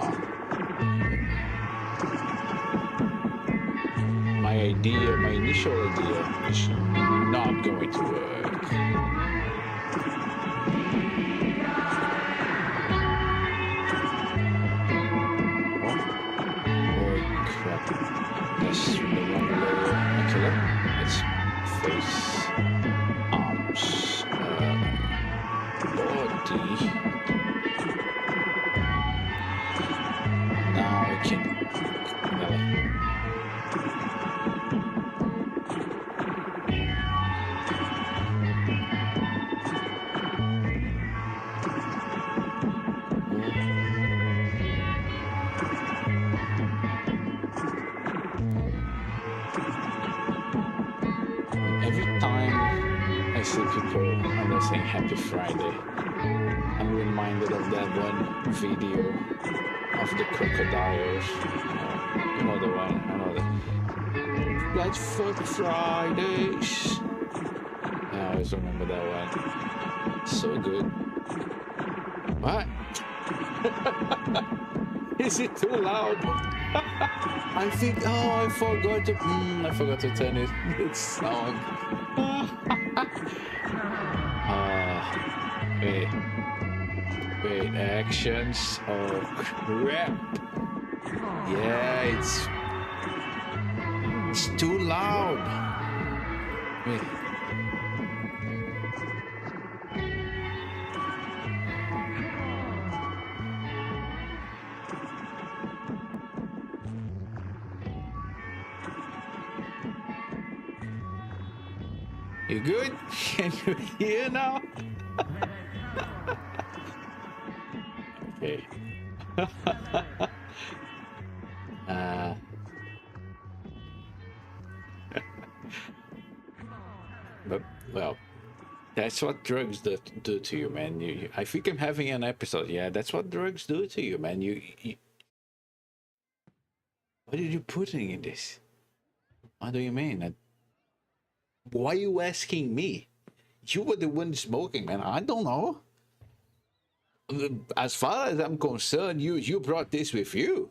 My initial idea is not going to work. Oh crap. That's the wrong layer. Okay, let's face arms, body. Now I can. Saying Happy Friday. I'm reminded of that one video of the crocodiles. You know the one. I know that. Let's fuck Fridays. Yeah, I always remember that one. So good. What? Is it too loud? I think. Oh, I forgot to turn its sound. Wait, actions. Oh crap. Yeah, it's too loud. Wait. You good? Can you hear now? Okay. But well, that's what drugs do to you, man. I think I'm having an episode. Yeah, that's what drugs do to you, man. You what are you putting in this? What do you mean? Why are you asking me? You were the one smoking, man. I don't know. As far as I'm concerned, you brought this with you.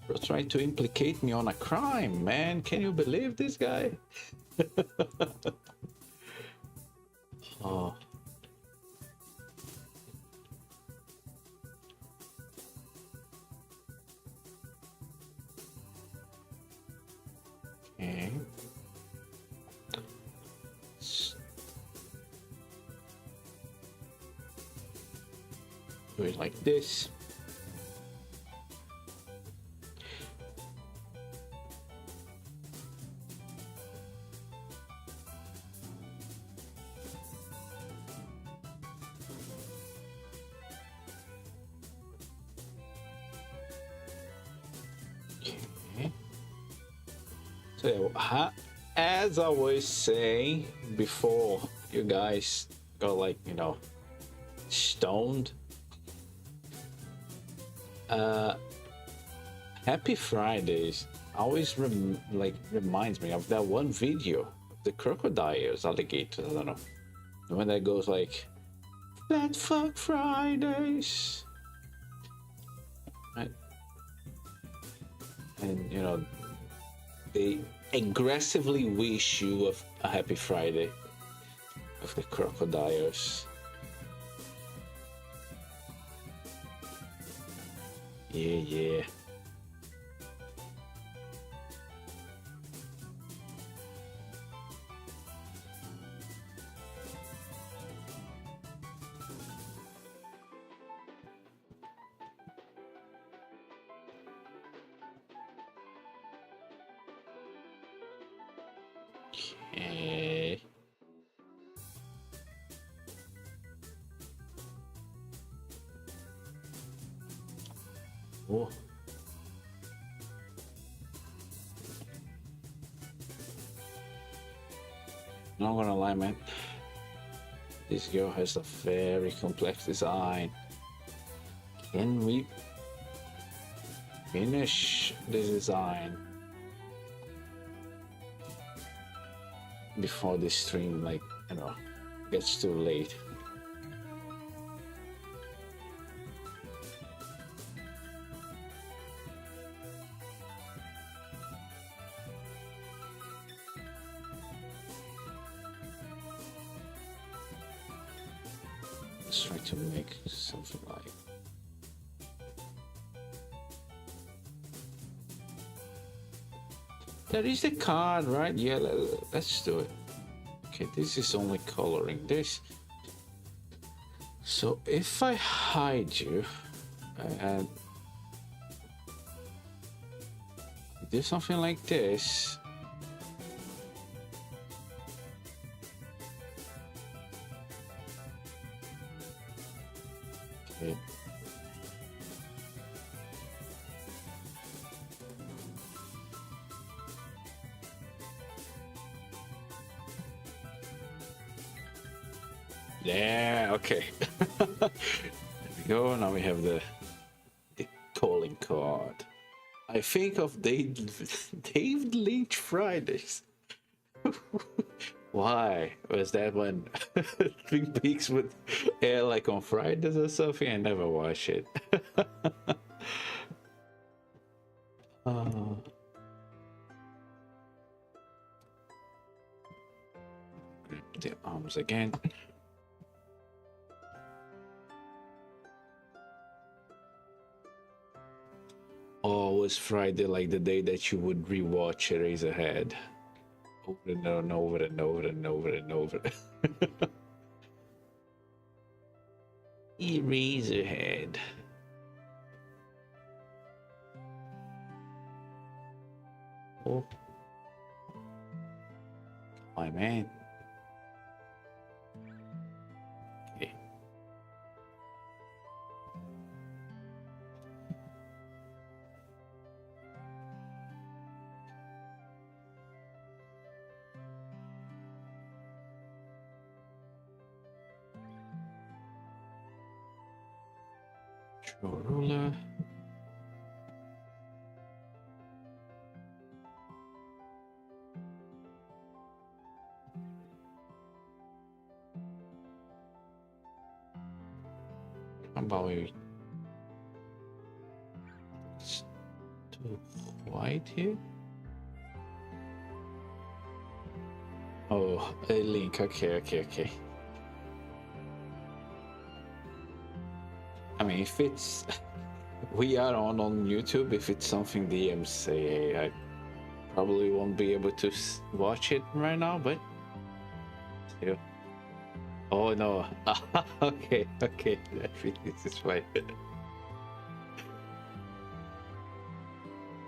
You're trying to implicate me on a crime, man. Can you believe this guy? Oh. Okay. Do it like this. Okay. So, as I was saying before, you guys got like, you know, stoned. Happy Fridays always reminds me of that one video, the crocodiles, alligators, I don't know, when that goes like, "Fat fuck Fridays," right? And you know, they aggressively wish you a happy Friday of the crocodiles. Yeah. Okay. Oh. Not gonna lie, man. This girl has a very complex design. Can we finish the design before the stream, like, you know, gets too late? Let's try to make something like that. Is the card, right? Yeah, let's do it. Okay, this is only coloring this. So if I hide you and do something like this, okay. Yeah, okay. There we go. Now we have the calling card. I think of David Lynch Fridays. Why was that when Twin Peaks would air like on Fridays or something? I never watched it. The arms again. Always Friday, like the day that you would rewatch Eraserhead over and over and over and over and over. Eraserhead. Oh, my man. Okay. Draw ruler. How about we? It's too white here. Oh, a link. Okay. I mean, if it's we are on YouTube, if it's something DM say, I probably won't be able to watch it right now, but still. Oh no. Okay, okay. I think this is fine.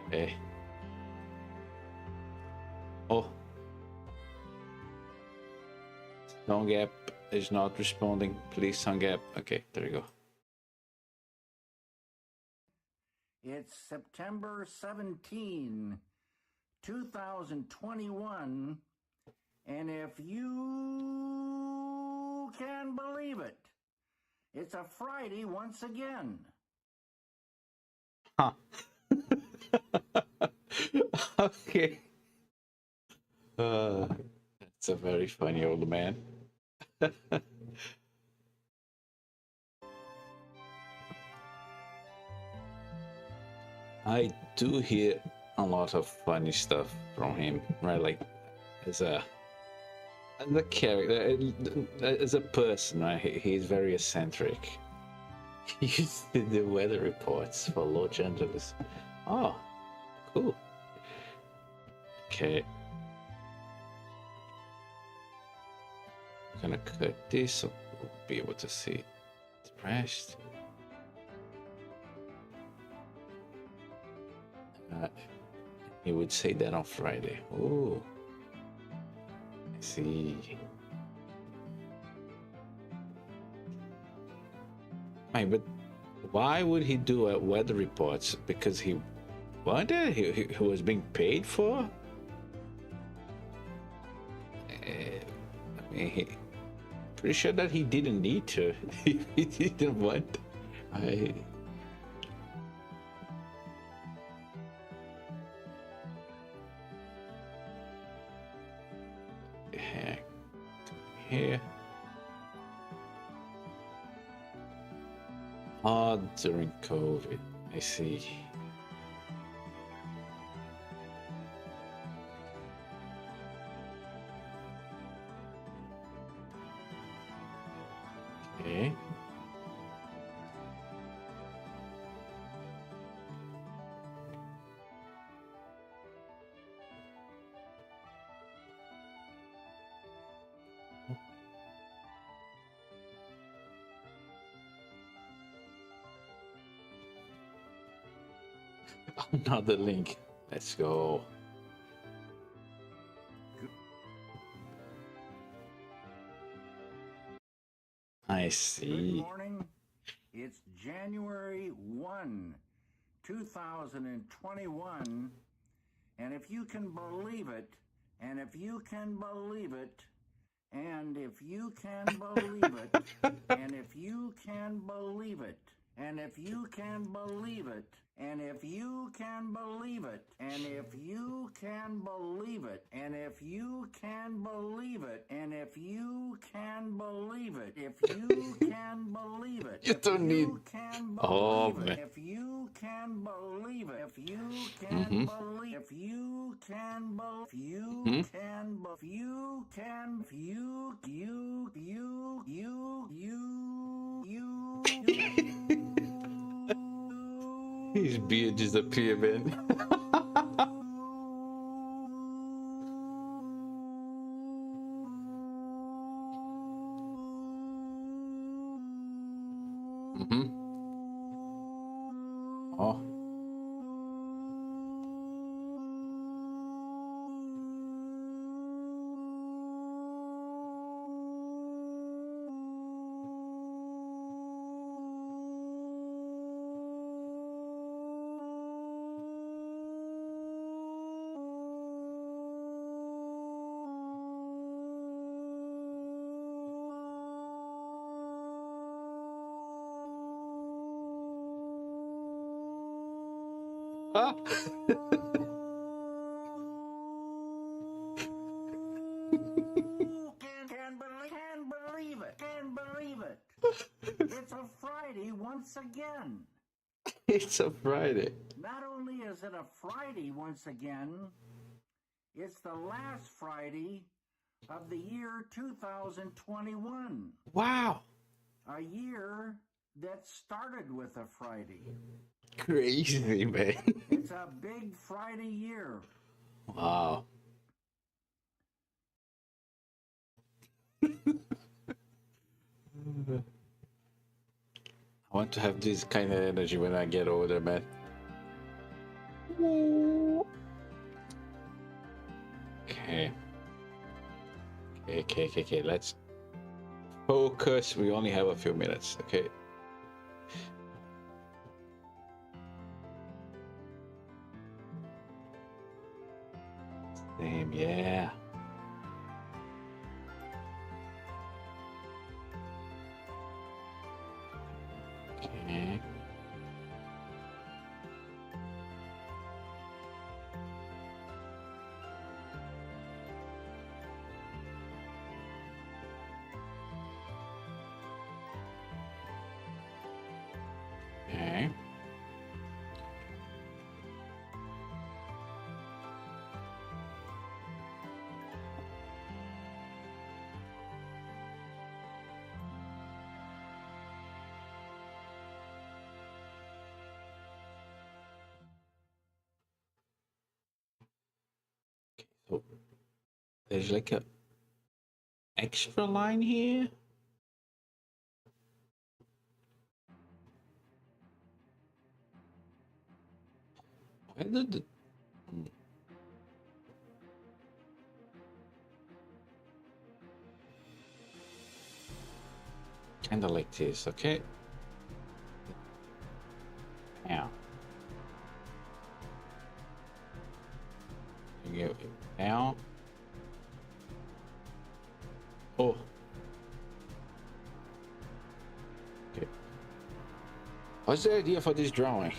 Hey. Oh, Song app is not responding. Please, Song app. Okay, there you go. It's September 17, 2021, and if you can believe it, it's a Friday once again. Huh. Okay. That's a very funny old man. I do hear a lot of funny stuff from him, right? Like as a character, as a person, right? He's very eccentric. He used to do weather reports for Los Angeles. Oh, cool. Okay. I'm gonna cut this so we'll be able to see the rest. He would say that on Friday. Oh, I see. Right, but why would he do weather reports? Because he wanted? He was being paid for? I mean, pretty sure that he didn't need to. He didn't want. I. Heck. Here. Oh, during COVID. I see. Okay. Another link. Let's go. I see. Good morning. It's January 1, 2021, and if you can believe it, and if you can believe it, and if you can believe it, and if you can believe it, and if you can believe it, and if you can believe it, and if you can believe it, and if you can believe it, and if you can believe it, if you can believe it, You don't need. Oh man. if you can believe it, if you can believe, if you can believe, if you can, if you can, if you His beard disappeared, man. Oh. Ah. Can believe it. It's a Friday once again. It's a Friday. Not only is it a Friday once again, it's the last Friday of the year 2021. Wow. A year that started with a Friday. Crazy, man. It's a big Friday year. Wow. want to have this kind of energy when I get older, man. Okay. Okay. Let's focus. We only have a few minutes. Okay. Same, yeah. Okay. Okay. So there's like a extra line here. Where did the kind of like this, okay? Yeah. You go down. Oh. Okay. What's the idea for this drawing?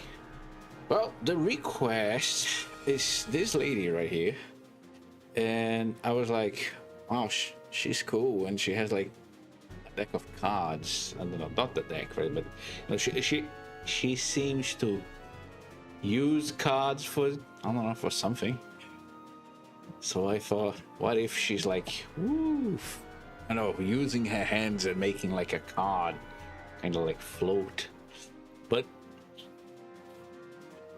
Well, the request is this lady right here. And I was like, wow, she's cool. And she has like a deck of cards. I don't know, not the deck, right? But you know, she seems to use cards for, I don't know, for something. So I thought, what if she's like, woo, I know, using her hands and making like a card, kind of like float. But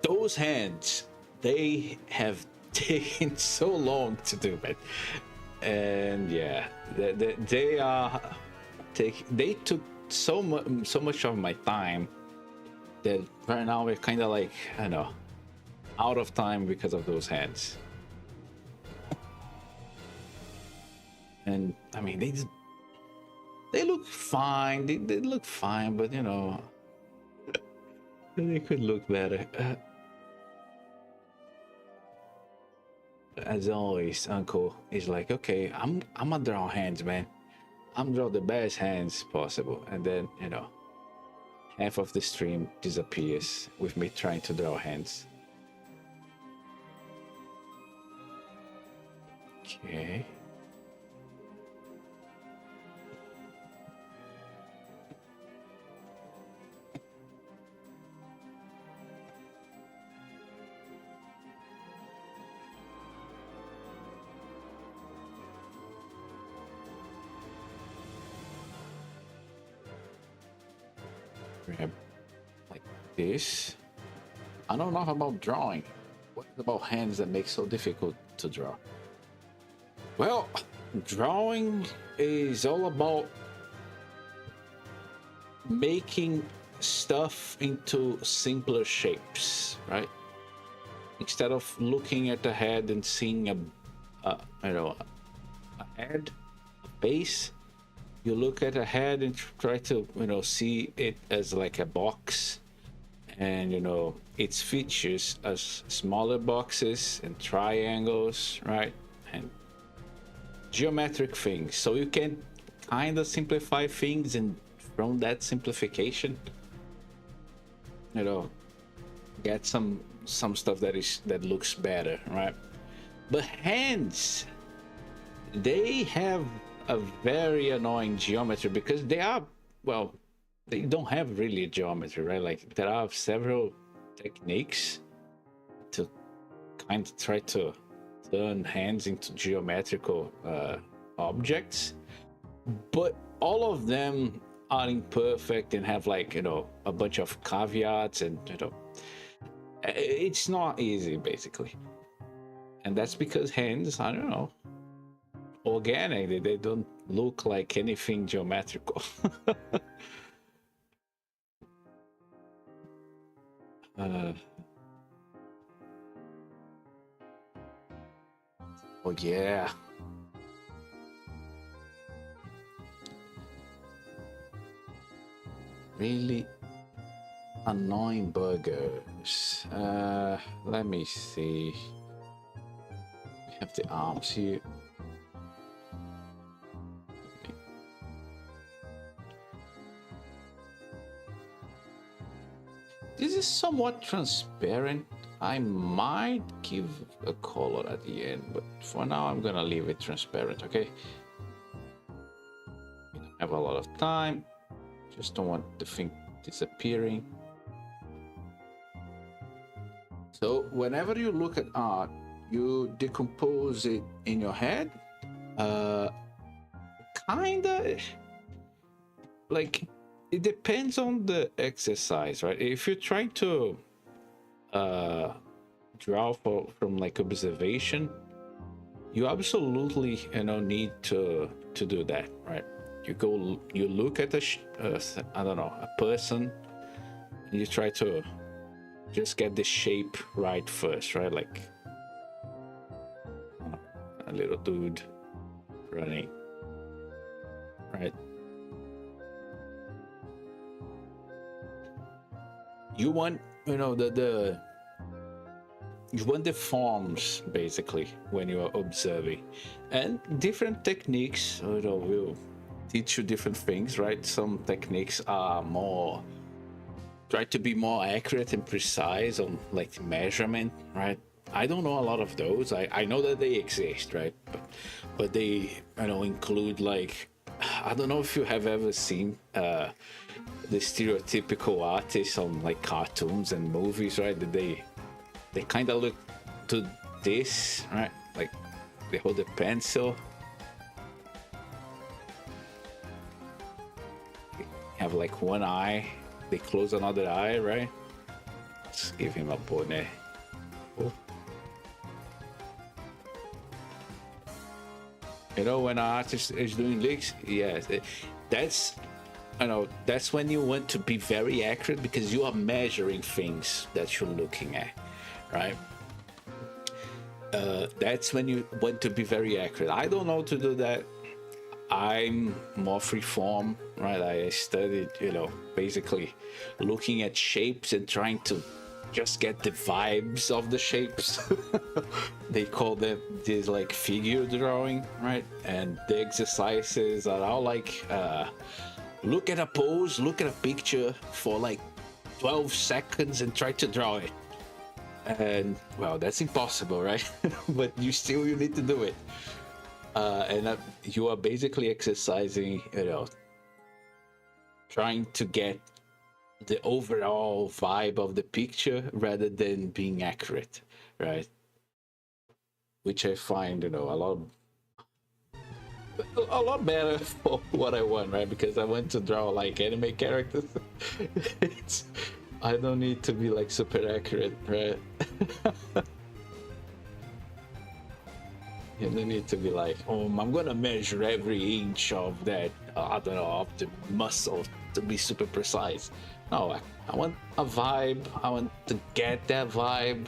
those hands, they have taken so long to do it. And yeah, they took so much of my time that right now we're kind of like, I don't know, out of time because of those hands. And I mean, they look fine. They look fine, but you know, they could look better. As always, Uncle is like, okay, I'm gonna draw hands, man. I'm draw the best hands possible, and then you know, half of the stream disappears with me trying to draw hands. Okay. We have like this. I don't know about drawing. What about hands that make so difficult to draw? Well, drawing is all about making stuff into simpler shapes, right? Instead of looking at the head and seeing a head, a base, you look at a head and try to, you know, see it as like a box, and you know, its features as smaller boxes and triangles, right? And geometric things, so you can kind of simplify things, and from that simplification, you know, get some stuff that looks better, right? But hands, they have a very annoying geometry because they are, well, they don't have really geometry, right? Like there are several techniques to kind of try to turn hands into geometrical objects, but all of them are imperfect and have, like, you know, a bunch of caveats, and you know, it's not easy basically. And that's because hands, I don't know, organic, they don't look like anything geometrical. Uh, oh yeah. Really annoying burgers. Let me see. We have the arms here. This is somewhat transparent. I might give a color at the end, but for now I'm gonna leave it transparent, okay? We don't have a lot of time. Just don't want the thing disappearing. So whenever you look at art, you decompose it in your head. Kinda like it depends on the exercise, right? If you're trying to draw from like observation, you absolutely need to do that, right? You look at I don't know, a person, and you try to just get the shape right first, right? Like a little dude running, right? You want you want the forms basically when you are observing, and different techniques will teach you different things, right? Some techniques are more try to be more accurate and precise on like measurement, right? I don't know a lot of those. I know that they exist, right? But they include like, I don't know if you have ever seen the stereotypical artists on like cartoons and movies, right? That they kind of look to this, right? Like they hold a pencil, have like one eye, they close another eye, right? Let's give him a bonnet. Oh. When an artist is doing leaks, yes, that's that's when you want to be very accurate, because you are measuring things that you're looking at, right? That's when you want to be very accurate. I don't know to do that. I'm more freeform, right? I studied, basically looking at shapes and trying to just get the vibes of the shapes. They call them this like figure drawing, right? And the exercises are all like look at a pose, look at a picture for like 12 seconds and try to draw it. And well, that's impossible, right? But you need to do it. And you are basically exercising, trying to get the overall vibe of the picture rather than being accurate, right? Which I find, a lot better for what I want, right? Because I want to draw like anime characters. I don't need to be like super accurate, right? You don't need to be like, I'm gonna measure every inch of that, I don't know, of the muscle to be super precise. No, I want a vibe. I want to get that vibe,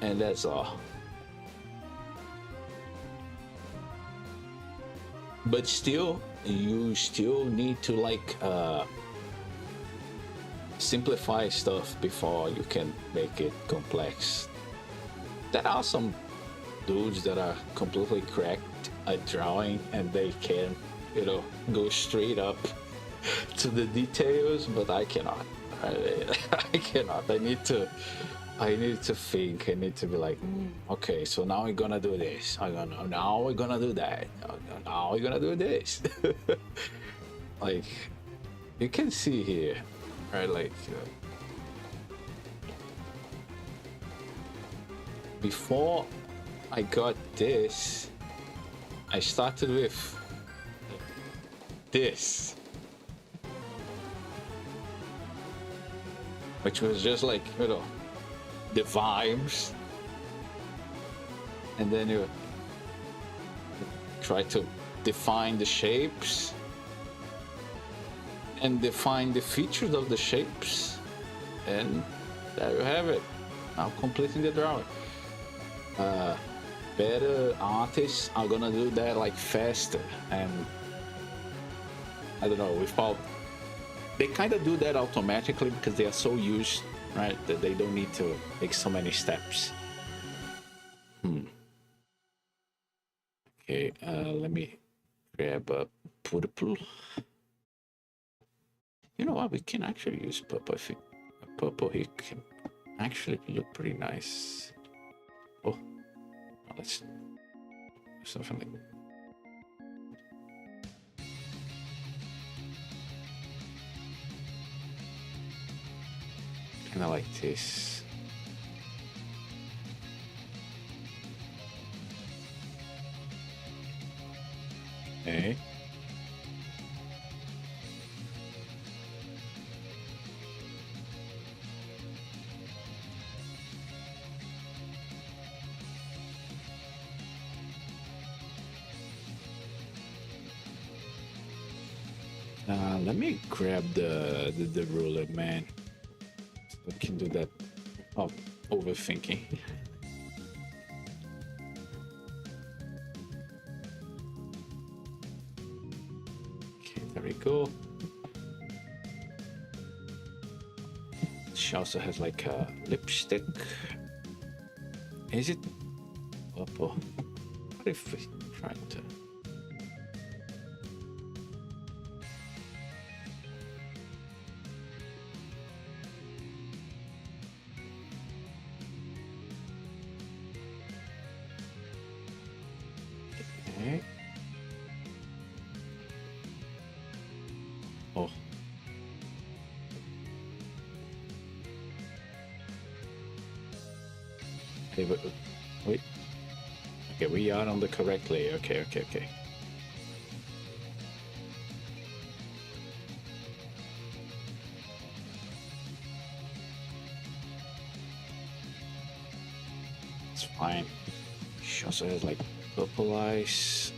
and that's all. But still, you still need to like simplify stuff before you can make it complex. There are some dudes that are completely cracked at drawing, and they can, go straight up to the details, but I cannot. I cannot. I need to think. I need to be like, okay, so now we're gonna do this. Now we're gonna do that. Now we're gonna do this. Like, you can see here, right? Like, before I got this, I started with this, which was just like, the vibes, and then you try to define the shapes and define the features of the shapes, And there you have it. Now completing the drawing. Better artists are gonna do that like faster, and I don't know, without, they kind of do that automatically because they are so used, right, that they don't need to make so many steps. Okay, let me grab a purple. You know what, we can actually use purple. I think purple here can actually look pretty nice. Oh, let's do something like that. Kind of like this. Okay. Let me grab the ruler, man. We can do that. Oh, overthinking. Okay, there we go. She also has like a lipstick. Is it purple? What if we try to? Okay. Oh. Okay, but wait. Okay, we are on the correct layer. Okay. It's fine. She also has like purple eyes.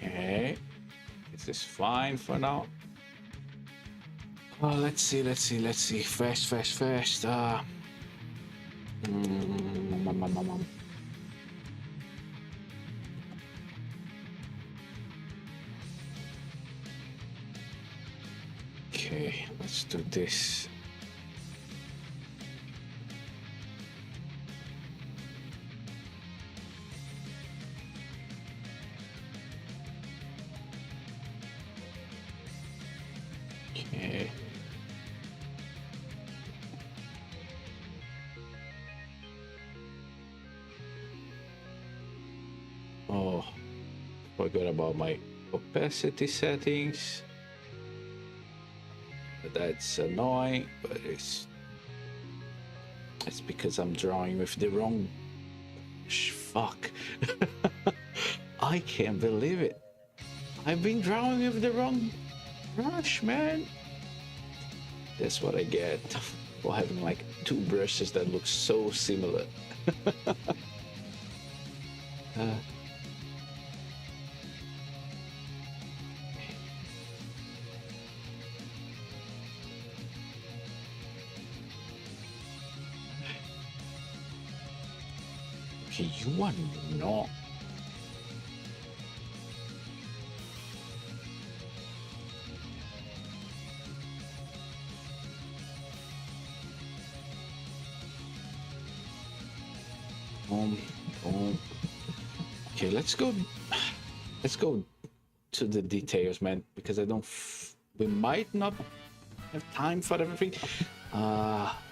Okay, this is fine for now. Oh, let's see. Fast. Okay, let's do this. Okay. Oh, forgot about my opacity settings. That's annoying, but it's because I'm drawing with the wrong fuck. I can't believe it. I've been drawing with the wrong brush, man. That's what I get for having like two brushes that look so similar. Okay, you are not. Okay, let's go to the details, man, because I don't. We might not have time for everything.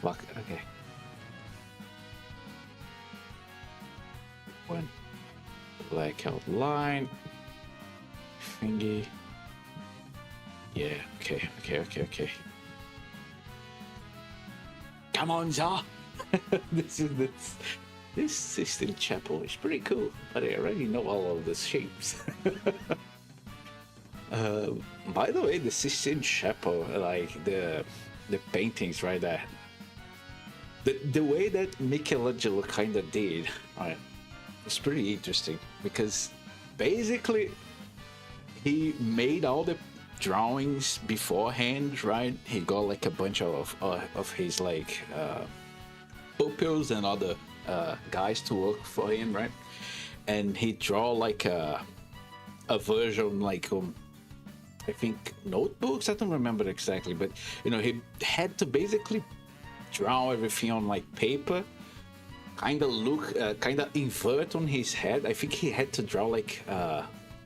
Fuck. Okay. One black outline thingy. Yeah. Okay. come on, Za. This Sistine Chapel is pretty cool, but I already know all of the shapes. By the way, the Sistine Chapel, like the paintings, right? That the way that Michelangelo kind of did, right? It's pretty interesting because basically he made all the drawings beforehand, right? He got like a bunch of his like pupils and other guys to work for him, right? And he draw like a version like I think notebooks. I don't remember exactly, but you know, he had to basically draw everything on like paper, kind of look, kind of invert on his head. I think he had to draw like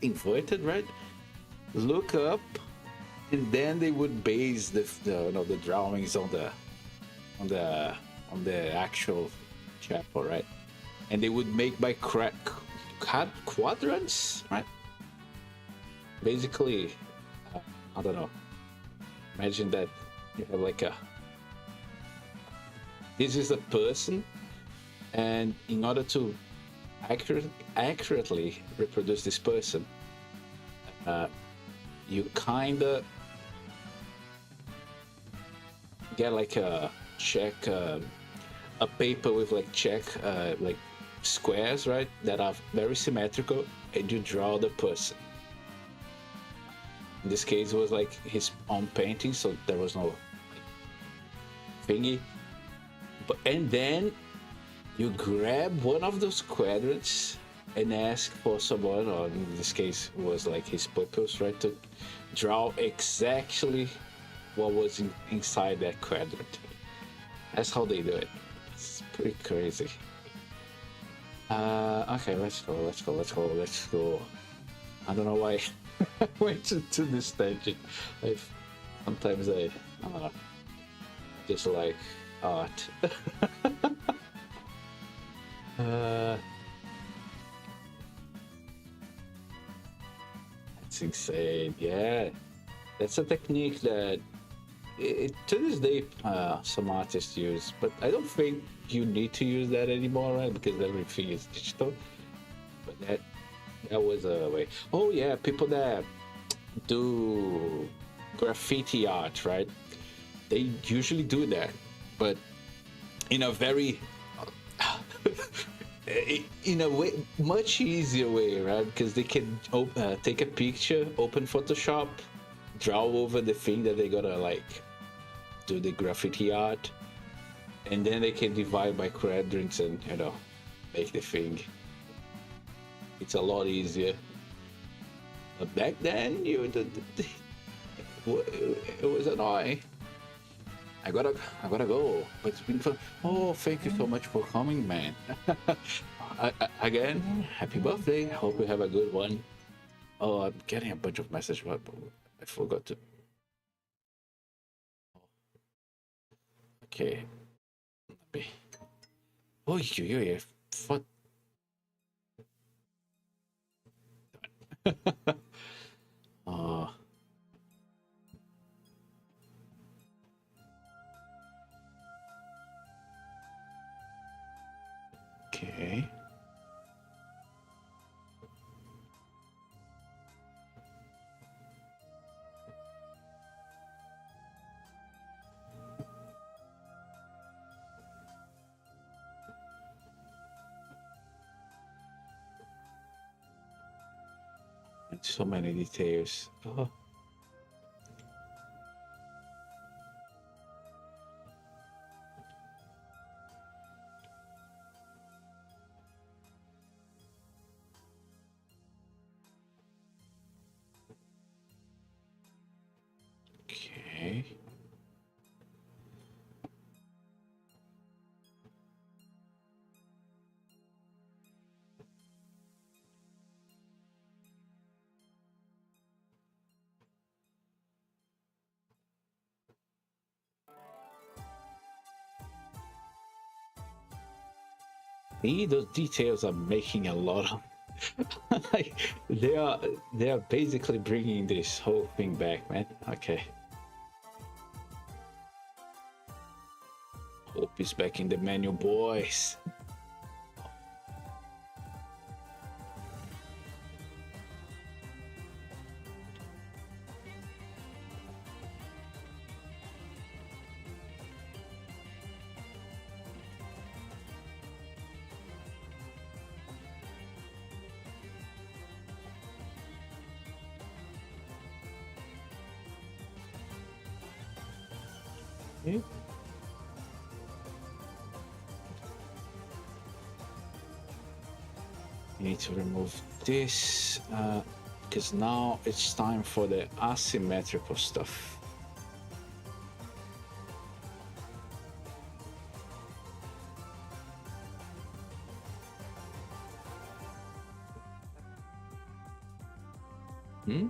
inverted, right? Look up, and then they would base the you know, the drawings on the actual chapel, right? And they would make by quadrants, right? Basically, I don't know. Imagine that you have like this is a person, and in order to accurately reproduce this person, you kind of get like a check, a paper with like like squares, right, that are very symmetrical, and you draw the person. In this case, it was like his own painting, so there was no thingy. And then you grab one of those quadrants and ask for someone, or in this case, it was like his pupils, right, to draw exactly what was inside that quadrant. That's how they do it. It's pretty crazy. Okay, let's go. I don't know why I went to this tangent. Sometimes I don't know, just like art. That's insane. Yeah, that's a technique that to this day some artists use, but I don't think you need to use that anymore, right? Because everything is digital. But that was a way. Oh yeah, people that do graffiti art, right? They usually do that, but in a very in a way much easier way, right? Because they can take a picture, open Photoshop, draw over the thing that they gotta like do the graffiti art, and then they can divide by quadrants and, you know, make the thing. It's a lot easier. But back then, it was annoying. I gotta go, but it's been fun. Oh, thank you so much for coming, man. Again, happy birthday. Hope you have a good one. Oh, I'm getting a bunch of messages, but I forgot to. Okay. Oh, you what? uh, okay. So many details. Oh. Okay. See, those details are making a lot of like they are basically bringing this whole thing back, man. Okay. Oh. He's back in the menu, boys. Okay. Need to remove this because now it's time for the asymmetrical stuff. Hmm?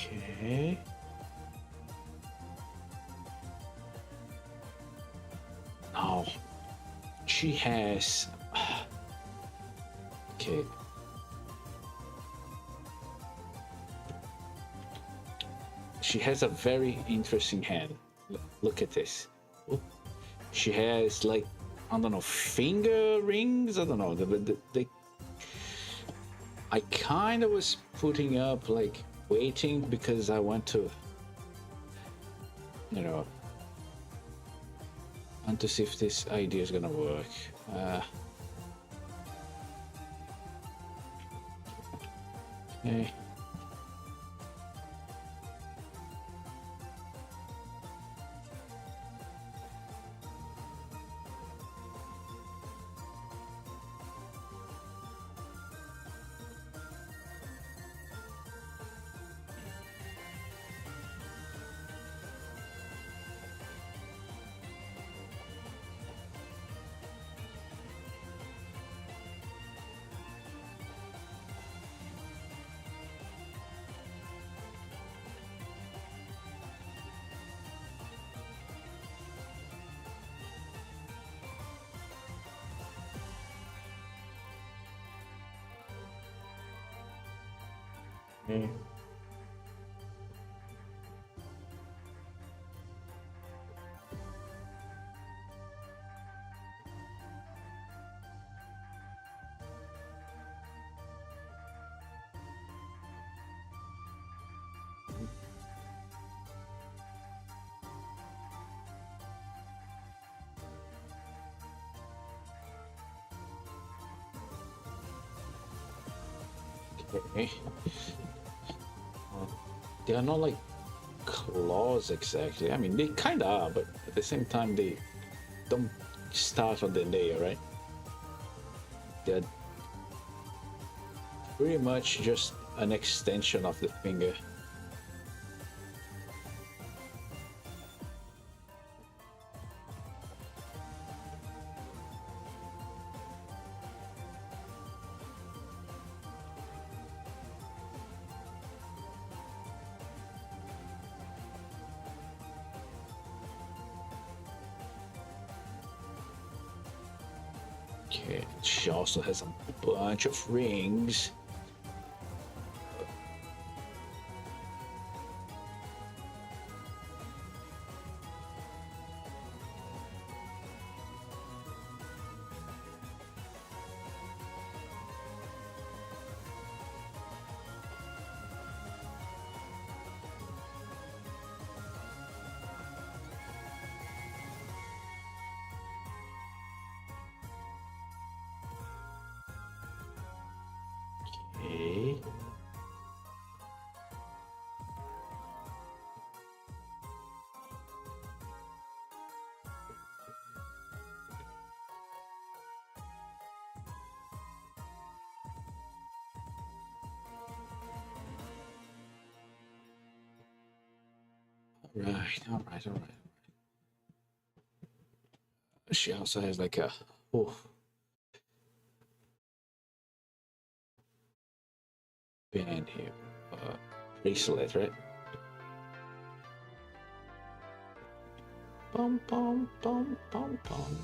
Okay. Now she has. Okay. She has a very interesting hand. Look at this. She has like, I don't know, finger rings. I don't know. I kind of was putting up like waiting because I want to, you know, want to see if this idea is gonna work. Okay. Okay. Okay. They are not like claws exactly. I mean, they kind of are, but at the same time, they don't start on the layer, right? They're pretty much just an extension of the finger. Okay, she also has a bunch of rings. Okay. All right. She also has like a band here. bracelet, right? Bum bum bum bum bum.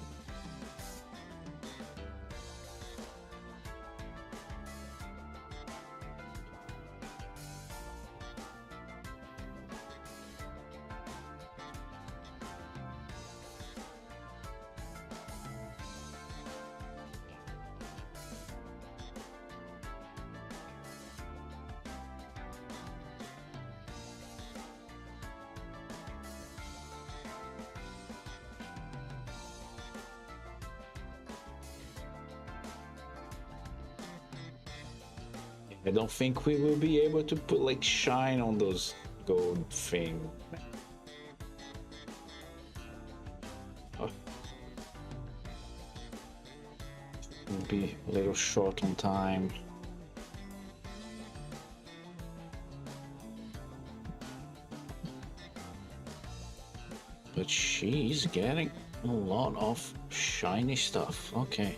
I don't think we will be able to put like shine on those gold thing. Oh. We'll be a little short on time. But she's getting a lot of shiny stuff. Okay.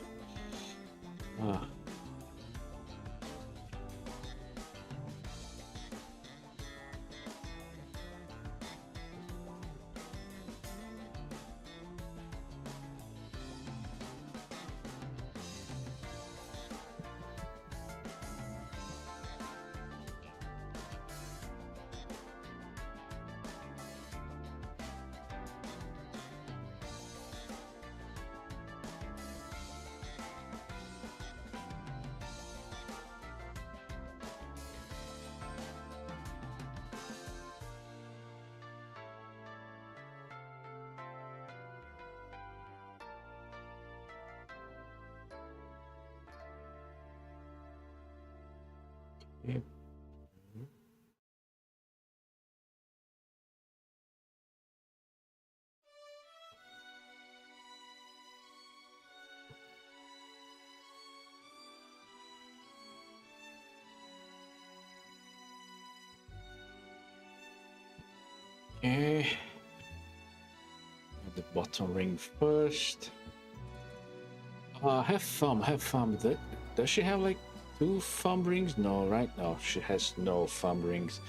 Yep. Okay. The bottom ring first. Have fun, have fun. Does she have like 2 thumb rings? No, right? No, she has no thumb rings.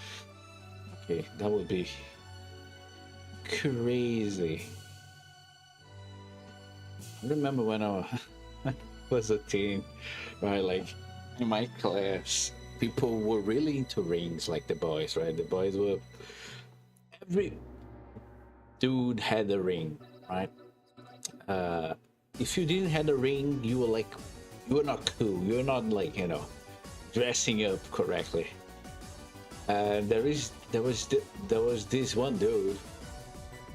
Okay, that would be crazy. I remember when I was a teen, right? Like in my class, people were really into rings, like the boys, right? The boys were, every dude had a ring, right? If you didn't have a ring, you were like, you were not cool. You're not like, you know, dressing up correctly. And there was this one dude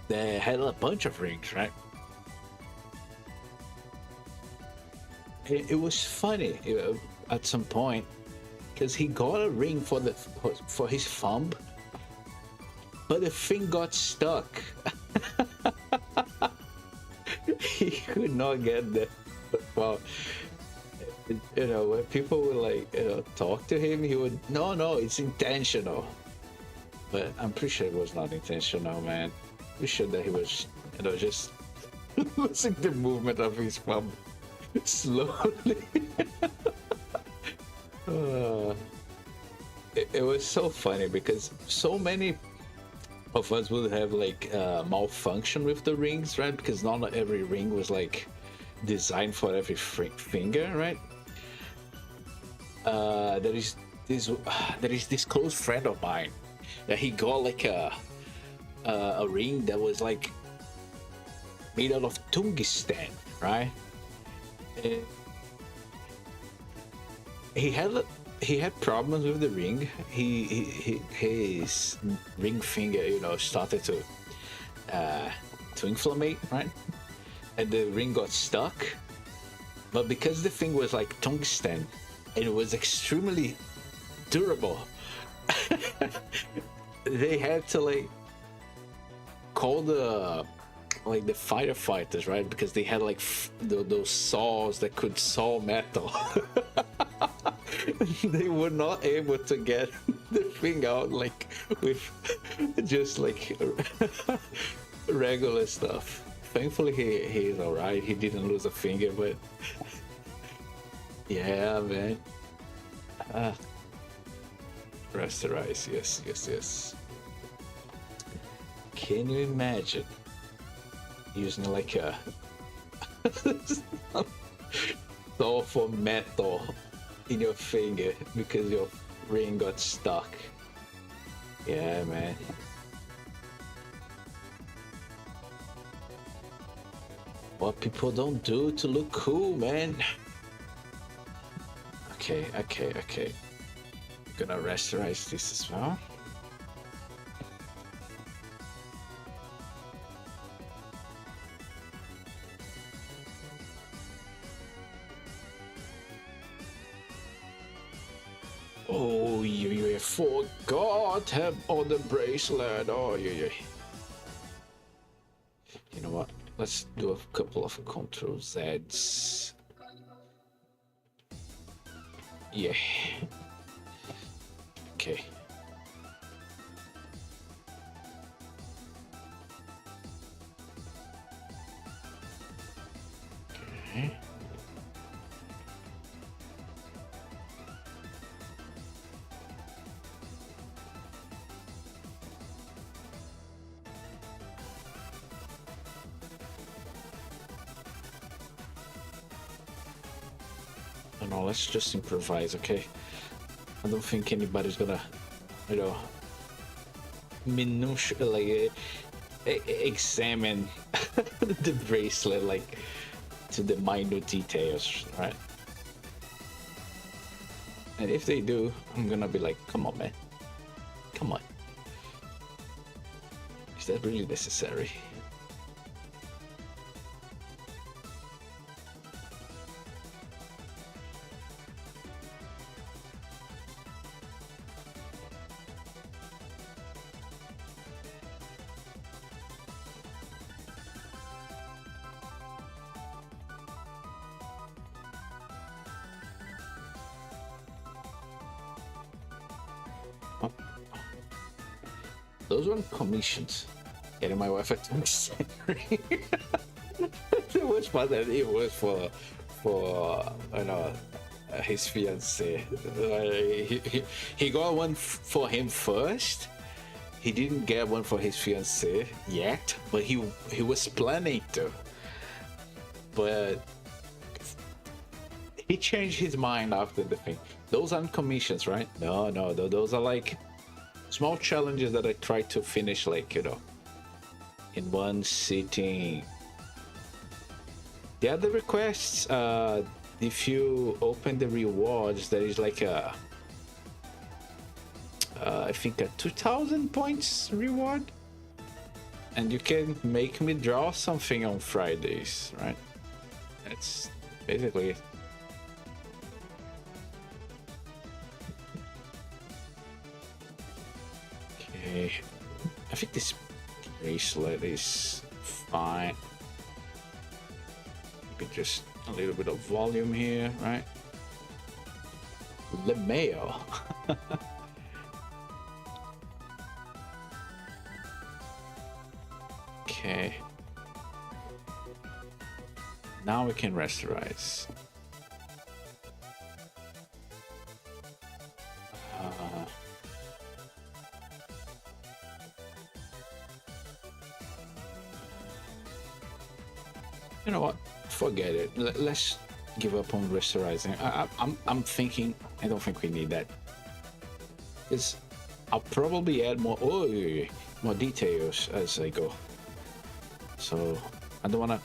that had a bunch of rings, right? It was funny at some point because he got a ring for his thumb, but the thing got stuck. He could not get the, well, you know, when people would like, you know, talk to him, he would, no, it's intentional. But I'm pretty sure it was not intentional, man. Pretty sure that he was, you know, just losing the movement of his thumb slowly. It was so funny because so many of us would have like malfunction with the rings, right? Because not every ring was like designed for every finger, right? There is this close friend of mine that he got like a ring that was like made out of tungsten, right? And he had problems with the ring. His ring finger, you know, started to inflammate, right? And the ring got stuck. But because the thing was like tungsten and it was extremely durable, they had to like call the firefighters, right? Because they had like those saws that could saw metal. They were not able to get the thing out like with just like regular stuff. Thankfully he's all right. He didn't lose a finger, but yeah, man. Rasterize, yes, yes, yes. Can you imagine using like a saw for metal in your finger because your ring got stuck? Yeah, man. What people don't do to look cool, man. Okay, okay, okay. I'm gonna rasterize this as well. Oh, you forgot him on the bracelet. Oh, yeah. You know what? Let's do a couple of Control Zs. Yeah. Okay. Okay. No, let's just improvise, okay? I don't think anybody's gonna, you know, minutia like examine the bracelet like to the minute details, right? And if they do, I'm gonna be like, come on, man, come on, is that really necessary? Those weren't commissions. Getting my wife a 20th ring. The worst part that it was for you know, his fiance. He got one for him first. He didn't get one for his fiance yet, but he was planning to. But he changed his mind after the thing. Those aren't commissions, right? No, those are like small challenges that I try to finish, like, you know, in one sitting. The other requests, if you open the rewards, there is like a I think a 2,000 points reward, and you can make me draw something on Fridays, right? That's basically it. Okay, I think this bracelet is fine. Maybe just a little bit of volume here, right? 𝒹𝑜𝑜𝑃. Okay. Now we can rasterize. You know what? Forget it. Let's give up on rasterizing. I'm thinking. I don't think we need that. I'll probably add more. Oh, more details as I go. So I don't want to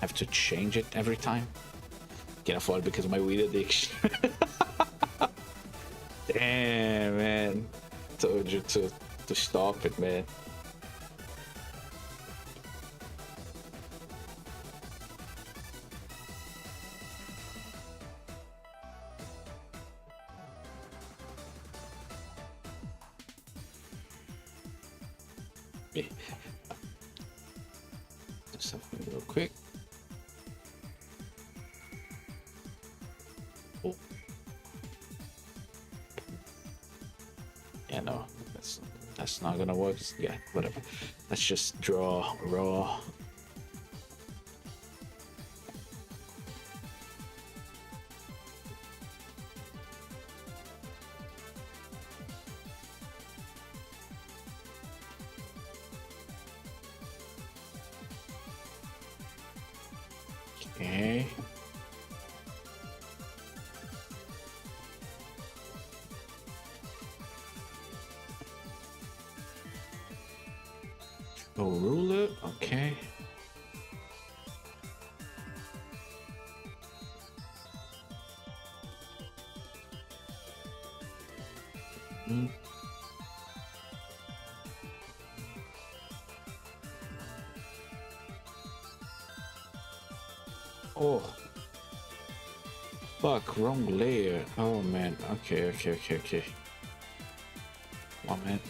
have to change it every time. Can't afford it because of my weed addiction. Damn, man. Told you to stop it, man. Do something real quick. Oh. Yeah, no, that's not gonna work. Yeah, whatever. Let's just draw raw. Okay. Oh, ruler. Okay. Mm. Oh, fuck, wrong layer. Oh man. Okay, okay, okay, okay. 1 minute.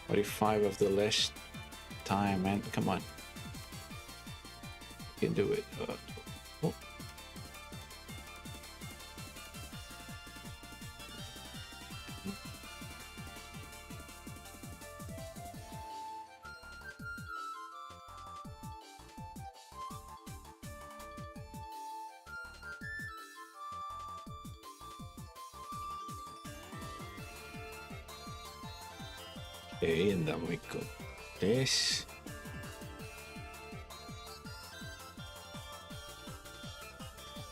45 of the last time, man. Come on. You can do it. Oh. Okay, and then we got this.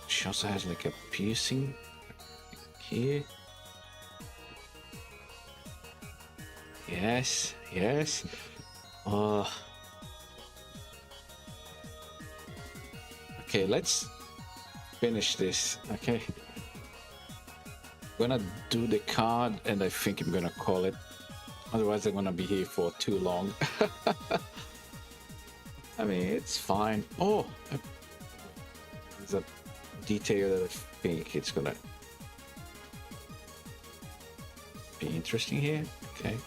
She also has like a piercing here. Yes, yes. Okay, let's finish this. Okay. I'm gonna do the card and I think I'm gonna call it. Otherwise, I'm gonna be here for too long. I mean, it's fine. Oh, there's a detail that I think it's gonna be interesting here. Okay.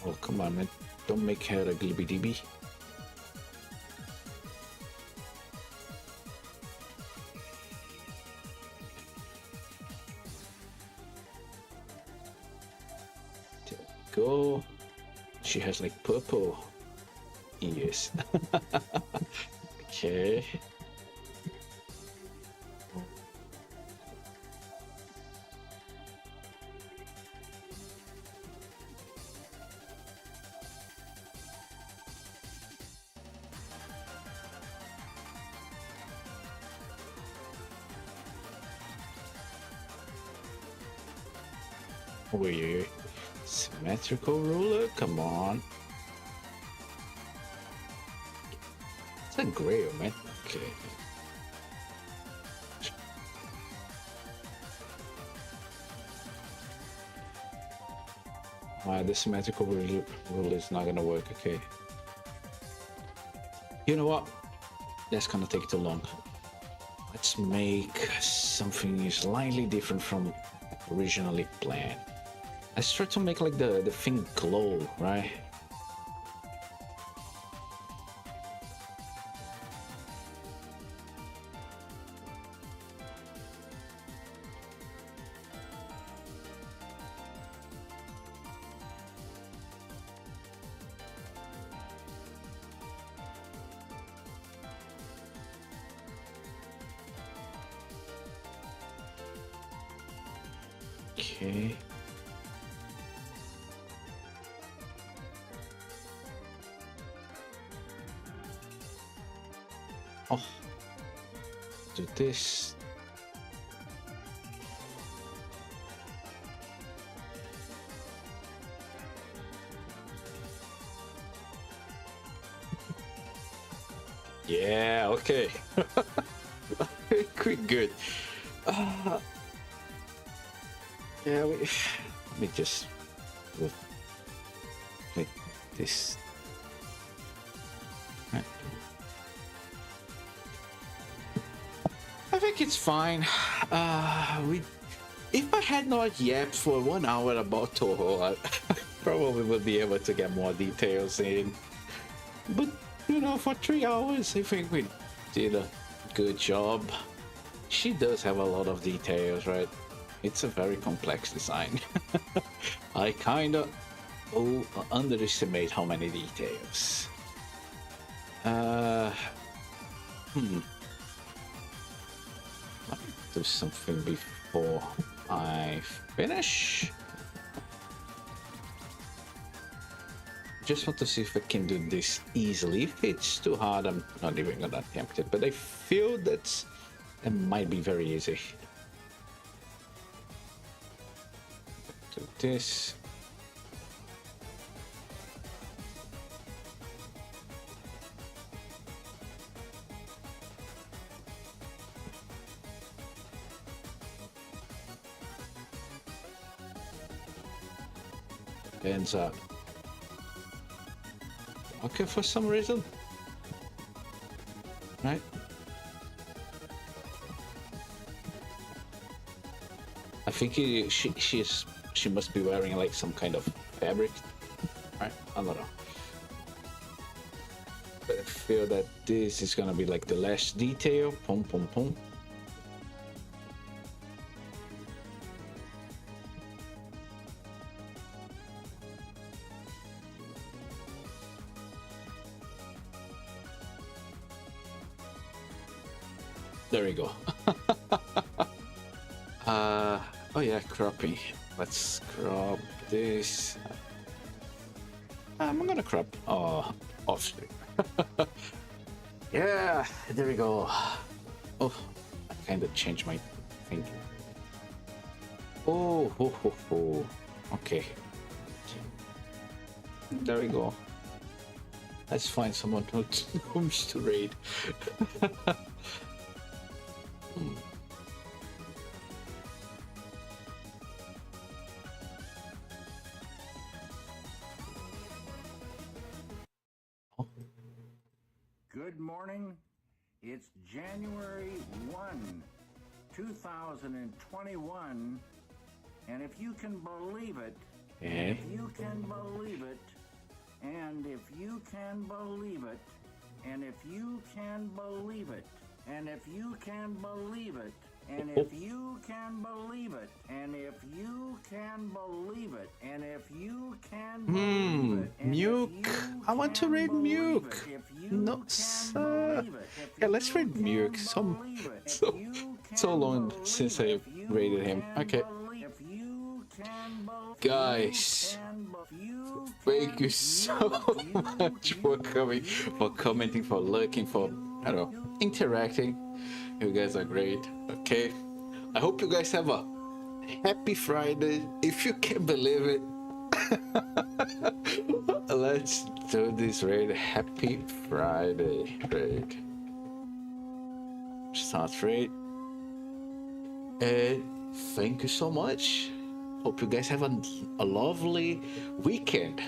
Oh, come on, man. Don't make her a glibby-dibby. There we go. She has like purple ears. Okay. Wait, symmetrical ruler? Come on. It's a grail, man. Okay. The symmetrical ruler is not gonna work. Okay. You know what? That's gonna take too long. Let's make something slightly different from originally planned. Let's try to make like the thing glow, right? Okay. Oh, do this. Yeah, okay. Quick, good. Yeah, let me just like this. Right. I think it's fine. If I had not yapped for 1 hour about Toho, I probably would be able to get more details in. But you know, for 3 hours, I think we did a good job. She does have a lot of details, right? It's a very complex design. I kind of underestimate how many details. Let me do something before I finish. just want to see if I can do this easily. If it's too hard, I'm not even gonna attempt it, but I feel that it might be very easy. Do this. Ends up. Okay, for some reason. Right? I think she must be wearing like some kind of fabric, right? I don't know. But I feel that this is gonna be like the last detail. Pum pum pum. There we go. Oh yeah, cropping. Let's crop this. I'm gonna crop off screen. Yeah, there we go. Oh, I kind of changed my thing. Oh, ho, ho, ho. Okay. There we go. Let's find someone who's to raid. Good morning. It's January 1, 2021. And if you can believe it, if you can believe it, and if you can believe it, and if you can believe it, and if you can believe it, and if you can believe it, and if you can believe it, and if you can believe it, Muke. I want to read Muke. No, yeah, let's read Muke. So long since I rated him. Okay. Guys, thank you so much for coming, for commenting, for looking, for, I don't know, interacting. You guys are great. Okay, I hope you guys have a happy Friday, if you can believe it. Let's do this raid. Happy Friday raid. Start raid. And thank you so much. Hope you guys have a lovely weekend.